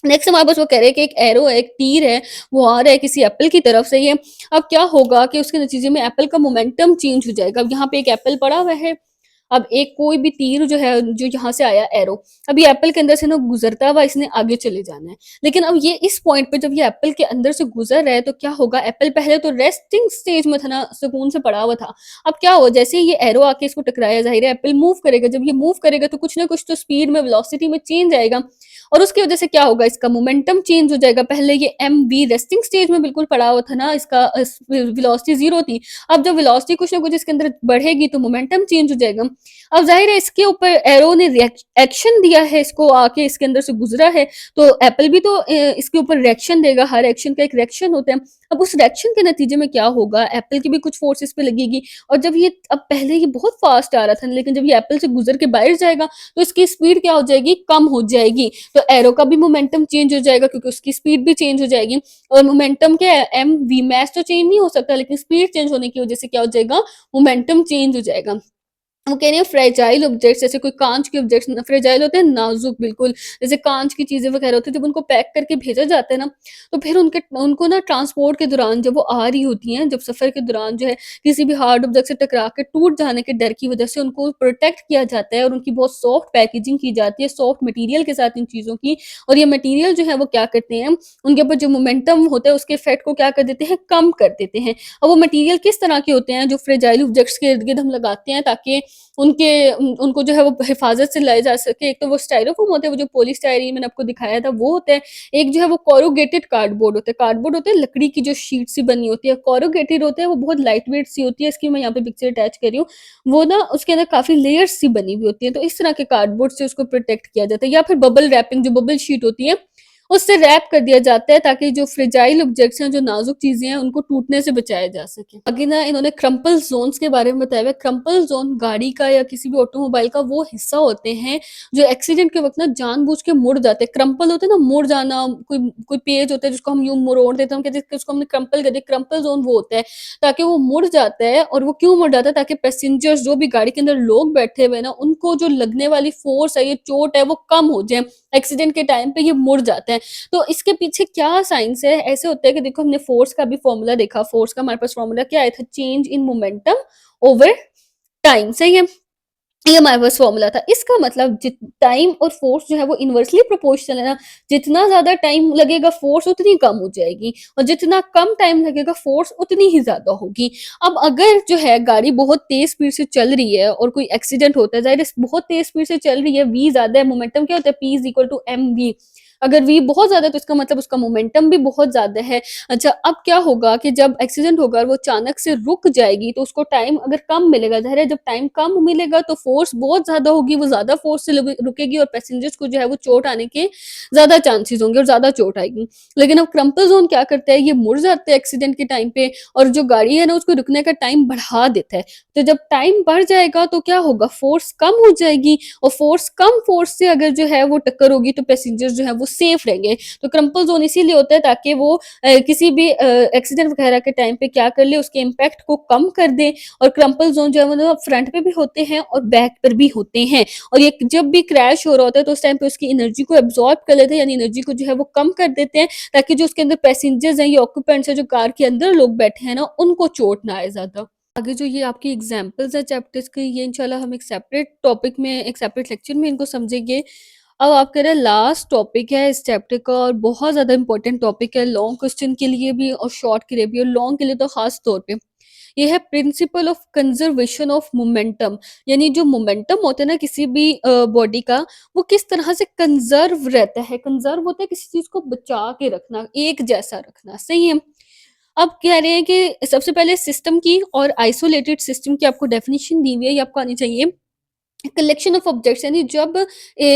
नेक्स्ट हमारे पास वो कह रहे हैं कि एक एरो है, एक तीर है, वो आ रहा है किसी एप्पल की तरफ से। ये अब क्या होगा कि उसके नतीजे में एप्पल का मोमेंटम चेंज हो जाएगा। अब यहाँ पे एक एप्पल पड़ा हुआ है, अब एक कोई भी तीर जो है, जो यहाँ से आया एरो, अब ये एप्पल के अंदर से ना गुज़रता हुआ इसने आगे चले जाना है। लेकिन अब ये इस पॉइंट पे जब ये एप्पल के अंदर से गुज़र रहा है तो क्या होगा, एप्पल पहले तो रेस्टिंग स्टेज में था ना, सुकून से पड़ा हुआ था। अब क्या हुआ, जैसे ही ये एरो आके इसको टकराया, ज़ाहिर है एप्पल मूव करेगा, जब ये मूव करेगा तो कुछ ना कुछ तो स्पीड में, वेलोसिटी में चेंज आएगा और उसकी वज़ह से क्या होगा, इसका मोमेंटम चेंज हो जाएगा। पहले ये एमवी रेस्टिंग स्टेज में बिल्कुल पड़ा हुआ था ना, इसका वेलोसिटी 0 थी। अब जब वेलोसिटी कुछ ना कुछ इसके अंदर बढ़ेगी तो मोमेंटम चेंज हो जाएगा। अब ज़ाहिर है इसके ऊपर एरो ने एक्शन दिया है, इसको आके इसके अंदर से गुज़रा है, तो एप्पल भी तो इसके ऊपर रिएक्शन देगा, हर एक्शन का एक रिएक्शन होता है। अब उस रिएक्शन के नतीजे में क्या होगा, एप्पल की भी कुछ फोर्स इस पे लगेगी और जब ये, अब पहले ये बहुत फास्ट आ रहा था, लेकिन जब ये एप्पल से गुज़र के बाहर जाएगा, तो इसकी स्पीड क्या हो जाएगी, कम हो जाएगी। तो एरो का भी मोमेंटम चेंज हो जाएगा क्योंकि उसकी स्पीड भी चेंज हो जाएगी और मोमेंटम क्या है, एम वी मैच तो चेंज नहीं हो सकता, लेकिन स्पीड चेंज होने की वज़ह से क्या हो जाएगा, मोमेंटम चेंज हो जाएगा। वो कह रहे हैं फ्रेजाइल ऑब्जेक्ट्स, जैसे कोई कांच के ऑब्जेक्ट्स फ्रेजाइल होते हैं, नाजुक बिल्कुल, जैसे कांच की चीजें वगैरह होती है, जब उनको पैक करके भेजा जाता है ना, तो फिर उनके उनको ना ट्रांसपोर्ट के दौरान जब वो आ रही होती हैं, जब सफर के दौरान जो है किसी भी हार्ड ऑब्जेक्ट से टकरा के टूट जाने के डर की वजह से उनको प्रोटेक्ट किया जाता है और उनकी बहुत सॉफ्ट पैकेजिंग की जाती है, सॉफ्ट मटेरियल के साथ इन चीज़ों की। और ये मटेरियल जो है वो क्या करते हैं, उनके ऊपर जो मोमेंटम होता है उसके इफेक्ट को क्या कर देते हैं, कम कर देते हैं। और वो मटेरियल किस तरह के होते हैं, जो फ्रेजाइल ऑब्जेक्ट्स के इर्द गिर्द हम लगाते हैं ताकि उनको जो है वो हिफ़ाज़त से लाया जा सके। एक तो वो स्टाइरोफ़ोम होते हैं, वो जो पॉलीस्टाइरीन मैंने आपको दिखाया था वो होता है। एक जो है वो कोरुगेटेड कार्डबोर्ड होता है। कार्डबोर्ड होता है लकड़ी की जो शीट सी बनी होती है। कोरुगेटेड होता है, वो बहुत लाइट वेट सी होती है। इसकी मैं यहाँ पे पिक्चर अटैच कर रही हूँ। वो ना उसके अंदर काफ़ी लेयर्स सी बनी हुई होती हैं। तो इस तरह के कार्डबोर्ड से उसको प्रोटेक्ट किया जाता है, या फिर बबल रैपिंग, जो बबल शीट होती है उससे रैप कर दिया जाता है ताकि जो फ्रेजाइल ऑब्जेक्ट्स हैं, जो नाजुक चीज़ें हैं, उनको टूटने से बचाया जा सके। आगे ना इन्होंने क्रम्पल ज़ोन्स के बारे में बताया हुआ है। क्रम्पल ज़ोन गाड़ी का या किसी भी ऑटोमोबाइल का वो हिस्सा होते हैं जो एक्सीडेंट के वक़्त ना जानबूझ के मुड़ जाते हैं। क्रम्पल होते हैं ना, मुड़ जाना, कोई कोई पेज होता है जिसको हम यूँ मरोड़ देते हैं, हम कहते हैं कि उसको हमने क्रम्पल कर दिया। क्रम्पल ज़ोन वो होता है ताकि वो मुड़ जाता है, और वो क्यों मुड़ जाता है, ताकि पैसेंजर्स जो भी गाड़ी के अंदर लोग बैठे हुए हैं ना, उनको जो लगने वाली फ़ोर्स है, ये चोट है, वो कम हो जाए। एक्सीडेंट के टाइम पे ये मुड़ जाता है। तो इसके पीछे क्या साइंस है? ऐसे होता है कि देखो, हमने फ़ोर्स का भी फ़ॉर्मूला देखा, फ़ोर्स का हमारे पास फ़ॉर्मूला क्या आया था? Change in momentum over time, सही है? ये हमारे पास फ़ॉर्मूला था। इसका मतलब जित टाइम और फ़ोर्स जो है वो इनवर्सली प्रोपोर्शनल है ना, जितना ज़्यादा टाइम लगेगा फ़ोर्स उतनी कम हो जाएगी और जितना कम टाइम लगेगा फ़ोर्स उतनी ही ज़्यादा होगी। अब अगर जो है गाड़ी बहुत तेज़ स्पीड से चल रही है और कोई एक्सीडेंट होता है, ज़ाहिर है बहुत तेज़ स्पीड से चल रही है, वी ज़्यादा है, मोमेंटम क्या होता है, P is equal to mv। अगर वी बहुत ज़्यादा है तो इसका मतलब उसका मोमेंटम भी बहुत ज़्यादा है। अच्छा, अब क्या होगा कि जब एक्सीडेंट होगा और वो अचानक से रुक जाएगी तो उसको टाइम अगर कम मिलेगा, ज़ाहिर है जब टाइम कम मिलेगा तो फ़ोर्स बहुत ज़्यादा होगी, वो ज़्यादा फ़ोर्स से रुकेगी और पैसेंजर्स को जो है वो चोट आने के ज़्यादा चांसेस होंगे और ज़्यादा चोट आएगी। लेकिन अब क्रम्पल ज़ोन क्या करता है, ये मुड़ जाता है एक्सीडेंट के टाइम पे और जो गाड़ी है ना उसको रुकने का टाइम बढ़ा देता है। तो जब टाइम बढ़ जाएगा तो क्या होगा, फ़ोर्स कम हो जाएगी और फ़ोर्स से अगर जो है वो टक्कर होगी तो पैसेंजर्स जो है वो सेफ रहेंगे। तो क्रम्पल ज़ोन इसीलिए होता है ताकि वो किसी भी एक्सीडेंट वगैरह के टाइम पे क्या कर ले, उसके इम्पैक्ट को कम कर दे। और क्रम्पल ज़ोन जो है मतलब फ्रंट पे भी होते हैं और बैक पर भी होते हैं, और ये जब भी क्रैश हो रहा होता है तो उस टाइम पे उसकी एनर्जी को एब्ज़ॉर्ब कर लेते हैं, यानी एनर्जी को जो है वो कम कर देते हैं ताकि जो उसके अंदर पैसेंजर्स हैं, ये ऑक्यूपेंट्स हैं, जो कार के अंदर लोग बैठे हैं ना, उनको चोट ना आए ज़्यादा। आगे जो ये आपकी एग्ज़ाम्पल्स हैं चैप्टर्स की, ये इंशाल्लाह हम एक सेपरेट टॉपिक में, एक सेपरेट लेक्चर में इनको समझेंगे। अब आप कह रहे हैं लास्ट टॉपिक है इस चैप्टर का और बहुत ज़्यादा इम्पोर्टेंट टॉपिक है, लॉन्ग क्वेश्चन के लिए भी और शॉर्ट के लिए भी, और लॉन्ग के लिए तो ख़ास तौर पे। ये है principle of conservation of momentum, यानी जो मोमेंटम होता है ना किसी भी बॉडी का, वो किस तरह से कंजर्व रहता है। कंजर्व होता है किसी चीज़ को बचा के रखना, एक जैसा रखना, सही है? अब कह रहे हैं कि सबसे पहले सिस्टम की और आइसोलेटेड सिस्टम की आपको डेफिनिशन दी हुई है, ये आपको आनी चाहिए। कलेक्शन ऑफ ऑब्जेक्ट्स, यानी जब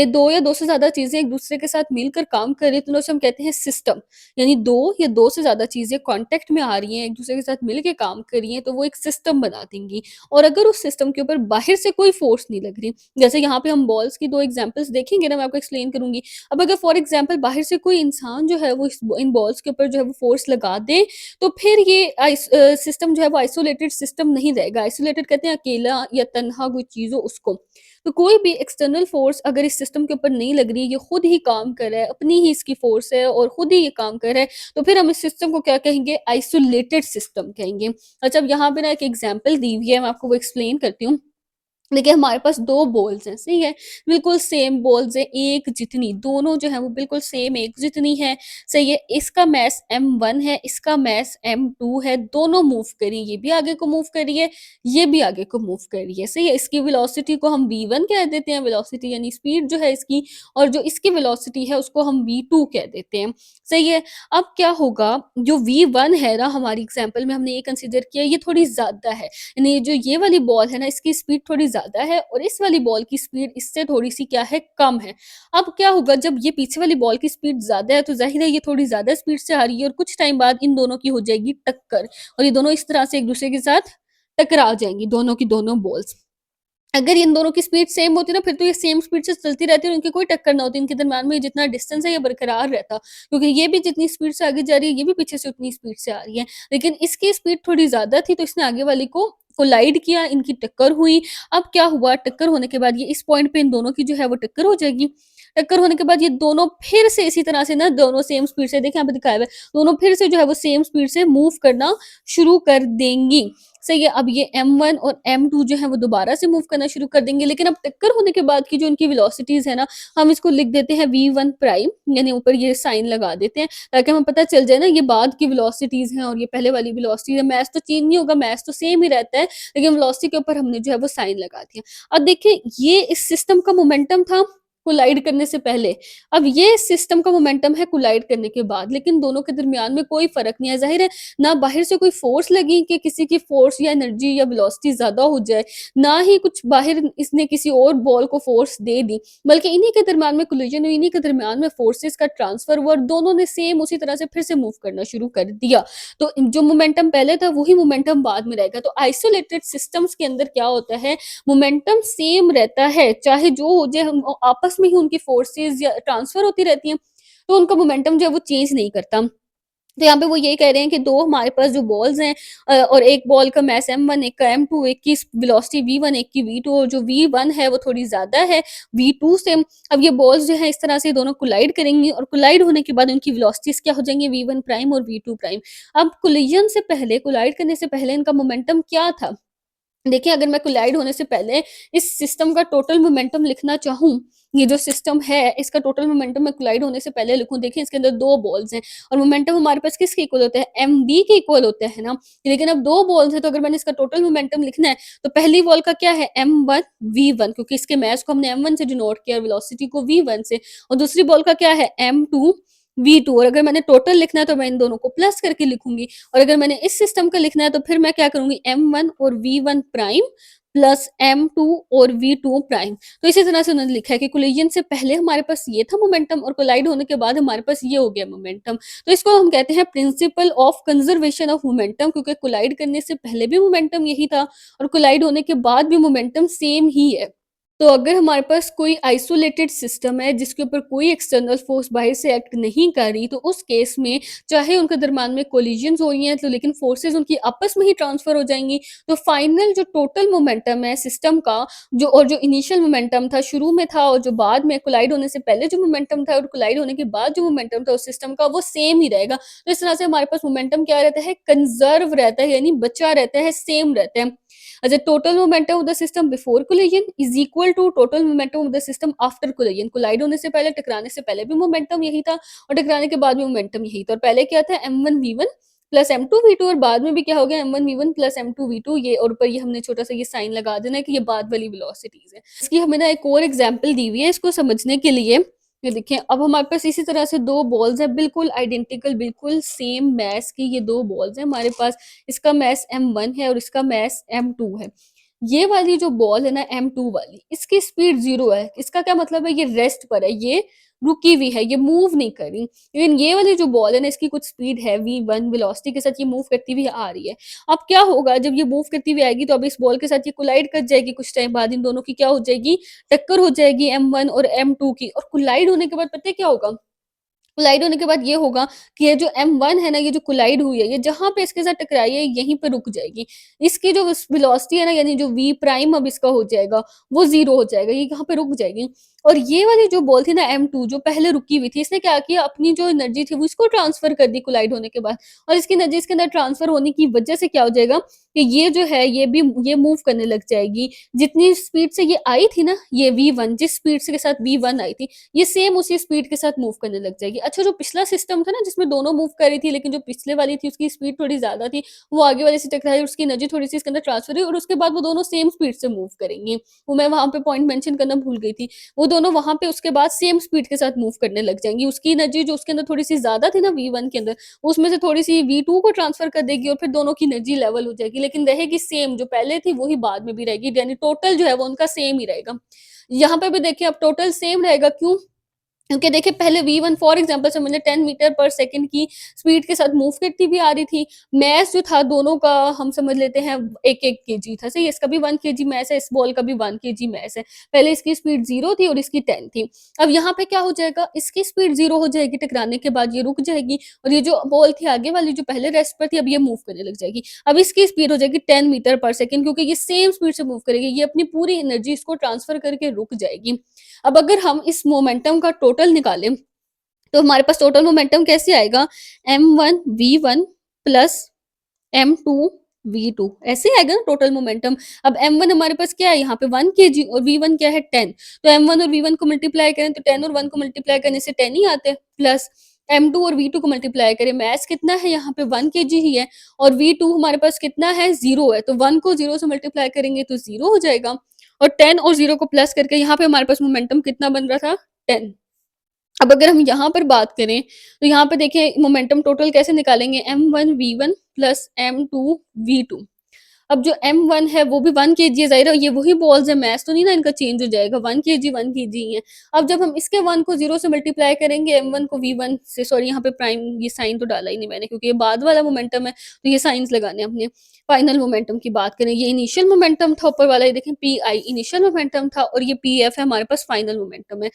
2 या 2 से ज़्यादा चीज़ें एक दूसरे के साथ मिलकर काम कर रही हैं तो उसे हम कहते हैं सिस्टम। यानी 2 या 2 से ज़्यादा चीज़ें कॉन्टैक्ट में आ रही हैं, एक दूसरे के साथ मिल के काम कर रही हैं तो वो एक सिस्टम बना देंगी। और अगर उस सिस्टम के ऊपर बाहर से कोई फ़ोर्स नहीं लग रही, जैसे यहाँ पे हम बॉल्स की 2 एग्ज़ाम्पल्स देखेंगे ना, मैं आपको एक्सप्लेन करूँगी। अब अगर फॉर एग्ज़ाम्पल बाहर से कोई इंसान जो है वो इन बॉल्स के ऊपर जो है वो फ़ोर्स लगा दे, तो फिर ये सिस्टम जो है वो आइसोलेटेड सिस्टम नहीं रहेगा। आइसोलेटेड कहते हैं अकेला या तन्हा कोई चीज़ हो उसको। तो कोई भी एक्सटर्नल फ़ोर्स अगर इस सिस्टम के ऊपर नहीं लग रही है, ये खुद ही काम कर रहा है, अपनी ही इसकी फ़ोर्स है और खुद ही ये काम कर रहा है, तो फिर हम इस सिस्टम को क्या कहेंगे, आइसोलेटेड सिस्टम कहेंगे। अच्छा, अब यहाँ पे ना एक एग्ज़ाम्पल दी हुई है, मैं आपको वो एक्सप्लेन करती हूँ। देखिए हमारे पास 2 बॉल्स हैं, सही है? बिल्कुल सेम बॉल्स हैं, एक जितनी, दोनों जो हैं वो बिल्कुल सेम एक जितनी है, सही है? इसका मास m1 है, इसका मास m2 है, दोनों मूव कर रही है, ये भी आगे को मूव कर रही है, ये भी आगे को मूव कर रही है, सही है? इसकी वेलोसिटी को हम v1 कह देते हैं, वेलोसिटी यानी स्पीड जो है इसकी, और जो इसकी वेलोसिटी है उसको हम v2 कह देते हैं, सही है? अब क्या होगा, जो v1 है ना हमारी एग्ज़ाम्पल में हमने ये कंसीडर किया, ये थोड़ी ज़्यादा है, यानी जो ये वाली बॉल है ना इसकी स्पीड थोड़ी ज़्यादा है और इस वाली बॉल की स्पीड इससे थोड़ी-सी क्या है, कम है। अब क्या होगा, जब ये पीछे वाली बॉल की स्पीड ज़्यादा है तो ज़ाहिर है ये थोड़ी ज़्यादा स्पीड से आ रही है और कुछ टाइम बाद इन दोनों की हो जाएगी टक्कर और ये दोनों इस तरह से एक-दूसरे के साथ टकरा जाएँगी, दोनों की दोनों बॉल्स। अगर इन दोनों की स्पीड सेम होती ना, फिर तो ये सेम स्पीड से चलती रहती और इनकी कोई टक्कर ना होती, इनके दरमियान में जितना डिस्टेंस है ये बरकरार रहता, क्योंकि ये भी जितनी स्पीड से आगे जा रही है, ये भी पीछे से उतनी स्पीड से आ रही है। लेकिन इसकी स्पीड थोड़ी ज़्यादा थी तो इसने आगे वाली को कोलाइड किया, इनकी टक्कर हुई। अब क्या हुआ, टक्कर होने के बाद ये इस पॉइंट पे इन दोनों की जो है वो टक्कर हो जाएगी। टक्कर होने के बाद ये दोनों फिर से इसी तरह से ना, दोनों सेम स्पीड से, देखिए यहाँ पे दिखाया हुआ है, दोनों फिर से जो है वो सेम स्पीड से मूव करना शुरू कर देंगी। सही है, अब ये m1 और m2 जो है वो दोबारा से मूव करना शुरू कर देंगे, लेकिन अब टक्कर होने के बाद की जो इनकी वेलोसिटीज़ है ना, हम इसको लिख देते हैं v1 प्राइम, यानी ऊपर ये साइन लगा देते हैं ताकि हमें पता चल जाए ना ये बाद की वेलोसिटीज़ हैं और ये पहले वाली वेलोसिटी है। मास तो चेंज नहीं होगा, मास तो सेम ही रहता है, लेकिन वेलोसिटी के ऊपर हमने जो है वो साइन लगा दिया। अब देखिए ये इस सिस्टम का मोमेंटम था कोलाइड करने से पहले, अब ये सिस्टम का मोमेंटम है कोलाइड करने के बाद, लेकिन दोनों के दरमियान में कोई फ़र्क नहीं है। ज़ाहिर है ना बाहर से कोई फ़ोर्स लगी कि किसी की फ़ोर्स या एनर्जी या वेलोसिटी ज़्यादा हो जाए, ना ही कुछ बाहर इसने किसी और बॉल को फ़ोर्स दे दी, बल्कि इन्हीं के दरमियान में कोलिजन हुई, इन्हीं के दरमियान में फ़ोर्सेस का ट्रांसफ़र हुआ और दोनों ने सेम उसी तरह से फिर से मूव करना शुरू कर दिया। तो जो मोमेंटम पहले था वही मोमेंटम बाद में रहेगा। तो आइसोलेटेड सिस्टम्स के अंदर क्या होता है, मोमेंटम सेम रहता है, चाहे जो हो जाए, हम आपस में ही उनकी फ़ोर्सेस या ट्रांसफ़र होती रहती हैं, तो उनका मोमेंटम जो है वो चेंज नहीं करता। तो यहाँ पे वो यही कह रहे हैं कि 2 हमारे पास जो बॉल्स हैं, और एक बॉल का मास m1, एक का m2, एक की वेलोसिटी v1, एक की v2, और जो v1 है वो थोड़ी ज़्यादा है v2 से। अब ये बॉल्स जो है इस तरह से दोनों कोलाइड करेंगी और कोलाइड होने के बाद उनकी वेलोसिटीज़ क्या हो जाएँगी, v1 प्राइम और v2 प्राइम। अब कोलिजन से पहले, कोलाइड करने से पहले इनका मोमेंटम क्या था? देखिए, अगर मैं कोलाइड होने से पहले इस सिस्टम का टोटल मोमेंटम लिखना चाहूँ, ये जो सिस्टम है, इसका टोटल मोमेंटम मैं कोलाइड होने से पहले लिखूँ, देखिए इसके अंदर 2 बॉल्स हैं और मोमेंटम हमारे पास किसके इक्वल होता है? mv के इक्वल होता है ना? लेकिन अब 2 बॉल्स हैं, तो अगर मैंने इसका टोटल मोमेंटम लिखना है, तो पहली बॉल का क्या है? m1 v1, क्योंकि इसके मास को हमने m1 से डिनोट किया, वेलोसिटी को v1 से, और दूसरी बॉल का क्या है? m2 v2, और अगर मैंने टोटल लिखना है तो मैं इन दोनों को प्लस करके लिखूँगी, और अगर मैंने इस सिस्टम का लिखना है तो फिर मैं क्या करूँगी, m1 और v1 प्राइम प्लस m2 और v2 प्राइम। तो इसी तरह से उन्होंने लिखा है कि कोलिजन से पहले हमारे पास ये था मोमेंटम और कोलाइड होने के बाद हमारे पास ये हो गया मोमेंटम। तो इसको हम कहते हैं principle of conservation of momentum, क्योंकि कोलाइड करने से पहले भी मोमेंटम यही था और कोलाइड होने के बाद भी मोमेंटम सेम ही है। तो अगर हमारे पास कोई आइसोलेटेड सिस्टम है जिसके ऊपर कोई एक्सटर्नल फोर्स बाहर से एक्ट नहीं कर रही, तो उस केस में चाहे उनके दरमियान में कोलिजन्स हो रही हैं, तो लेकिन फोर्सेस उनकी आपस में ही ट्रांसफर हो जाएंगी, तो फाइनल जो टोटल मोमेंटम है सिस्टम का, जो इनिशियल मोमेंटम था शुरू में था और जो बाद में कोलाइड होने से पहले जो मोमेंटम था और कोलाइड होने के बाद जो मोमेंटम था उस सिस्टम का, वो सेम ही रहेगा। तो इस तरह से हमारे पास मोमेंटम क्या रहता है, कंजर्व रहता है, यानी बचा रहता है, सेम रहता है। अच्छा, total momentum of the system before collision is equal to total momentum of the system after collision. Collide होने से पहले, टकराने से पहले भी मोमेंटम यही था और टकराने के बाद भी मोमेंटम यही था, और पहले क्या था, m1v1 प्लस m2v2, और बाद में भी क्या हो गया, m1v1 प्लस m2v2, ये और ऊपर ये हमने छोटा सा ये साइन लगा देना है कि ये बाद वाली वेलोसिटीज है। इसकी हमें ना एक और एग्जांपल दी हुई है इसको समझने के लिए। ये देखिए, अब हमारे पास इसी तरह से 2 बॉल्स हैं, बिल्कुल आइडेंटिकल, बिल्कुल सेम मास की ये 2 बॉल्स हैं हमारे पास। इसका मास m1 है और इसका मास m2 है। ये वाली जो बॉल है ना m2 वाली, इसकी स्पीड 0 है। इसका क्या मतलब है, ये रेस्ट पर है, ये रुकी हुई है, ये मूव नहीं कर रही। लेकिन ये वाली जो बॉल है ना, इसकी कुछ स्पीड है v1, वेलोसिटी के साथ ये मूव करती हुई आ रही है। अब क्या होगा, जब ये मूव करती हुई आएगी तो अब इस बॉल के साथ ये कोलाइड कर जाएगी, कुछ टाइम बाद इन दोनों की क्या हो जाएगी, टक्कर हो जाएगी m1 और m2 की, और कोलाइड होने के बाद पता है क्या होगा, कोलाइड होने के बाद ये होगा कि ये जो m1 है ना, ये जो कोलाइड हुई है, ये जहाँ पे इसके साथ टकराई है यहीं पे रुक जाएगी। इसकी जो वेलोसिटी है ना, यानी जो v प्राइम अब इसका हो जाएगा वो 0 हो जाएगा, ये यहाँ पे रुक जाएगी। और ये वाली जो बॉल थी ना M2 जो पहले रुकी हुई थी, इसने क्या किया अपनी जो एनर्जी थी वो इसको ट्रांसफ़र कर दी कोलाइड होने के बाद, और इसकी एनर्जी इसके अंदर ट्रांसफ़र होने की वज़ह से क्या हो जाएगा कि ये जो है ये मूव करने लग जाएगी। जितनी स्पीड से ये आई थी ना, ये V1 जिस स्पीड से के साथ V1 आई थी, ये सेम उसी स्पीड के साथ मूव करने लग जाएगी। अच्छा, जो पिछला सिस्टम था ना जिसमें दोनों मूव कर रही थी, लेकिन जो पिछले वाली थी उसकी स्पीड थोड़ी ज़्यादा थी, वो आगे वाले से टकराई, उसकी एनर्जी थोड़ी-सी इसके अंदर ट्रांसफ़र हुई और उसके बाद वो दोनों सेम स्पीड से मूव करेंगी। वो मैं वहाँ पे पॉइंट मेंशन करना भूल गई थी। वो दोनों वहाँ पे उसके बाद सेम स्पीड के साथ मूव करने लग जाएँगी। उसकी एनर्जी जो उसके अंदर थोड़ी-सी ज़्यादा थी ना V1 के अंदर, उसमें से थोड़ी-सी V2 को ट्रांसफ़र कर देगी और फिर दोनों की एनर्जी लेवल हो जाएगी। लेकिन रहेगी सेम, जो पहले थी वही बाद में भी रहेगी, यानी टोटल जो है वो उनका सेम ही रहेगा। यहाँ पे भी देखिए अब टोटल सेम रहेगा, क्यों? क्योंकि देखिए पहले V1 फॉर एग्ज़ाम्पल समझ लें 10 मीटर पर सेकंड की स्पीड के साथ मूव करती हुई आ रही थी। मास जो था दोनों का हम समझ लेते हैं 1-1 केजी था, सही है? इसका भी 1 केजी मास है, इस बॉल का भी 1 केजी मास है। पहले इसकी स्पीड 0 थी और इसकी 10 थी। अब यहाँ पे क्या हो जाएगा, इसकी स्पीड 0 हो जाएगी, टकराने के बाद ये रुक जाएगी और ये जो बॉल थी आगे वाली जो पहले रेस्ट पर थी, अब ये मूव करने लग जाएगी। अब इसकी स्पीड हो जाएगी 10 मीटर पर सेकंड, क्योंकि ये सेम स्पीड से मूव करेगी। ये अपनी पूरी एनर्जी इसको ट्रांसफर करके रुक जाएगी। अब अगर हम इस मोमेंटम का टोटल निकालें, तो हमारे पास टोटल मोमेंटम कैसे आएगा, m1 v1 plus m2 v2, ऐसे आएगा ना टोटल मोमेंटम। अब m1 हमारे पास क्या है यहाँ पे 1 केजी और v1 क्या है 10, तो m1 और v1 को मल्टीप्लाई करें तो 10 और 1 को मल्टीप्लाई करने से 10 ही आते हैं, प्लस m2 और v2 को मल्टीप्लाई करें, मास कितना है यहाँ पे 1 केजी ही है और v2 हमारे पास कितना है 0 है, तो 1 को 0 से मल्टीप्लाई करेंगे तो 0 हो जाएगा और 10 और 0 को प्लस करके यहाँ पे हमारे पास मोमेंटम कितना बन रहा था 10। अब अगर हम यहाँ पर बात करें, तो यहाँ पे देखिए मोमेंटम टोटल कैसे निकालेंगे, m1 v1 plus m2 v2। अब जो m1 है वो भी 1 केजी है, ज़ाहिर है ये वही बॉल्स है, मास तो नहीं ना इनका चेंज हो जाएगा, 1 केजी ही है। अब जब हम इसके 1 को 0 से मल्टीप्लाई करेंगे m1 को v1 से, सॉरी यहाँ पे प्राइम ये साइन तो डाला ही नहीं मैंने क्योंकि ये बाद वाला मोमेंटम है, तो ये साइन्स लगाने हैं अपने। फाइनल मोमेंटम की बात करें, ये इनिशियल मोमेंटम था ऊपर वाला, ये देखें पी आई इनिशियल मोमेंटम था और ये पी एफ है हमारे पास फाइनल मोमेंटम है।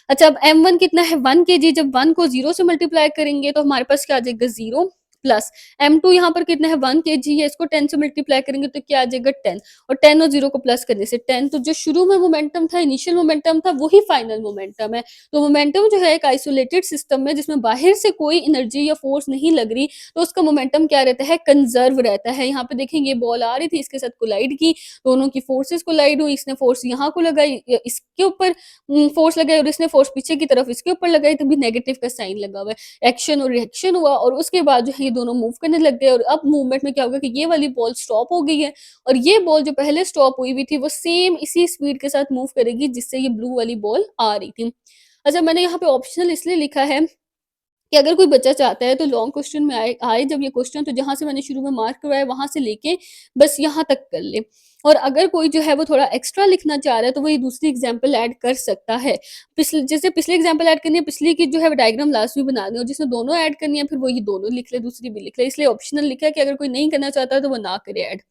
अच्छा, अब m1 कितना है 1 केजी, जब 1 को 0 से मल्टीप्लाई करेंगे तो हमारे पास क्या आ जाएगा 0 प्लस m2 यहाँ पर कितना है 1 केजी है, इसको 10 से मल्टीप्लाई करेंगे तो क्या आ जाएगा 10 और 10 और 0 को प्लस करने से 10, तो जो शुरू में मोमेंटम था, इनिशियल मोमेंटम था, वही फाइनल मोमेंटम है। तो मोमेंटम जो है एक आइसोलेटेड सिस्टम में जिसमें बाहर से कोई एनर्जी या फोर्स नहीं लग रही, तो उसका मोमेंटम क्या रहता है, कंजर्व रहता है। यहाँ पे देखेंगे बॉल आ रही थी, इसके साथ कोलाइड की, दोनों की फोर्सेस कोलाइड हुई, इसने फोर्स यहाँ को लगाई, इसके ऊपर फोर्स लगाई और इसने फोर्स पीछे की तरफ इसके ऊपर लगाई, तभी नेगेटिव का साइन लगा हुआ है। एक्शन और रिएक्शन हुआ और उसके बाद जो है ये दोनों मूव करने लग गए और अब मूवमेंट में क्या होगा कि ये वाली बॉल स्टॉप हो गई है और ये बॉल जो पहले स्टॉप हुई हुई थी वो सेम इसी स्पीड के साथ मूव करेगी जिससे ये ब्लू वाली बॉल आ रही थी। अच्छा, मैंने यहाँ पे ऑप्शनल इसलिए लिखा है कि अगर कोई बच्चा चाहता है तो लॉन्ग क्वेश्चन में आए आए जब ये क्वेश्चन, तो जहाँ से मैंने शुरू में मार्क करवाया वहाँ से लेके बस यहाँ तक कर ले। और अगर कोई जो है वो थोड़ा एक्स्ट्रा लिखना चाह रहा है तो वो ये दूसरी एग्जांपल ऐड कर सकता है। पिछले जैसे पिछली एग्जांपल ऐड करनी है, पिछली की जो है डायग्राम लास्ट में बनानी है और जिसमें दोनों ऐड करनी है फिर वो ये दोनों लिख ले, दूसरी भी लिख ले। इसलिए ऑप्शनल लिखा है कि अगर कोई नहीं करना चाहता है तो वो ना करे ऐड।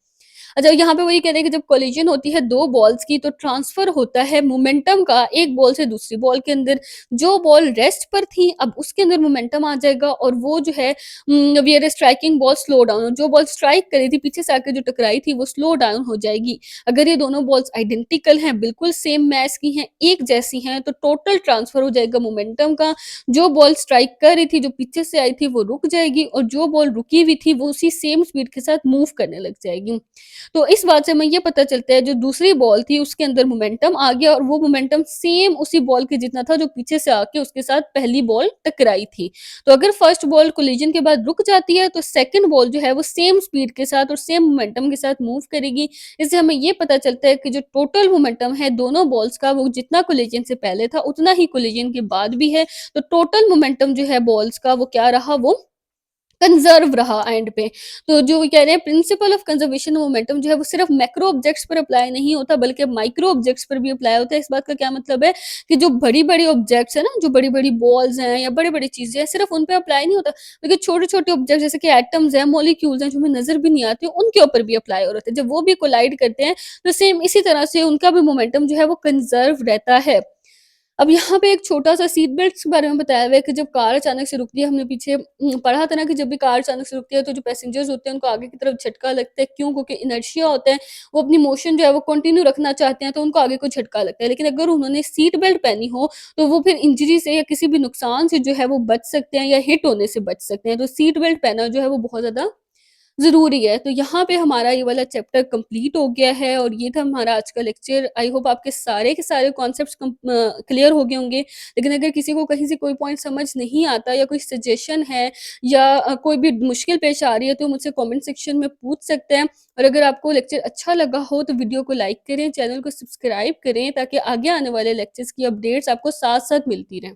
अच्छा, यहाँ पे वही कह रहे हैं कि जब कोलिजन होती है 2 बॉल्स की तो ट्रांसफर होता है मोमेंटम का एक बॉल से दूसरी बॉल के अंदर। जो बॉल रेस्ट पर थी अब उसके अंदर मोमेंटम आ जाएगा और वो जो है where striking ball slow down, जो बॉल स्ट्राइक करी थी पीछे से आकर जो टकराई थी वो स्लो डाउन हो जाएगी। अगर ये दोनों बॉल्स आइडेंटिकल हैं, बिल्कुल सेम मास की हैं, एक जैसी हैं, तो टोटल ट्रांसफर हो जाएगा मोमेंटम का। जो बॉल स्ट्राइक कर रही थी, जो पीछे से आई थी वो रुक जाएगी और जो बॉल रुकी हुई थी वो उसी सेम स्पीड के साथ मूव करने लग जाएगी। तो इस बात से हमें ये पता चलता है जो दूसरी बॉल थी उसके अंदर मोमेंटम आ गया और वो मोमेंटम सेम उसी बॉल के जितना था जो पीछे से आके उसके साथ पहली बॉल टकराई थी। तो अगर फर्स्ट बॉल कोलिजन के बाद रुक जाती है तो सेकंड बॉल जो है वो सेम स्पीड के साथ और सेम मोमेंटम के साथ मूव करेगी। इससे हमें ये पता चलता है कि जो टोटल मोमेंटम है दोनों बॉल्स का वो जितना कोलिजन से पहले था उतना ही कोलिजन के बाद भी है। तो टोटल मोमेंटम जो है बॉल्स का वो क्या रहा, वो कंजर्व रहा एंड पे। तो जो कह रहे हैं प्रिंसिपल ऑफ कंजर्वेशन मोमेंटम जो है वो सिर्फ मैक्रो ऑब्जेक्ट्स पर अप्लाई नहीं होता बल्कि माइक्रो ऑब्जेक्ट्स पर भी अप्लाई होता है। इस बात का क्या मतलब है कि जो बड़ी-बड़ी ऑब्जेक्ट्स है ना, जो बड़ी-बड़ी बॉल्स हैं या बड़ी-बड़ी चीज़ें हैं, सिर्फ उन पे अप्लाई नहीं होता बल्कि छोटे-छोटे ऑब्जेक्ट जैसे कि एटम्स हैं, मॉलिक्यूल्स हैं जो हमें नज़र भी नहीं आते, उनके ऊपर भी अप्लाई हो रहा है। जब वो भी कोलाइड करते हैं तो सेम इसी तरह से उनका भी मोमेंटम जो है वो कंजर्व रहता है। अब यहाँ पे एक छोटा-सा सीट बेल्ट्स के बारे में बताया हुआ है कि जब कार अचानक से रुकती है, हमने पीछे पढ़ा था ना कि जब भी कार अचानक से रुकती है तो जो पैसेंजर्स होते हैं उनको आगे की तरफ झटका लगता है। क्यों? क्योंकि इनर्शिया होता है, वो अपनी मोशन जो है वो कंटिन्यू रखना चाहते हैं तो उनको आगे को झटका लगता है। लेकिन अगर उन्होंने सीट बेल्ट पहनी हो तो वो फिर इंजरी से या किसी भी नुकसान से जो है वो बच सकते हैं या हिट होने से बच सकते हैं। तो सीट बेल्ट पहनना जो है वो बहुत ज़्यादा ज़रूरी है। तो यहाँ पे हमारा ये वाला चैप्टर कंप्लीट हो गया है और ये था हमारा आज का लेक्चर। आई होप आपके सारे के सारे कॉन्सेप्ट्स क्लियर हो गए होंगे। लेकिन अगर किसी को कहीं से कोई पॉइंट समझ नहीं आता या कोई सजेशन है या कोई भी मुश्किल पेश आ रही है तो मुझसे कमेंट सेक्शन में पूछ सकते हैं। और अगर आपको लेक्चर अच्छा लगा हो तो वीडियो को लाइक करें, चैनल को सब्सक्राइब करें ताकि आगे आने वाले लेक्चर्स की अपडेट्स आपको साथ-साथ मिलती रहें।